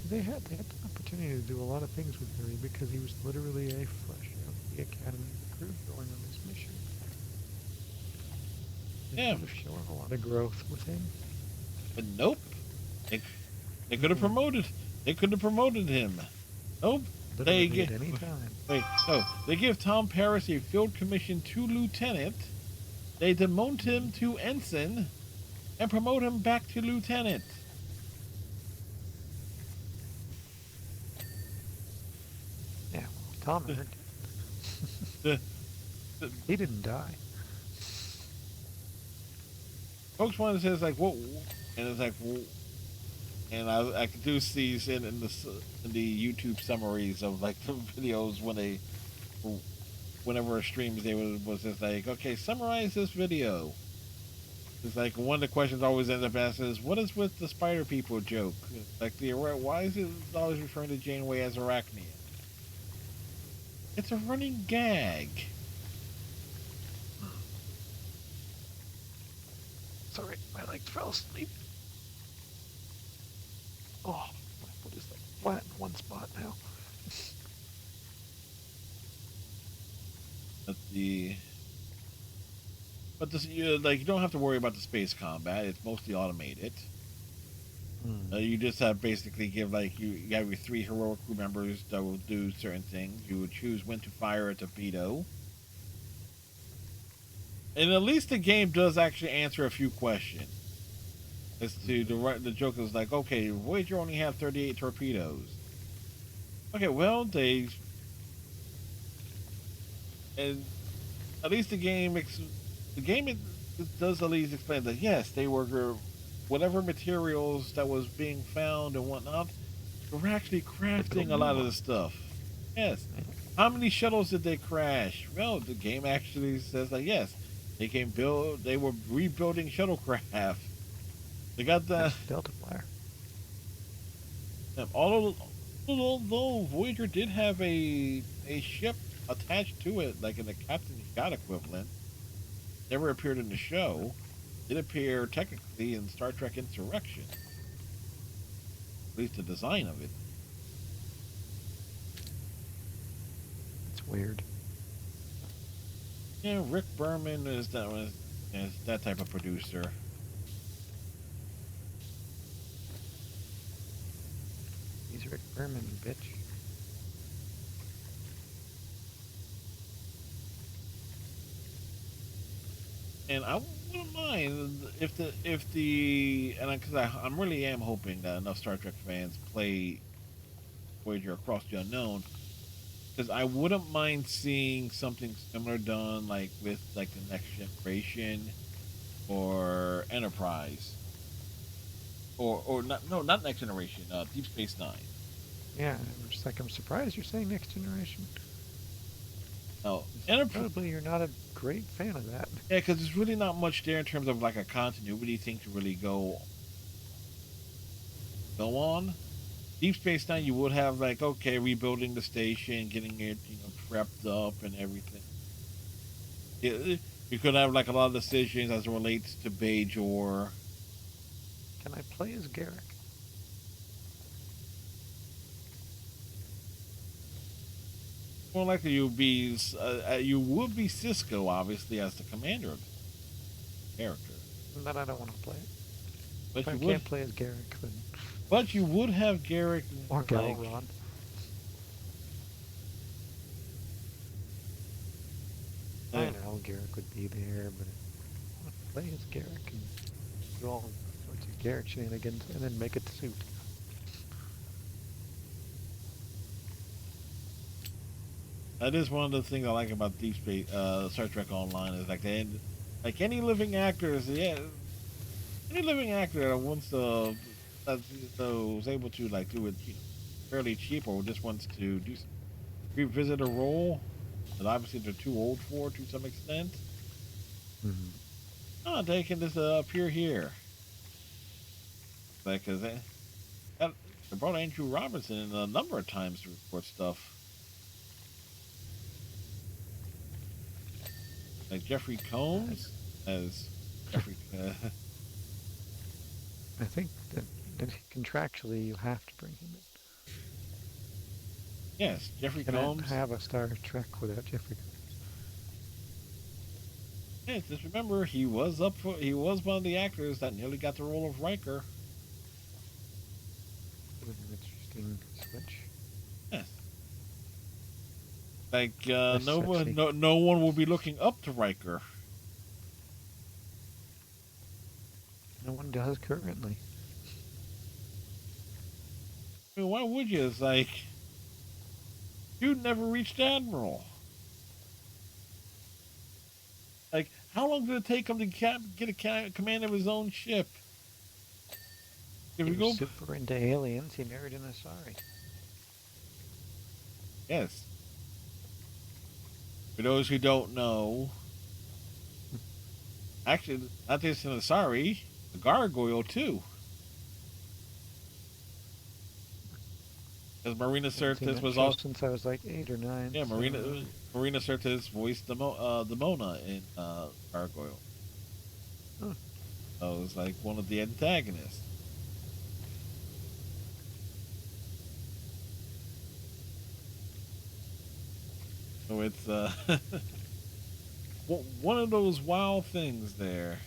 They had the opportunity to do a lot of things with Harry because he was literally a fresh out of the academy recruit going on this mission. They could have shown a lot of growth with him. But nope. They could have promoted. They could have promoted him. Nope. Literally at any time. Wait, no. They give Tom Paris a field commission to lieutenant. They demote him to ensign, and promote him back to lieutenant. Yeah, well, Tom earned it. He didn't die. Folks want to say it's like what, and it's like, and I do see in the YouTube summaries of like the videos when they, whenever it streams, they was just like, okay, summarize this video. It's like one of the questions always ends up asking is, what is with the spider people joke? Like why is it always referring to Janeway as Arachnia? It's a running gag. Sorry, my leg fell asleep. Oh, my foot is like flat in one spot now. But this, you don't have to worry about the space combat. It's mostly automated. You just have basically give you have your 3 heroic crew members that will do certain things. You would choose when to fire a torpedo. And at least the game does actually answer a few questions. As to the joke is like, okay, Voyager only have 38 torpedoes. Okay, well and at least the game does at least explain that yes, they were whatever materials that was being found and whatnot. They were actually crafting a lot of the stuff. Yes. How many shuttles did they crash? Well, the game actually says that yes, they were rebuilding shuttlecraft. They got the Delta Flyer. Although Voyager did have a ship attached to it, like in the Captain's Yacht equivalent, never appeared in the show. Did appear technically in Star Trek Insurrection. At least the design of it. It's weird. Yeah, Rick Berman is that type of producer. He's Rick Berman, bitch. And I wouldn't mind if because I really am hoping that enough Star Trek fans play Voyager Across the Unknown, because I wouldn't mind seeing something similar done like with like the Next Generation or Enterprise, or not Next Generation, Deep Space Nine. Yeah, I'm surprised you're saying Next Generation. No, probably you're not a great fan of that. Yeah, because there's really not much there in terms of like a continuity thing to really go on. Deep Space Nine, you would have like, okay, rebuilding the station, getting it prepped up and everything. You could have like a lot of decisions as it relates to Bajor. Can I play as Garrick? More likely you would be Cisco, obviously, as the commander of the character. But I don't want to play it. But if I can't play as Garrick, then... But you would have Garrick... Or Galron. I know Garrick would be there, but I want to play as Garrick and do all sorts of Garrick shenanigans and then make it suit. That is one of the things I like about Deep Space, Star Trek Online is like like any living actors, yeah, any living actor that wants to, that was able to like do it, fairly cheap, or just wants to revisit a role that obviously they're too old for to some extent. Mm-hmm. Oh, they can just appear here, like because they brought Andrew Robinson in a number of times to record stuff, like Jeffrey Combs as Jeffrey. I think that contractually you have to bring him in. Yes, Jeffrey You cannot Combs. have a Star Trek without Jeffrey Combs. Hey, just remember he was one of the actors that nearly got the role of Riker. It was an interesting switch. Yes. Like Less sexy. no one will be looking up to Riker. No one does currently. I mean, why would you? It's like you never reached Admiral. Like, how long did it take him to get a command of his own ship? If He we was go, super into aliens. He married an Asari. yes. For those who don't know, actually, not just an Asari, a gargoyle too. Because Marina I haven't seen Sirtis that was show also, since I was like 8 or 9. yeah, so, Marina Sirtis voiced the Mona in Gargoyle. Huh. So it was like one of the antagonists. So it's one of those wild things there.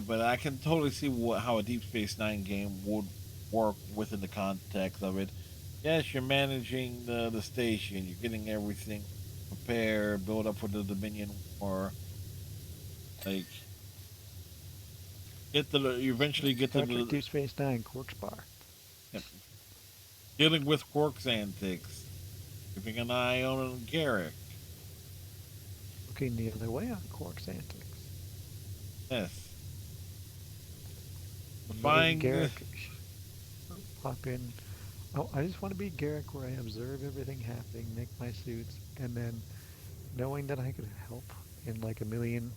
But I can totally see how a Deep Space Nine game would work within the context of it. Yes, you're managing the station, you're getting everything prepared, build up for the Dominion War. Like, you eventually get to Star Trek the Deep Space Nine, Quark's Bar. yep, dealing with Quark's antics, keeping an eye on Garrick. Looking the other way on Quark's antics. Yes, Letting defying. Garrick pop in. Oh, I just want to be Garrick where I observe everything happening, make my suits, and then knowing that I could help in like a million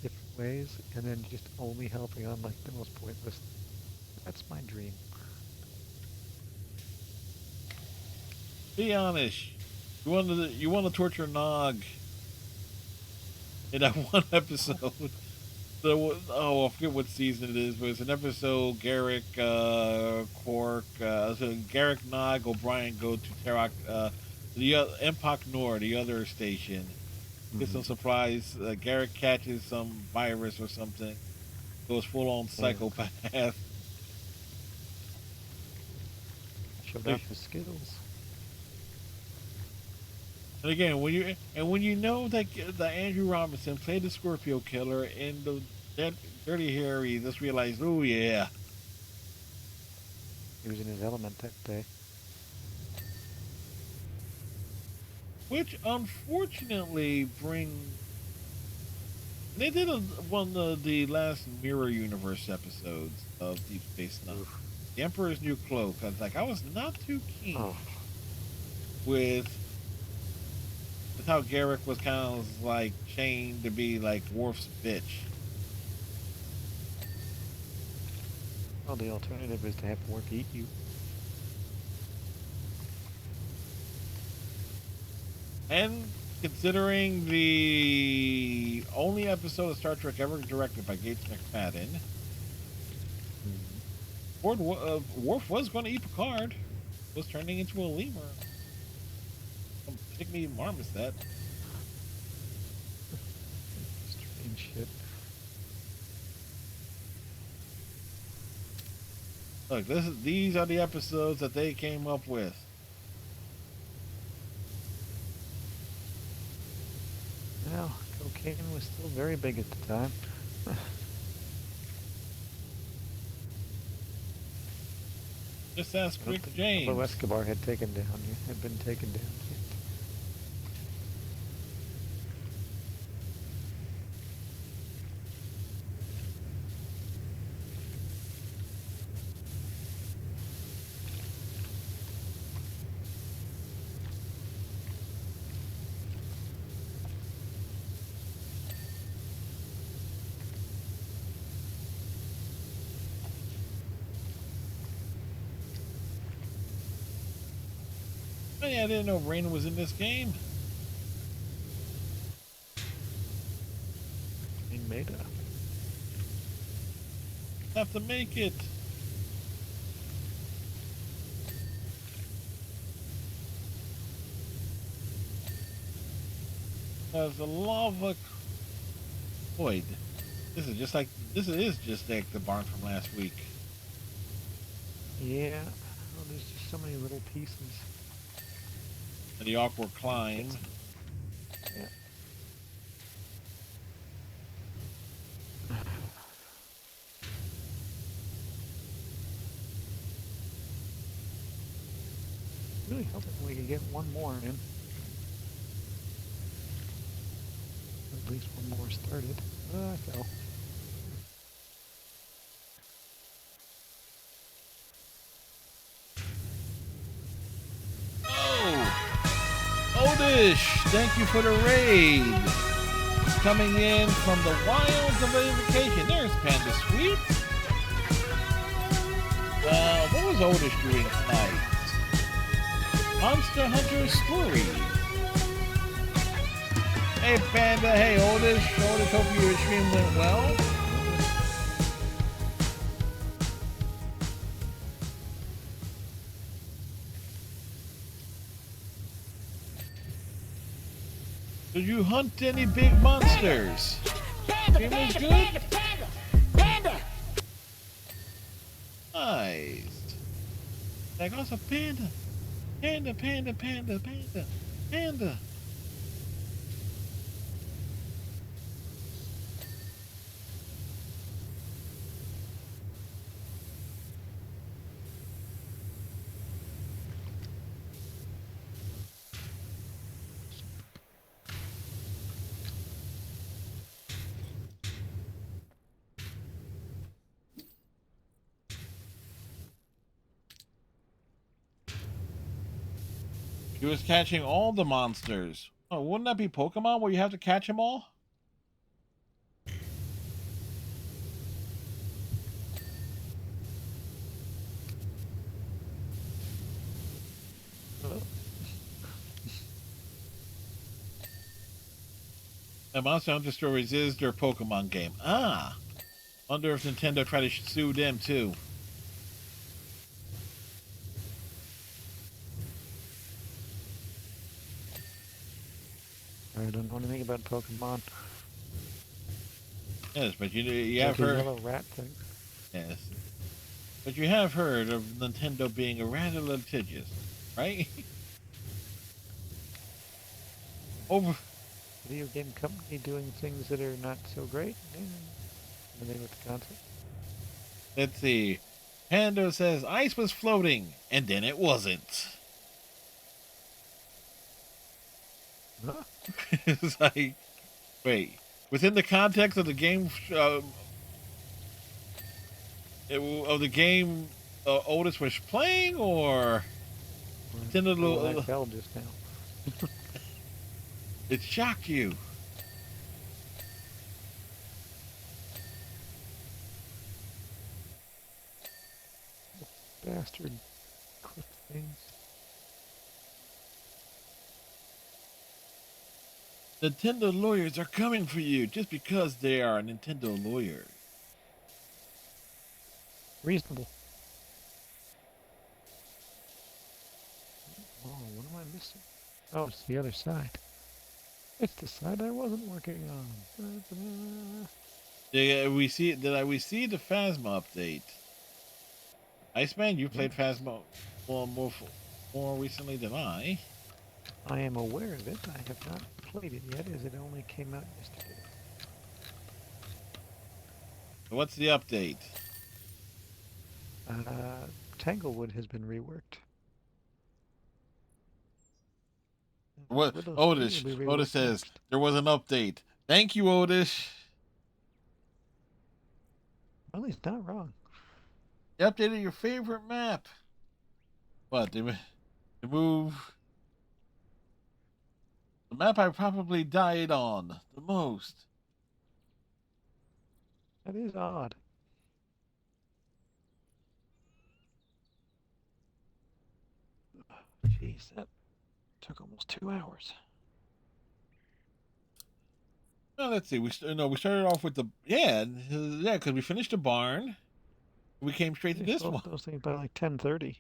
different ways, and then just only helping on like the most pointless. That's my dream. Be honest. You want to torture Nog in that one episode. I forget what season it is, but it's an episode. Garrick, Quark, so Garrick, Nog, O'Brien go to Terok, the Empok Nor, the other station. Get some surprise. Garrick catches some virus or something. Goes full on psychopath. Showed off his skills. And again, when you know that Andrew Robinson played the Scorpio Killer in the Dirty Harry, you just realize, oh yeah, He was in his element that day. which unfortunately they did one of the last Mirror Universe episodes of Deep Space Nine, The Emperor's New Cloak. I was not too keen with how Garrick was kind of like chained to be like Worf's bitch. Well, the alternative is to have Worf eat you. And considering the only episode of Star Trek ever directed by Gates McFadden, Worf was going to eat Picard. Was turning into a lemur. Some pygmy marmoset. Strange shit. Look, these are the episodes that they came up with. Well, cocaine was still very big at the time. Just ask Rick Pablo James. Escobar had been taken down. Oh, yeah, I didn't know rain was in this game. In Meta. Have to make it. There's a lava void. This is just like the barn from last week. Yeah. Oh, there's just so many little pieces. And the awkward climb. Yeah. Really hoping we could get one more in. At least one more started. I fell. Oh! Odish! Thank you for the raid! Coming in from the wilds of Invocation. There's Panda Sweet. What was Odish doing tonight? Monster Hunter Story. Hey Panda, hey Odish. Odish, hope your stream went well. Did you hunt any big monsters? Panda, Stream was panda, good? panda, panda, panda. Nice. Like also panda. Panda, panda, panda, panda, panda. He was catching all the monsters. Oh, wouldn't that be Pokemon where you have to catch them all? And Monster Hunter Stories is their Pokemon game. Ah! Wonder if Nintendo tried to sue them too. I don't know anything about Pokemon. Yes, but you Like have a heard. yellow rat thing. Yes, but you have heard of Nintendo being rather litigious, right? Over. Video game company doing things that are not so great. Familiar with the concept? Let's see. Pando says ice was floating, and then it wasn't. Huh? It's like, wait. Within the context of the game, Otis was playing, or Well, I fell just now. it shocked you. Bastard clip things. Nintendo lawyers are coming for you just because they are Nintendo lawyers. Reasonable. Oh, what am I missing? Oh, it's the other side. It's the side I wasn't working on. Did we see the Phasma update? Iceman, you played Phasma more recently than I. I am aware of it. I have not played it yet, as it only came out yesterday. What's the update? Tanglewood has been reworked. What Willow Otis? Street will be Otis reworked says next. there was an update. Thank you, Otis. Well, he's not wrong. You updated your favorite map. What? They move the map I probably died on the most. That is odd. Jeez, that took almost 2 hours. Well, let's see. We started off with the because we finished the barn. We came straight to We this sold one. those things by like 10:30,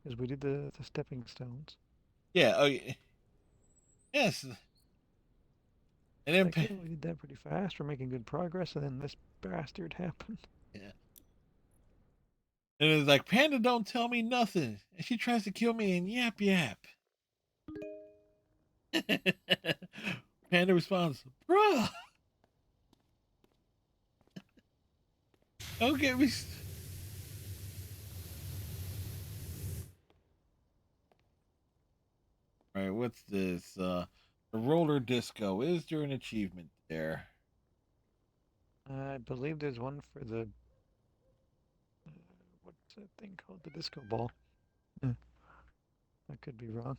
because we did the stepping stones. Yeah. Oh, yes. And then Like, yeah, we did that pretty fast. We're making good progress, and then this bastard happened. yeah. And it's like Panda don't tell me nothing, and she tries to kill me in yap yap. Panda responds, "Bruh, don't get me." All right, what's this? The roller disco. Is there an achievement there? I believe there's one for the what's that thing called? The disco ball. I could be wrong.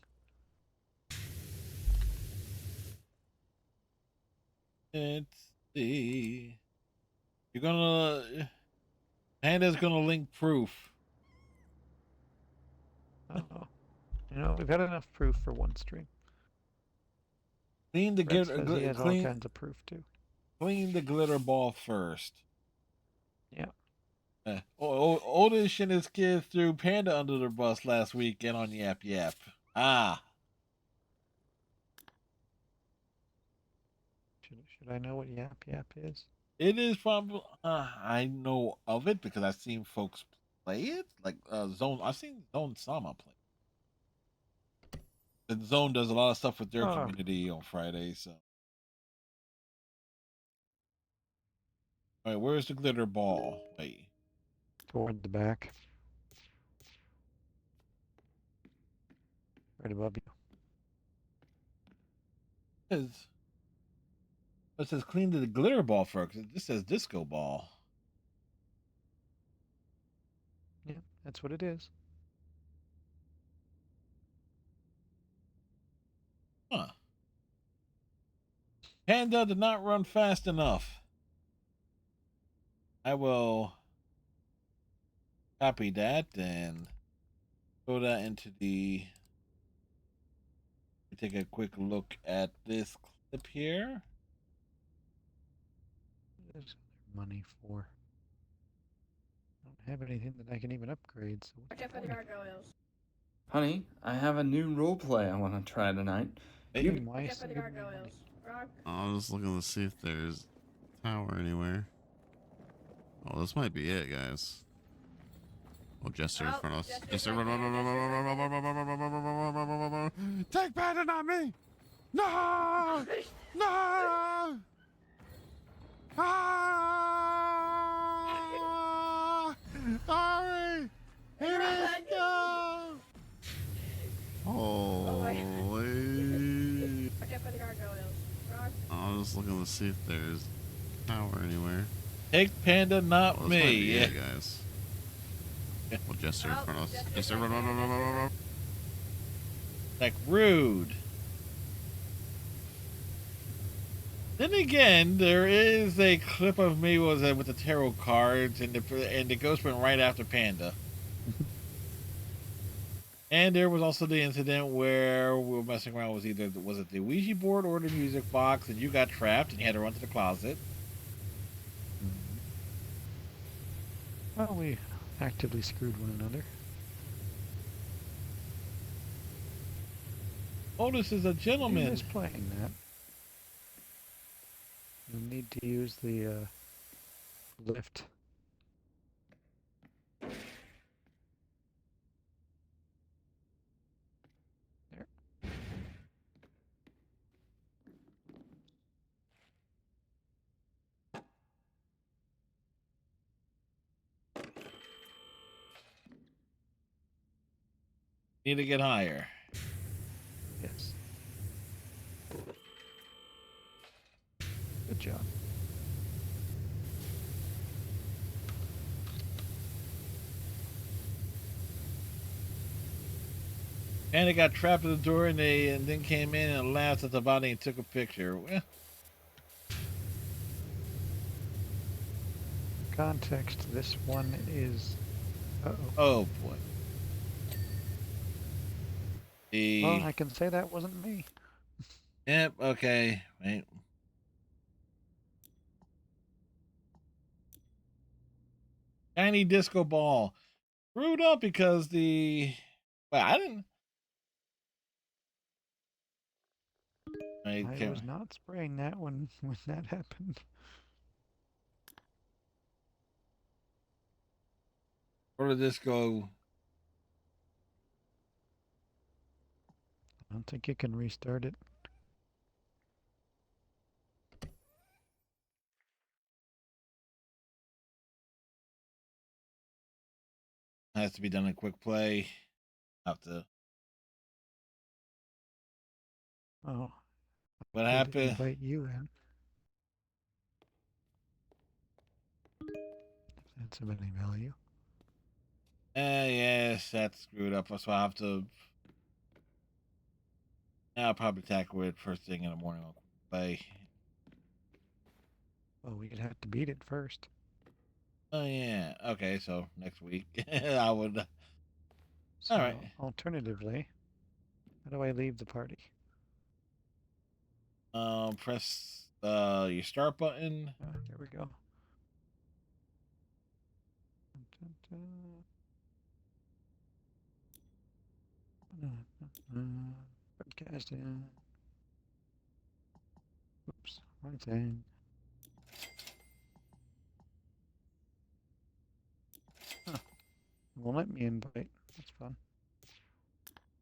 Let's see. You're gonna Panda's gonna link proof. Oh, we've had enough proof for one stream. Clean the Brett says he has all clean kinds of proof too. clean the glitter ball first. Yeah. Otis and his kids threw Panda under the bus last weekend on Yap Yap. Ah, Should I know what Yap Yap is? it is probably. I know of it because I've seen folks play it. Like Zone, I've seen Zone Sama play. And Zone does a lot of stuff with their Oh, community on Fridays. So, all right, where's the glitter ball? Wait, toward the back, right above you. it says clean the glitter ball first. This says disco ball. Yeah, that's what it is. Huh? Panda did not run fast enough. I will copy that and throw that into the. Take a quick look at this clip here. What is money for? I don't have anything that I can even upgrade. So what's the point? Honey, I have a new roleplay I want to try tonight. Hey. Why is it giving me money? I'm just looking to see if there's a tower anywhere. Oh, this might be it, guys. Oh, Jester in front of us. Jester, run, run, run, run, run, run, run, run, run, run, run, run, run, run, run, run, run, run. Take Panda, not me! No! No! Ah! Sorry! He missed go! Holy! I'm just looking to see if there's a tower anywhere. Take Panda, not Oh, this me. might be Yeah. it, guys. Well, Jester in front of us. Jester, run, run, run, run, run, run. Like rude. Then again, there is a clip of me with the tarot cards, and the ghost went right after Panda. And there was also the incident where we were messing around with was it the Ouija board or the music box, and you got trapped and you had to run to the closet. Well, we actively screwed one another. Otis is a You gentleman. miss playing that. You'll need to use the lift. There. Need to get higher. Yes. Good job. And they got trapped at the door, and then came in and laughed at the body and took a picture. Well, Context, this one is... Uh-oh. oh boy. Well, I can say that wasn't me. Yep. Okay. Wait. Tiny disco ball screwed up because well, I didn't. I was not spraying that when that happened. Where did this go? I don't think you can restart it. Has to be done in quick play. Have to. Oh, What I did happened? invite you in. If that's of any value. Yes, that's screwed up. So I have to. I'll probably tackle it first thing in the morning on quick play. Well, we'd have to beat it first. Oh yeah. Okay, so next week I would. So, All right. alternatively, how do I leave the party? Press your start button. There we go. Dun, dun, dun. Broadcasting. Oops, wrong thing. Huh. It won't let me invite. That's fun.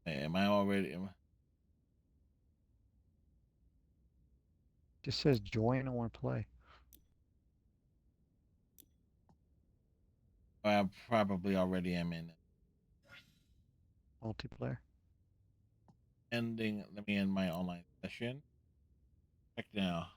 Hey, am I already? Just says join or play. I probably already am in Multiplayer. ending. Let me end my online session. Check now.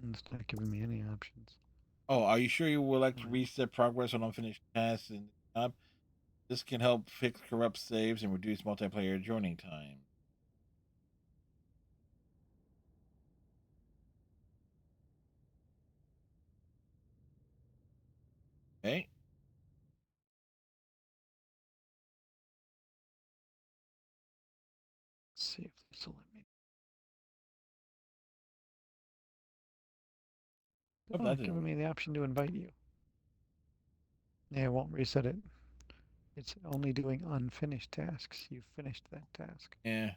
And it's not giving me any options. Oh, are you sure you would like to Right. reset progress on unfinished tasks in the tab? This can help fix corrupt saves and reduce multiplayer joining time. Okay. Let's see if this will let me. Oh, Oh, that it's didn't giving work. me the option to invite you. Yeah, it won't reset it. It's only doing unfinished tasks. You finished that task. Yeah.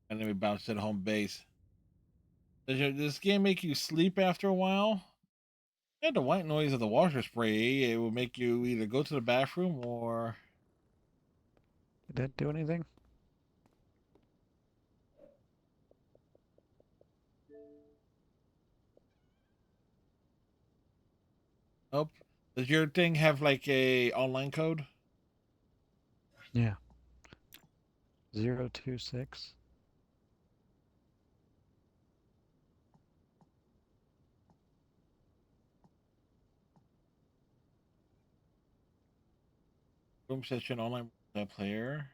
And then we bounce to the home base. Does this game make you sleep after a while? Yeah, the white noise of the washer spray, it will make you either go to the bathroom or... Did that do anything? Nope. Does your thing have like a online code? Yeah. 026. Room session online player.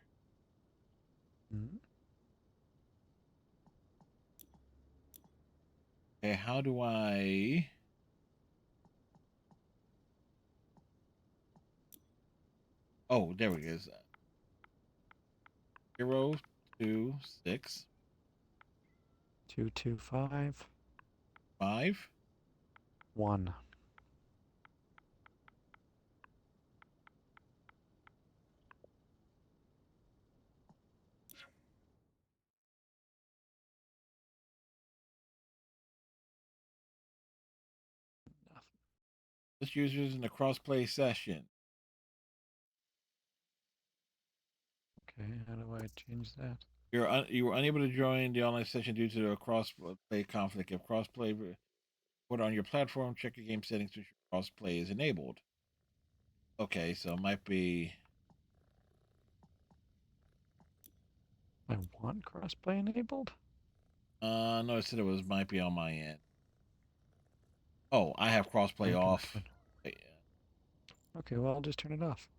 Mm. Okay, how do I... Oh, there we go. 026 225. 5. 1. This user is in a crossplay session. Okay, how do I change that? You were unable to join the online session due to a cross-play conflict. If cross-play put on your platform, check your game settings to ensure cross-play is enabled. Okay, so it might be. I want crossplay enabled? No, it said it was might be on my end. Oh, I have crossplay I can off. find- Okay, well, I'll just turn it off.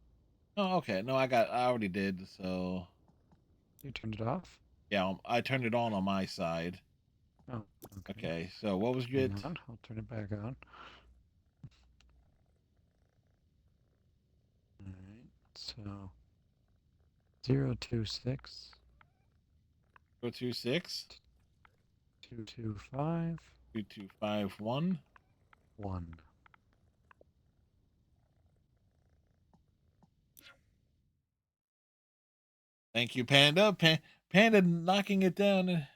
Oh, okay. No, I already did. So You turned it off? yeah, I turned it on my side. Oh, okay. Okay. So what was Hang it? on, I'll turn it back on. Alright, so 026 026 225 2251. 1. Thank you, Panda. Panda knocking it down.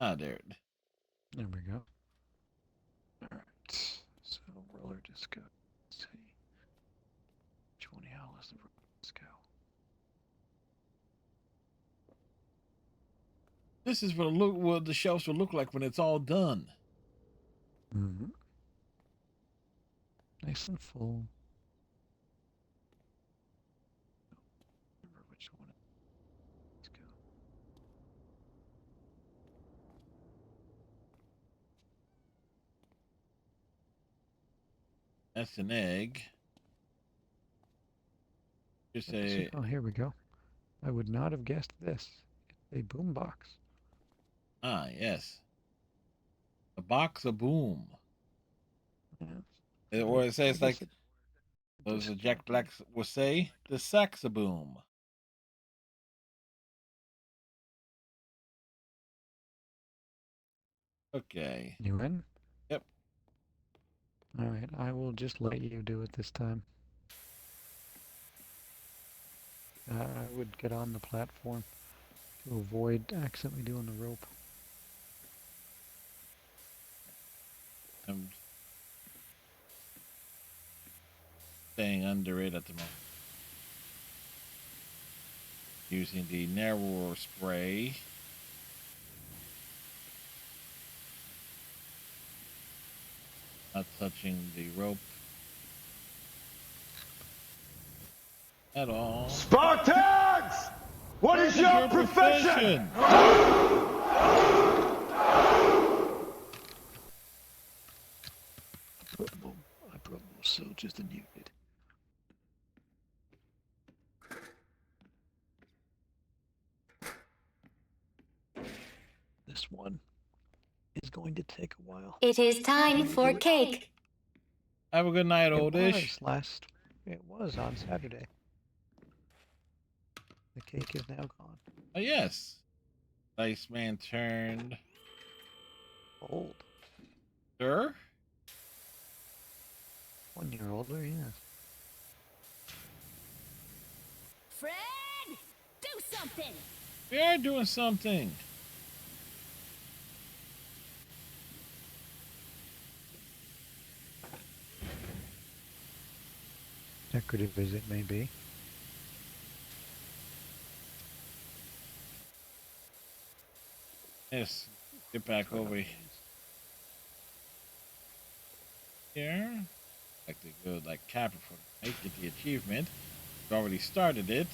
Ah, there. There we go. Alright, so roller disco. Let's see. Which one hell is the roller disco? This is what the shelves will look like when it's all done. Mm-hmm. Nice and full. Remember which one. Let's go. That's an egg. Just a Oh, here we go. I would not have guessed this. It's a boombox. yes, a box of boom. Yeah. Or it says I guess like those Jack Black would say, the saxaboom. Okay. You in? Yep. All right, I will just let you do it this time. I would get on the platform to avoid accidentally doing the rope. I'm staying under it at the moment. Using the narrower spray. Not touching the rope at all. Spartans! What is your profession? I brought more soldiers than you did. This one is going to take a while. It is time for cake. Have a good night, oldish. It was on Saturday. The cake is now gone. Oh, yes. Iceman turned. Old. Sir? 1 year older, yes. Fred, do something. We are doing something. Decorative as it may be. Yes. Get back over here. Like to go like Capper for the night, get the achievement. We've already started it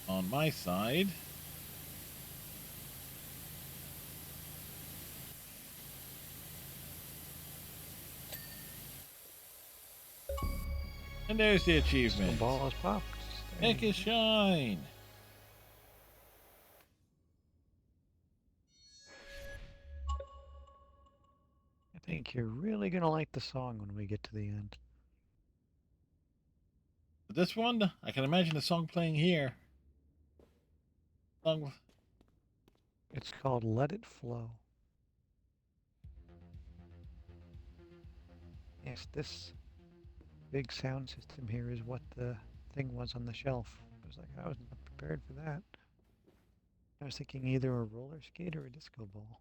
on my side. And there's the achievement. The ball is popped. Make it shine. I think you're really gonna like the song when we get to the end. But this one, I can imagine the song playing here. Song. It's called Let It Flow. Yes, this big sound system here is what the thing was on the shelf. I was like, I was not prepared for that. I was thinking either a roller skate or a disco ball.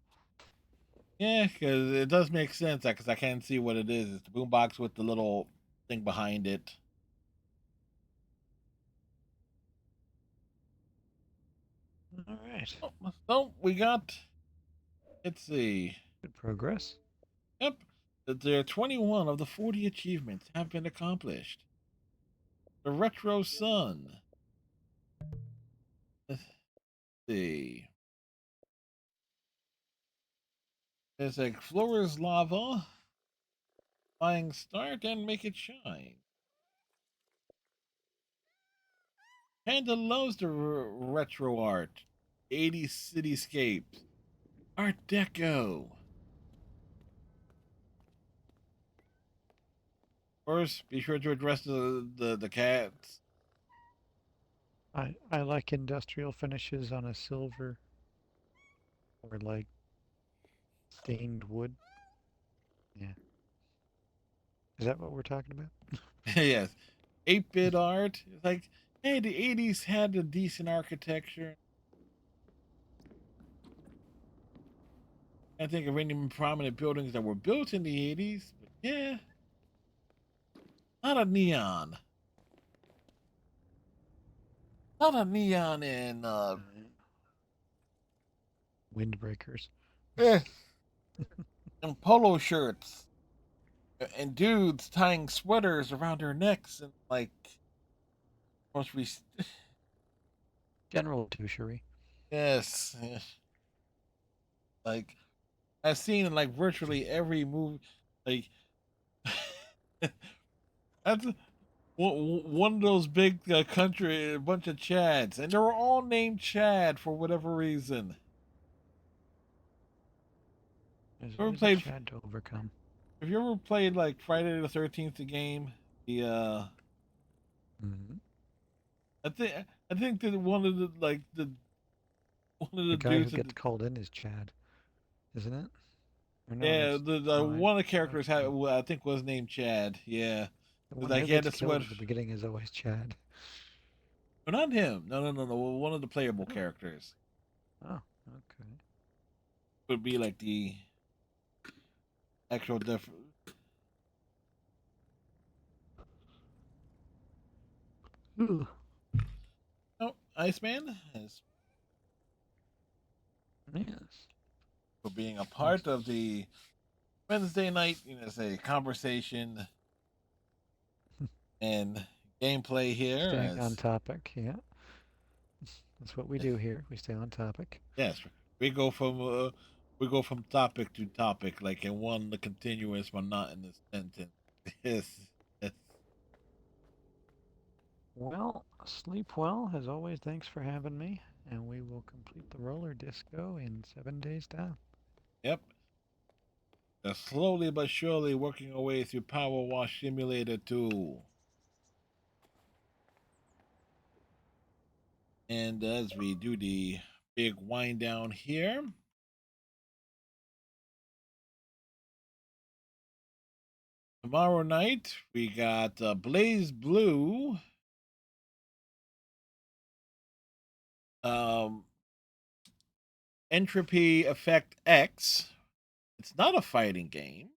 Yeah, because it does make sense. Because I can't see what it is. It's the boombox with the little thing behind it. right. So we got, let's see. Good progress. Yep. There 21 of the 40 achievements have been accomplished. The Retro Sun. Let's see. There's like Flora's Lava, Flying Start, and Make It Shine. Panda loves the retro art. 80s cityscapes. Art Deco. First, be sure to address the cats. I like industrial finishes on a silver or like stained wood. Yeah. Is that what we're talking about? Yes. 8-bit art. It's like, hey, the 80s had a decent architecture. I think of any prominent buildings that were built in the 80s, but yeah, not a neon. Not a neon in Windbreakers. eh, and polo shirts and dudes tying sweaters around their necks and like most General douchery. yes, like I've seen in like virtually every movie. Like that's one of those big country, a bunch of Chads, and they were all named Chad for whatever reason. There's Ever always a played? Chad to overcome. Have you ever played like Friday the 13th, the game? The Mm-hmm. I think that one of the like the one of The the guy who dudes at gets the, called in is Chad, isn't it? Or no, yeah, that's the no, one of the I was characters had wrong. I think was named Chad. Yeah, The it's one like who he had gets the killed sweater. at the beginning is always Chad. But not him. No. One of the playable Oh, characters oh, okay. would be like the actual Ooh. Oh, Iceman is Yes. for being a part of the Wednesday night, say conversation and gameplay here. Staying on As topic, yeah. That's what we do here. We stay on topic. yes, we go from topic to topic, like in one continuous monotonous sentence. Yes, yes. Well, sleep well. As always, thanks for having me. And we will complete the roller disco in 7 days' time. Yep. Slowly but surely working our way through PowerWash Simulator 2. And as we do the big wind down here, tomorrow night we got Blaze Blue. Um, Entropy Effect X. It's not a fighting game.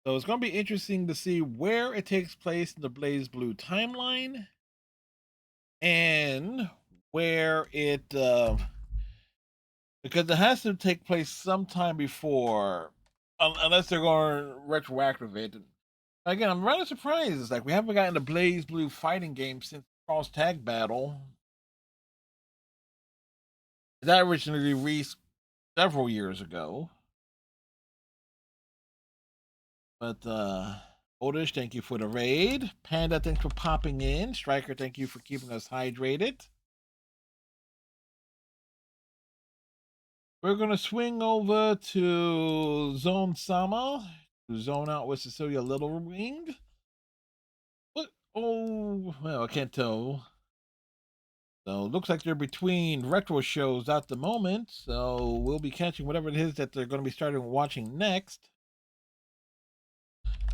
So it's going to be interesting to see where it takes place in the Blaze Blue timeline and where it because it has to take place sometime before, unless they're going to retroactive it. Again, I'm rather surprised. It's like we haven't gotten a Blaze Blue fighting game since Cross Tag Battle. That originally released several years ago. But Odish, thank you for the raid. Panda, thanks for popping in. Striker, thank you for keeping us hydrated. We're gonna swing over to Zone Sama to zone out with Cecilia Little Wing. What? Oh, well, I can't tell. So looks like they're between retro shows at the moment. So we'll be catching whatever it is that they're going to be starting watching next.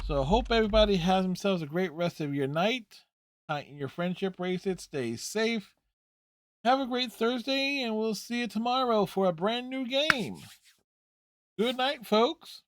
So hope everybody has themselves a great rest of your night. Tighten your friendship bracelets. Stay safe. Have a great Thursday, and we'll see you tomorrow for a brand new game. Good night, folks.